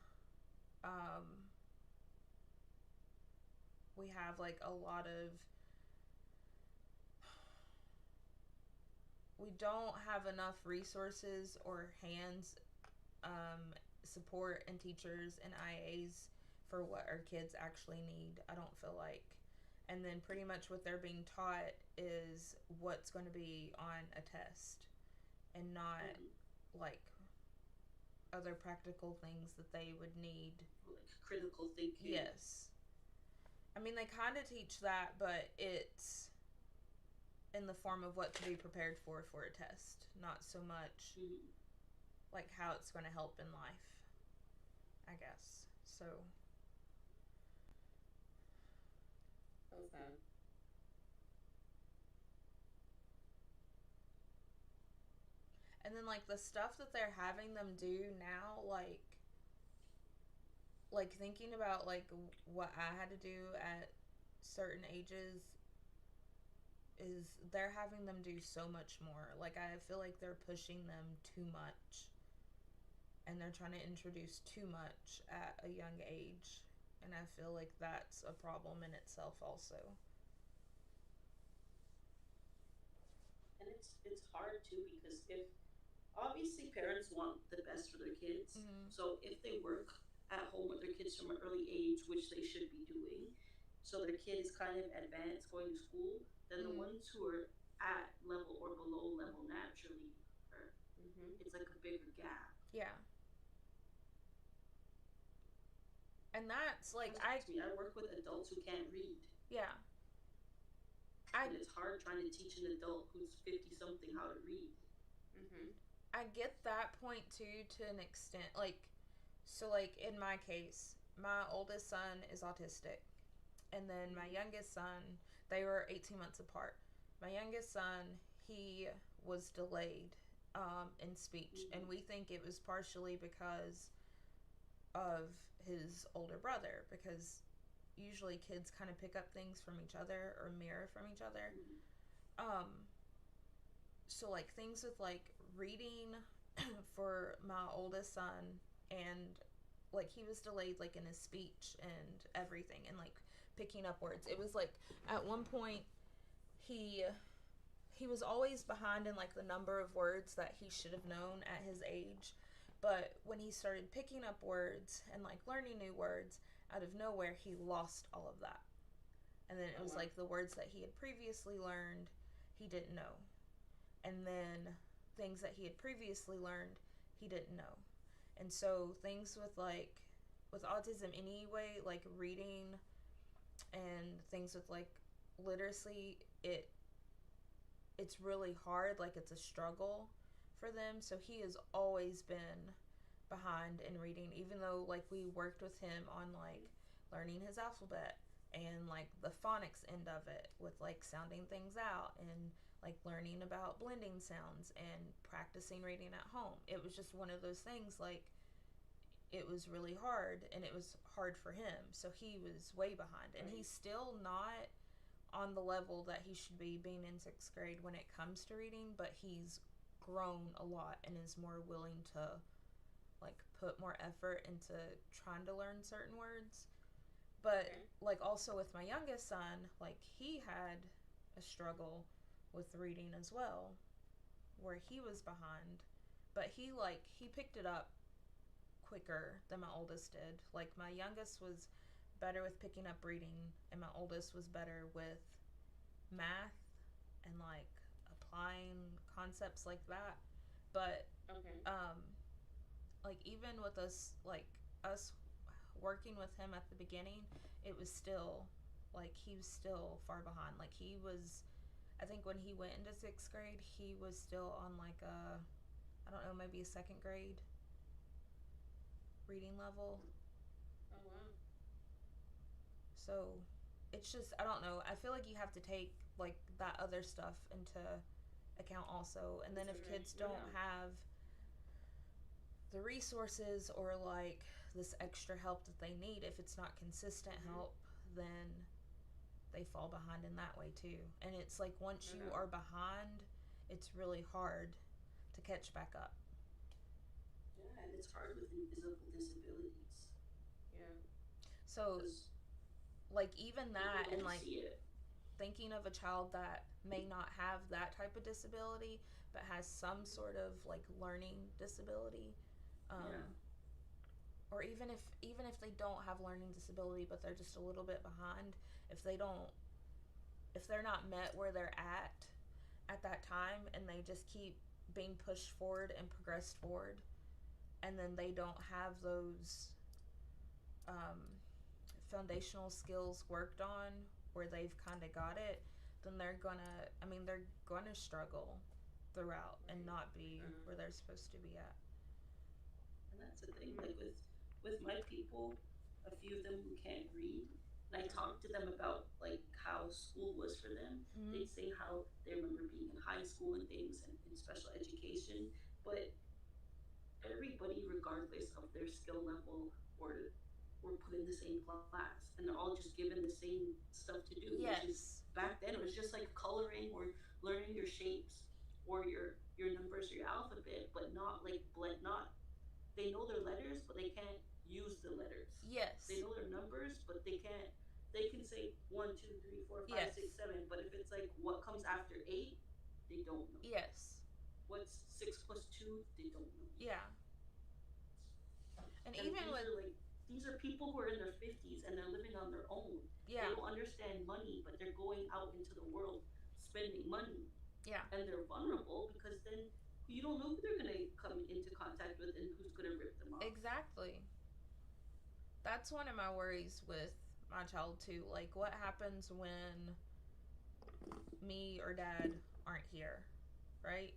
we have like a lot of... We don't have enough resources or hands, support, and teachers and IAs for what our kids actually need, I don't feel like. And then pretty much what they're being taught is what's going to be on a test and not like other practical things that they would need. Like critical thinking. Yes. I mean, they kind of teach that, but it's in the form of what to be prepared for a test, not so much like how it's going to help in life, I guess. So sad. And then like the stuff that they're having them do now, like thinking about like what I had to do at certain ages, is they're having them do so much more. Like I feel like they're pushing them too much, and they're trying to introduce too much at a young age, and I feel like that's a problem in itself also. And it's hard too, because if obviously parents want the best for their kids, so if they work at home with their kids from an early age, which they should be doing, so their kid is kind of advanced going to school, then the ones who are at level or below level naturally are, it's like a bigger gap. Yeah. And that's like I work with adults who can't read. Yeah. And it's hard trying to teach an adult who's 50 something how to read. I get that point too to an extent. Like, so like in my case, my oldest son is autistic, and then my youngest son, they were 18 months apart. My youngest son, he was delayed in speech, and we think it was partially because of his older brother, because usually kids kind of pick up things from each other or mirror from each other. Um, so like things with like reading for my oldest son, and like he was delayed like in his speech and everything, and like picking up words. It was like at one point he he was always behind in like the number of words that he should have known at his age, but when he started picking up words and like learning new words, out of nowhere he lost all of that. And then it was like the words that he had previously learned he didn't know, and then things that he had previously learned he didn't know. And so things with like with autism anyway, like reading and things with like literacy, it's really hard, like it's a struggle for them. So he has always been behind in reading, even though like we worked with him on like learning his alphabet and like the phonics end of it with like sounding things out and like learning about blending sounds and practicing reading at home. It was just one of those things, like it was really hard, and it was hard for him. So he was way behind, and he's still not on the level that he should be being in sixth grade when it comes to reading, but he's grown a lot and is more willing to like put more effort into trying to learn certain words. But like also with my youngest son, like he had a struggle with reading as well, where he was behind, but he picked it up quicker than my oldest did. Like my youngest was better with picking up reading, and my oldest was better with math and like applying concepts like that. But like even with us working with him at the beginning, it was still like he was still far behind. Like he was, I think when he went into sixth grade, he was still on like a, I don't know, maybe a second grade reading level. Oh wow. So it's just, I don't know, I feel like you have to take like that other stuff into account also. And then if kids don't have the resources or like this extra help that they need, if it's not consistent help, then they fall behind in that way too. And it's like once you are behind, it's really hard to catch back up. Yeah, and it's hard with invisible disabilities. Yeah. So like even that, and like see it. thinking of a child that may not have that type of disability but has some sort of like learning disability, or even if they don't have learning disability but they're just a little bit behind, if they're not met where they're at that time, and they just keep being pushed forward and progressed forward, and then they don't have those foundational skills worked on where they've kind of got it, then they're gonna struggle throughout and not be where they're supposed to be at. And that's the thing, like with my people, a few of them who can't read, and I talked to them about like how school was for them. They'd say how they remember being in high school and things, and in special education, but everybody, regardless of their skill level, were put in the same class, and they're all just given the same stuff to do. Yes. Which is, back then it was just like coloring or learning your shapes or your numbers or your alphabet, but not they know their letters, but they can't use the letters. Yes. They know their numbers, but they can't. They can say 1, 2, 3, 4, 5, Yes. 6, 7, but if it's like what comes after 8, they don't know. Yes. What's 6 plus 2, they don't know. Yeah. And even these are people who are in their 50s and they're living on their own. Yeah. They don't understand money, but they're going out into the world spending money. Yeah. And they're vulnerable because then you don't know who they're going to come into contact with and who's going to rip them off. Exactly. That's one of my worries with my child too. Like, what happens when me or dad aren't here, right?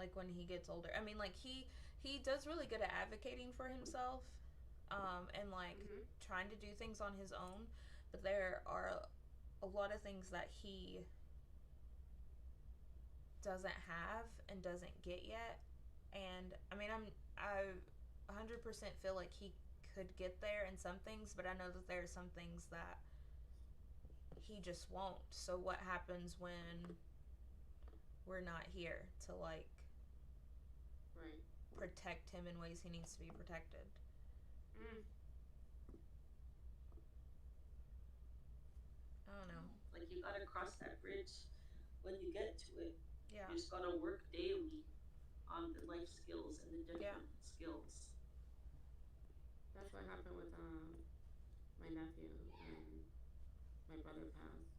like when he gets older. I mean, like he does really good at advocating for himself, and like trying to do things on his own. But there are a lot of things that he doesn't have and doesn't get yet. And I mean, I 100% feel like he could get there in some things, but I know that there are some things that he just won't. So what happens when we're not here to like protect him in ways he needs to be protected? I don't know. Like you gotta cross that bridge when you get to it. Yeah. You just gotta work daily on the life skills and the different skills. That's what happened with my nephew and my brother passed.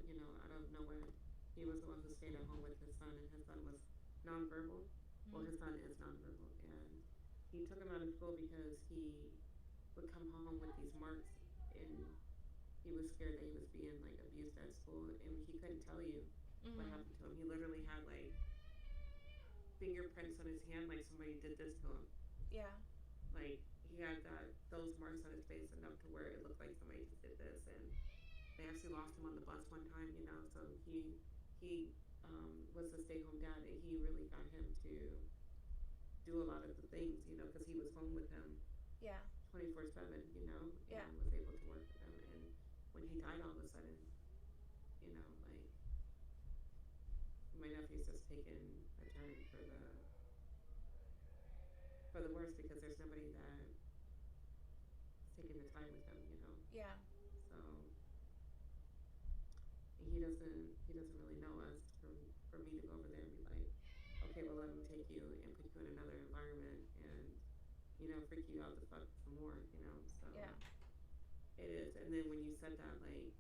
You know, out of nowhere, he was the one who stayed at home with his son, and his son was nonverbal. Well, his son is nonverbal, and he took him out of school because he would come home with these marks, and he was scared that he was being like abused at school, and he couldn't tell you what happened to him. He literally had like fingerprints on his hand, like somebody did this to him. Yeah. Like he had those marks on his face enough to where it looked like somebody just did this, and they actually lost him on the bus one time, you know. So he was a stay-home dad, and he really got him to do a lot of the things, you know, because he was home with him. Yeah. 24/7, you know, yeah. and was able to work with them. And when he died, all of a sudden, you know, like my nephew's just taken a turn for the worse because there's nobody that's taking the time with him, you know. Yeah. So he doesn't really know us for me to go over there and be like, okay, well let me take you and put you in another environment and, you know, freak you out the fuck some more, you know. So yeah. It is. And then when you said that, like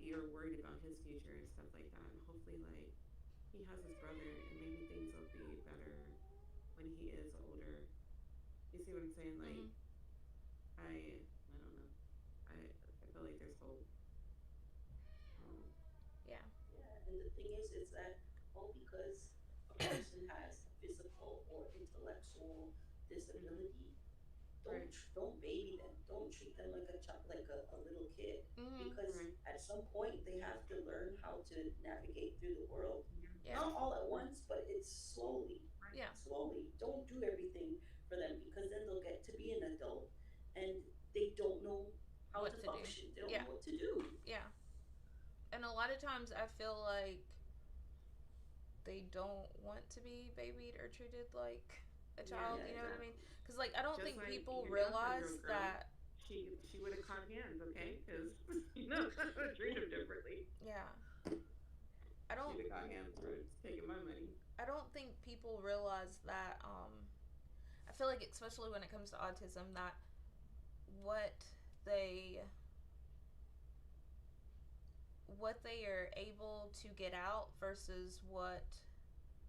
you're worried about his future and stuff like that, and hopefully like he has his brother and maybe things will be better when he is older. You see what I'm saying? Like I don't know. I feel like there's hope. Yeah. Yeah, and the thing is that all because a person has a physical or intellectual disability, don't baby them. Don't treat them like a little kid, because at some point they have to learn how to navigate through the world. Yeah. Not all at once, but it's slowly. Yeah. Slowly. Don't do everything for them, because then they'll get to be an adult and they don't know how to function. They don't know what to do. Yeah. And a lot of times I feel like they don't want to be babied or treated like a child, you know what I mean? Because like I don't think like people realize that she would have caught hands, okay? Because you know, treat him differently. Yeah. I don't. She'd have caught hands for taking my money. I don't think people realize that. I feel like, especially when it comes to autism, that what they are able to get out versus what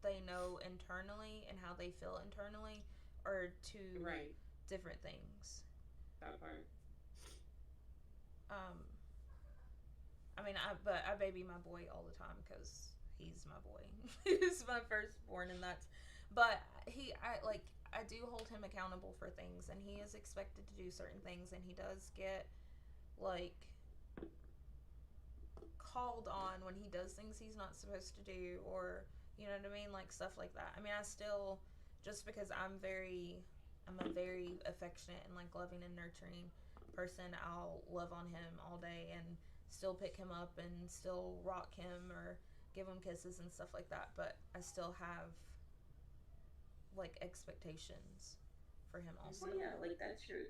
they know internally and how they feel internally are two different things. That part. I mean, I baby my boy all the time because he's my boy. He's my firstborn, and that's. But I do hold him accountable for things, and he is expected to do certain things, and he does get like called on when he does things he's not supposed to do, or you know what I mean, like stuff like that. I mean, I still, just because I'm a very affectionate and like loving and nurturing person, I'll love on him all day and still pick him up and still rock him or give him kisses and stuff like that, but I still have like expectations for him also. Well, yeah, like that's your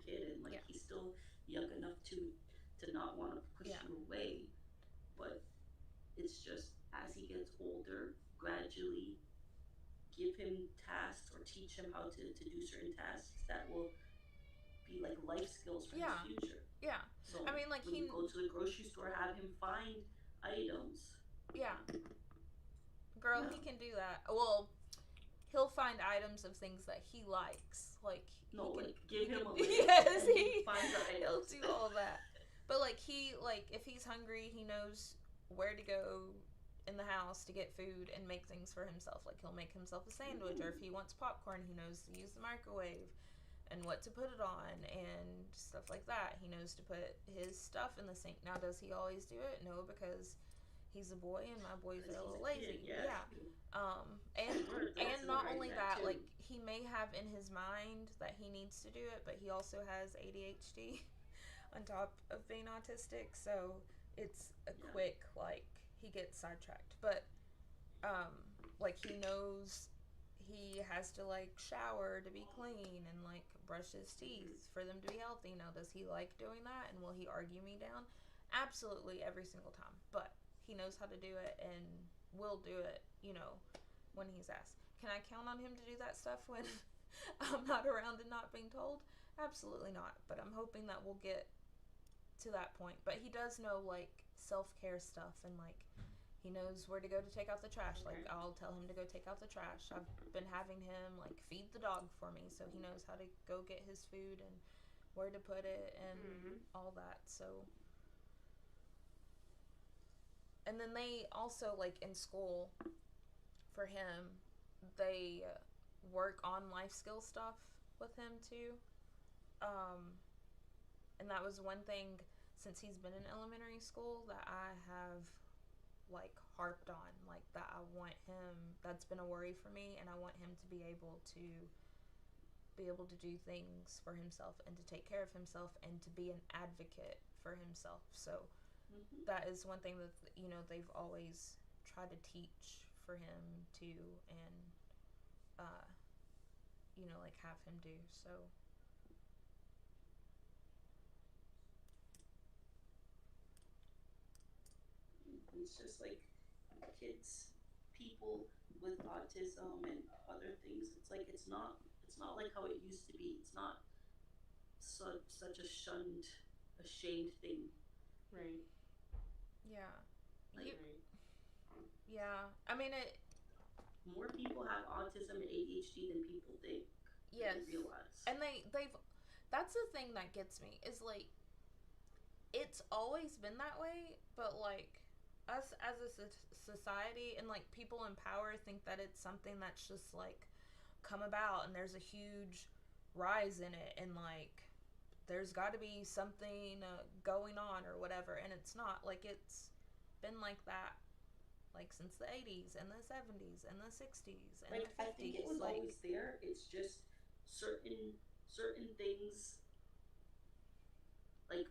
kid, and like he's still young enough to not want to push you away, but it's just as he gets older, gradually give him tasks or teach him how to do certain tasks that will be like life skills for his future. Yeah. So I mean, like, when you go to the grocery store, have him find items. Yeah. Girl, he can do that. Well, he'll find items of things that he likes. Like, give him a list. Yes, he finds the items. He'll do all that. But like if he's hungry, he knows where to go in the house to get food and make things for himself. Like he'll make himself a sandwich, or if he wants popcorn, he knows to use the microwave and what to put it on and stuff like that. He knows to put his stuff in the sink. Now, does he always do it? No, because he's a boy and my boys are a little lazy. Yeah. And not only that, like he may have in his mind that he needs to do it, but he also has ADHD on top of being autistic, so it's a quick, like, he gets sidetracked. But like he knows he has to like shower to be clean and like brush his teeth for them to be healthy. Now, does he like doing that, and will he argue me down? Absolutely, every single time. But he knows how to do it and will do it, when he's asked. Can I count on him to do that stuff when I'm not around and not being told? Absolutely not. But I'm hoping that we'll get to that point. But he does know like self-care stuff, and like he knows where to go to take out the trash. Like I'll tell him to go take out the trash. I've been having him like feed the dog for me, so he knows how to go get his food and where to put it and all that. So, and then they also like in school for him, they work on life skill stuff with him too. And that was one thing since he's been in elementary school that I have like harped on, like that I want him, that's been a worry for me, and I want him to be able to do things for himself and to take care of himself and to be an advocate for himself. So that is one thing that they've always tried to teach for him too, and like have him do. So it's just like kids, people with autism and other things. It's like it's not like how it used to be. It's not such a ashamed thing. Right. Yeah. Like, yeah. I mean it. More people have autism and ADHD than people think. Yes. They realize. And they've. That's the thing that gets me is like. It's always been that way, but like us as a society and like people in power think that it's something that's just like come about and there's a huge rise in it, and like there's got to be something going on or whatever, and it's not. Like it's been like that like since the 80s and the 70s and the 60s and like, the 50s. I think it was like, always there. It's just certain things, like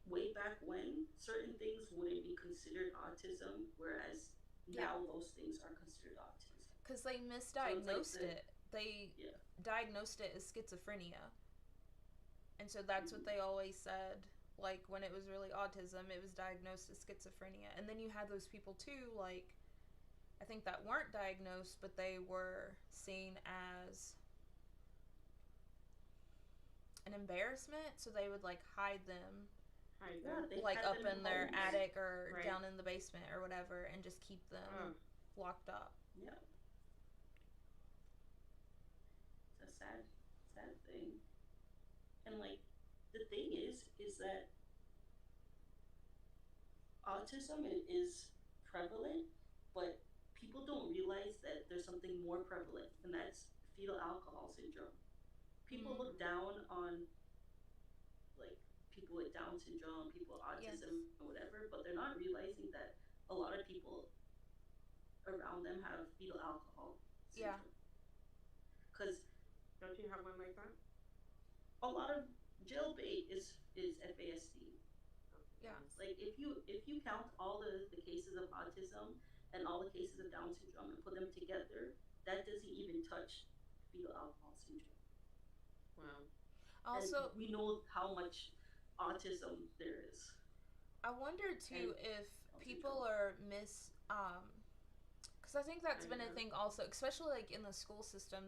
way back when, certain things wouldn't be considered autism, whereas now those things are considered autism. Because they misdiagnosed it. They diagnosed it as schizophrenia. And so that's what they always said. Like, when it was really autism, it was diagnosed as schizophrenia. And then you had those people, too, like, I think that weren't diagnosed, but they were seen as an embarrassment. So they would, like, hide them. Like, up in their attic or down in the basement or whatever, and just keep them locked up. Yeah. It's a sad thing. And, like, the thing is that autism is prevalent, but people don't realize that there's something more prevalent, and that's fetal alcohol syndrome. People look down on, like, people with Down syndrome, people with autism, or whatever, but they're not realizing that a lot of people around them have fetal alcohol syndrome. Because don't you have one like that? A lot of jailbait is FASD. Yeah. Like if you count all the cases of autism and all the cases of Down syndrome and put them together, that doesn't even touch fetal alcohol syndrome. Wow. Also, and we know how much autism there is. I wonder too if people are because I think that's been a thing also, especially like in the school system.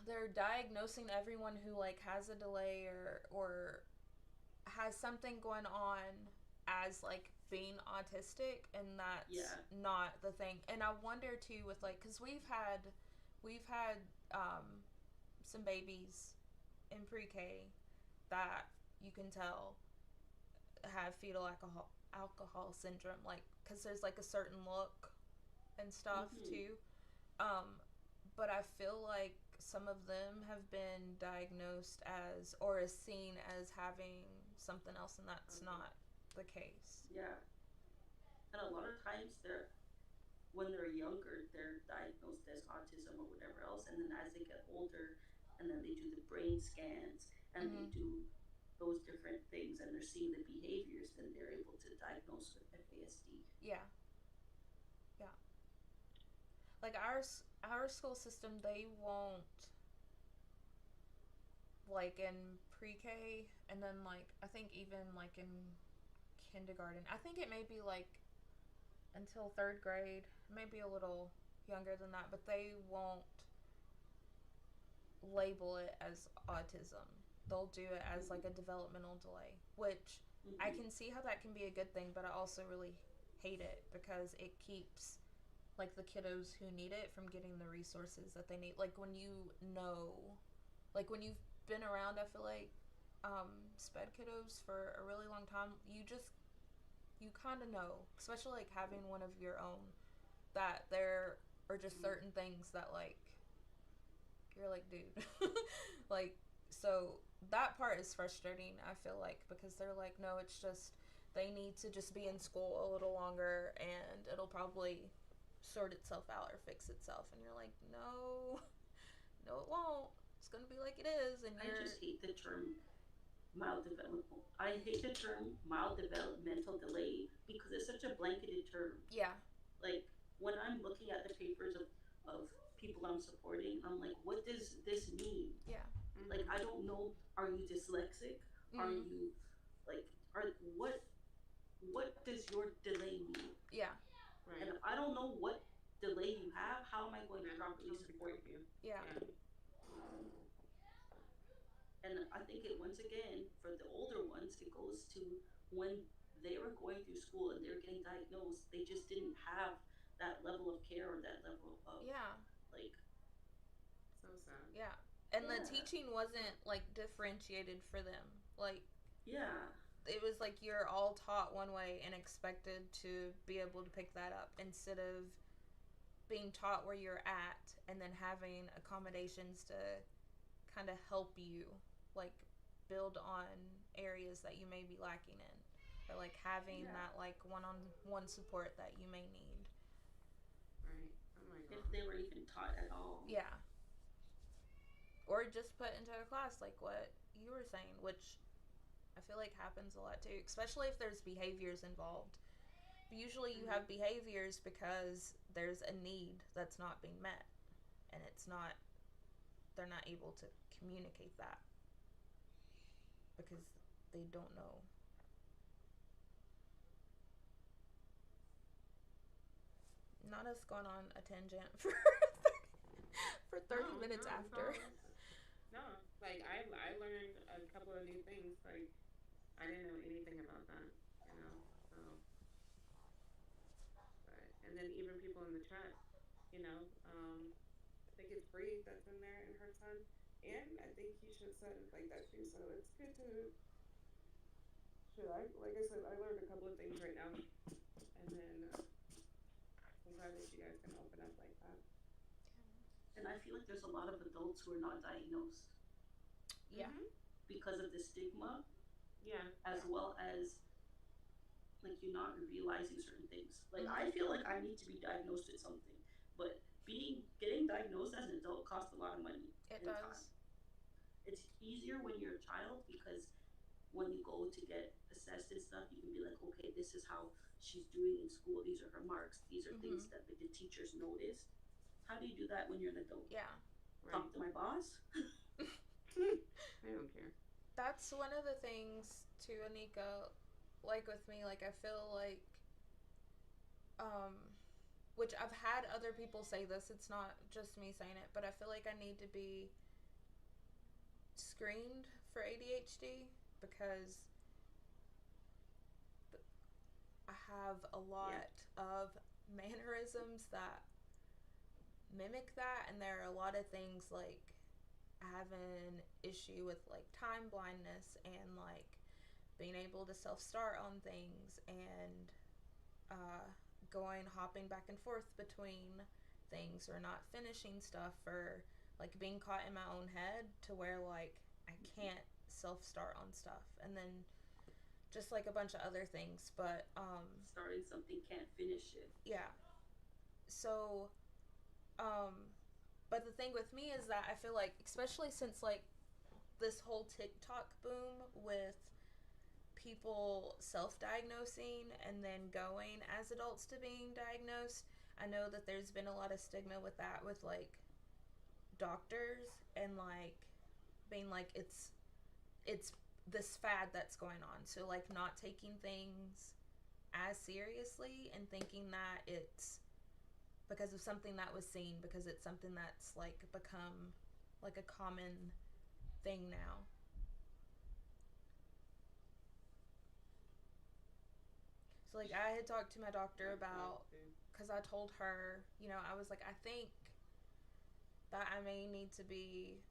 They're diagnosing everyone who like has a delay or has something going on as like being autistic, and that's not the thing. And I wonder too with like, because we've had some babies in pre-K that you can tell have fetal alcohol syndrome, like, because there's like a certain look and stuff Mm-hmm. too. Um, but I feel like some of them have been diagnosed as or is seen as having something else, and that's Okay. not the case. Yeah, and a lot of times they're when they're younger, they're diagnosed as autism or whatever else, and then as they get older, and then they do the brain scans and they Mm-hmm. do those different things, and they're seeing the behaviors, then they're able to diagnose with FASD. Yeah, yeah. Like our school system, they won't, like in pre-K, and then like I think even like in kindergarten. I think it may be like until third grade, maybe a little younger than that, but they won't label it as autism. They'll do it as like a Mm-hmm. developmental delay, which I Mm-hmm. can see how that can be a good thing, but I also really hate it because it keeps like the kiddos who need it from getting the resources that they need. Like when you know, like when you've been around, I feel like sped kiddos for a really long time, you kind of know, especially like having one of your own, that there are just Mm-hmm. certain things that like you're like, dude, like, so that part is frustrating. I feel like because they're like, no, it's just they need to just be in school a little longer, and it'll probably sort itself out or fix itself, and you're like, no, no, it won't. It's gonna be like it is, and I you're, just hate the term mild developmental. I hate the term mild developmental delay because it's such a blanketed term. yeah, Like when I'm looking at the papers of people I'm supporting, I'm like, what does this mean? yeah, Like Mm-hmm. I don't know. Are you dyslexic? Are mm, you like are what does your delay mean? yeah, And Right. if I don't know what delay you have, how am I going to And properly how to support help you? you? yeah, Yeah. And I think it once again for the older ones, it goes to when they were going through school and they were getting diagnosed, they just didn't have that level of care or that level of yeah, like So sad. yeah. And the yeah, teaching wasn't like differentiated for them. Like yeah, it was like you're all taught one way and expected to be able to pick that up instead of being taught where you're at and then having accommodations to kind of help you like build on areas that you may be lacking in, or like having yeah. that like one-on-one support that you may need. Right. Oh my If god. they were even taught at all. Yeah, or just put into a class like what you were saying, which I feel like happens a lot too, especially if there's behaviors involved. Usually you Mm-hmm. have behaviors because there's a need that's not being met, and it's not, they're not able to communicate that because they don't know. Not us going on a tangent for for 30 No, minutes no, it's after. all no. Like I learned a couple of new things. Like I didn't know anything about that. You know. So, but and then even people in the chat. You know. I think it's Bree that's in there and her son. And I think Keisha said like that too. So it's good to. Shit, like I said, I learned a couple of things right now, and then I'm glad that you guys can open up like that. And I feel like there's a lot of adults who are not diagnosed Yeah. Mhm. because of the stigma Yeah. as well as like you not realizing certain things. Like Mm-hmm. I feel like I need to be diagnosed with something, but being getting diagnosed as an adult costs a lot of money It and time. does. It's easier when you're a child because when you go to get assessed and stuff, you can be like, okay, this is how she's doing in school. These are her marks. These are Mm-hmm. things that the teachers noticed. How do you do that when you're an adult? Yeah. Right. Talk to my boss? I don't care. That's one of the things to Anika, like with me, like I feel like um which I've had other people say this, it's not just me saying it, but I feel like I need to be screened for ADHD because I have a Yeah. lot of mannerisms that mimic that, and there are a lot of things like I have an issue with like time blindness and like being able to self-start on things and uh, hopping back and forth between things or not finishing stuff or like being caught in my own head to where like I can't self-start on stuff and then just like a bunch of other things. But starting something, can't finish it. yeah. So but the thing with me is that I feel like, especially since like this whole TikTok boom with people self-diagnosing and then going as adults to being diagnosed, I know that there's been a lot of stigma with that, with like doctors and like being like it's this fad that's going on. So like not taking things as seriously and thinking that it's because of something that was seen, because it's something that's like become like a common thing now. So like I had talked to my doctor about, because I told her, you know, I was like, I think that I may need to be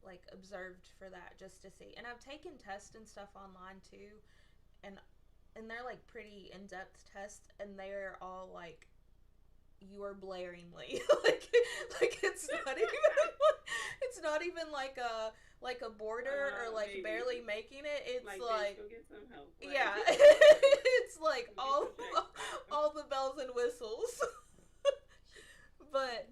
like observed for that just to see. And I've taken tests and stuff online too, and they're like pretty in-depth tests, and they're all like, you are blaringly like it's not even like a border or like maybe. barely making it. It's like go get some help. Like, yeah. It's like all the bells and whistles. But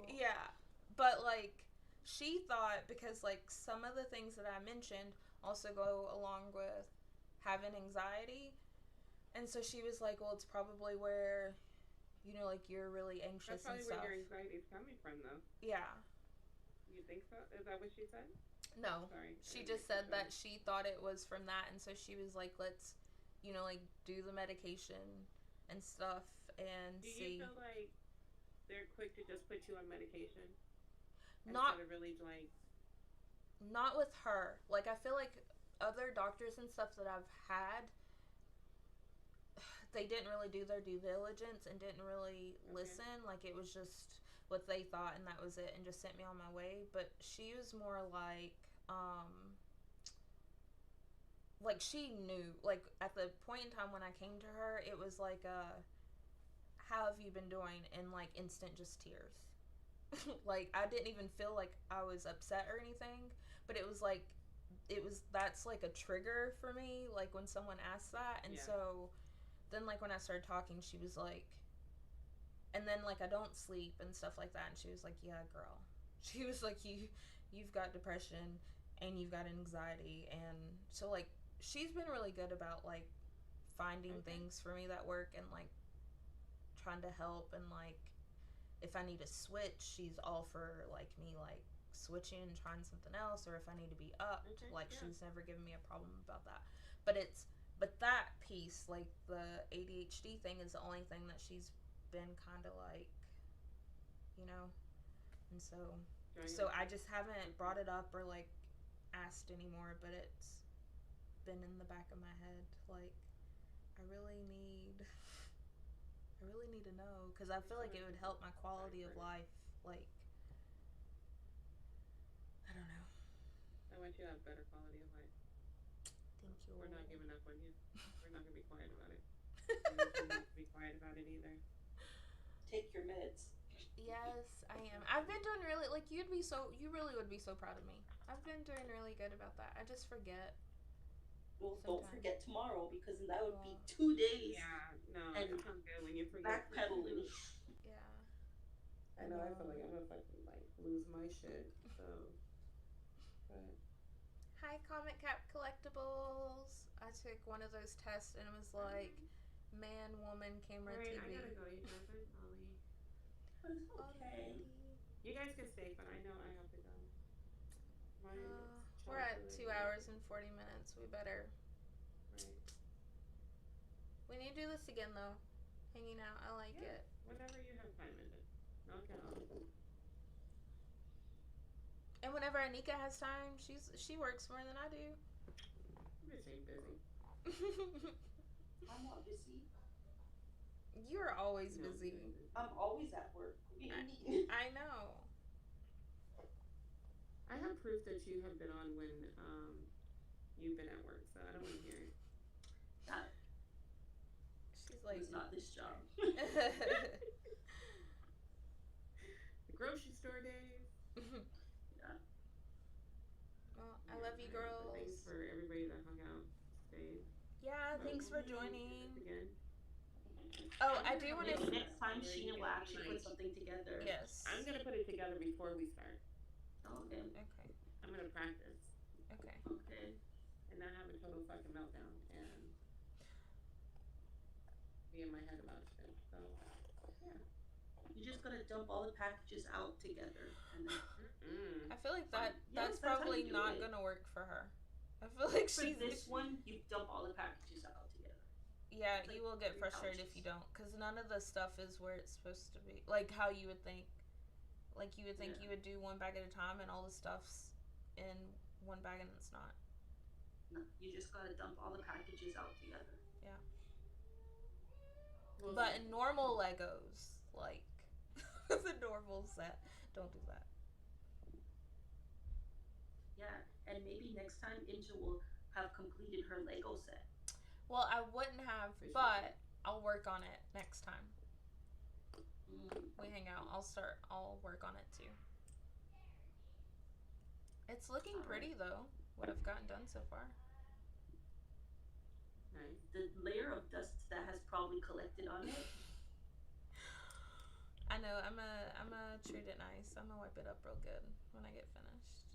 yeah, but like she thought, because like some of the things that I mentioned also go along with having anxiety, and so she was like, well, it's probably where, you know, like you're really anxious and stuff. That's probably where your anxiety is coming from, though. Yeah. You think so? Is that what she said? No. Sorry. She just said that she thought it was from that, and so she was like, let's, you know, like do the medication and stuff and see. Do you feel like they're quick to just put you on medication? Not instead of really like. Not with her. Like I feel like other doctors and stuff that I've had, they didn't really do their due diligence and didn't really listen. Like it was just what they thought and that was it, and just sent me on my way. But she was more like she knew, like at the point in time when I came to her, it was like how have you been doing, and like instant just tears. Like I didn't even feel like I was upset or anything, but it was like that's like a trigger for me, like when someone asks that. And so then like when I started talking, she was like, and then like I don't sleep and stuff like that, and she was like, yeah girl, she was like, you've got depression and you've got anxiety. And so like she's been really good about like finding things for me that work and like trying to help. And like if I need to switch, she's all for like me like switching and trying something else, or if I need to be up, she's never given me a problem about that. But that piece, like the ADHD thing, is the only thing that she's been kind of like, you know. And so I just haven't brought it up or like asked anymore, but it's been in the back of my head, like I really need to know, because I feel like it would help my quality of life. Like I don't know. I want you to have better quality of life. Thank you. We're not giving up on you. We're not gonna be quiet about it. We're not gonna be quiet about it either. Take your meds. Yes, I am. I've been doing really, like, you really would be so proud of me. I've been doing really good about that. I just forget. Well, don't forget tomorrow, because that would be 2 days. Yeah, no, and it's not good when you forget. Backpedaling. Yeah. I know. I feel like I'm gonna fucking like lose my shit. So, but. Hi, Comic Cap Collectibles. I took one of those tests and it was like man, woman, camera, TV. I gotta go. You guys are Ollie. It's okay. You guys can stay, but I know I have to go. We're at 2 hours and 40 minutes. We better. Right. We need to do this again, though. Hanging out. I like it. Whenever you have time in it. Knock it off. And whenever Anika has time, she works more than I do. Busy. I'm not busy. You're always busy. I'm always at work. I know. I have proof that you have been on when You've been at work, so I don't want to hear it. That She's like, was not this job. The grocery store days. Yeah. well, I love you, girls. Thanks for everybody that hung out, stayed. Yeah, thanks for joining. Again. Oh, I do want to. Maybe next time Sheena will actually put something together. Yes. I'm gonna put it together before we start. Okay. Okay. I'm gonna practice Okay. Okay. and not have a total fucking meltdown and be in my head about shit. So yeah. You just gotta dump all the packages out together, and then I feel like Fine. that's Yes, that's how probably you do not it. gonna work for her. I feel like for she's. this one, you dump all the packages out together. Yeah, It's you like will get 3 frustrated if pouches. you don't, because none of the stuff is where it's supposed to be. Like how you would think. Like you would think Yeah. you would do one bag at a time, and all the stuff's in one bag, and it's not. No, you just gotta dump all the packages out together. Well, But in normal Legos, like the normal set, don't do that. Yeah, and maybe next time Imja will have completed her Lego set. Well, I wouldn't have, but I'll work on it next time we hang out. I'll work on it too. It's looking pretty though, what I've gotten done so far. nice. The layer of dust that has probably collected on it. I know, I'm a treat it nice. I'm gonna wipe it up real good when I get finished.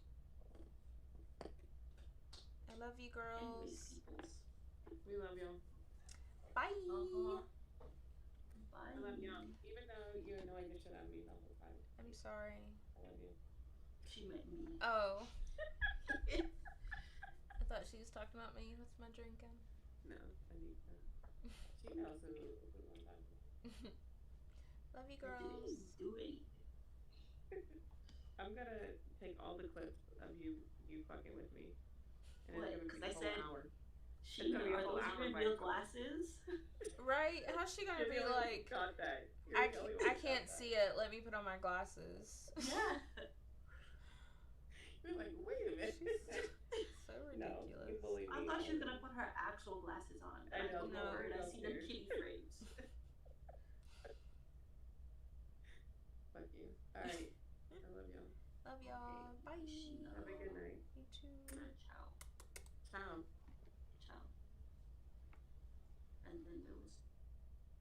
I love you, girls. Anyways, peoples. We love y'all. Bye. Bye. I love y'all. Even though you annoyed the shit out of me the whole time. I'm sorry. I love you. She meant me. Oh. I thought she was talking about me. What's my drinking? No, Anika. She knows who I'm talking. Love you, I didn't girls. even do anything. I'm gonna take all the clips of you fucking with me. And What? it's gonna 'Cause be I a whole said- hour. Sheena, gonna be a are whole those hour even by real itself. glasses? Right? How's she gonna be like, Got that. I can't see it. Let me put on my glasses. Yeah. You're like, wait a minute. So No, ridiculous. you believe me. I thought she was gonna put her actual glasses on. I know, look no, over and I no, see them serious. kitty frames. Fuck you. Alright. I love y'all. Love y'all. Okay, Bye. Sheena. Have a good night. You too. Ciao. Ciao.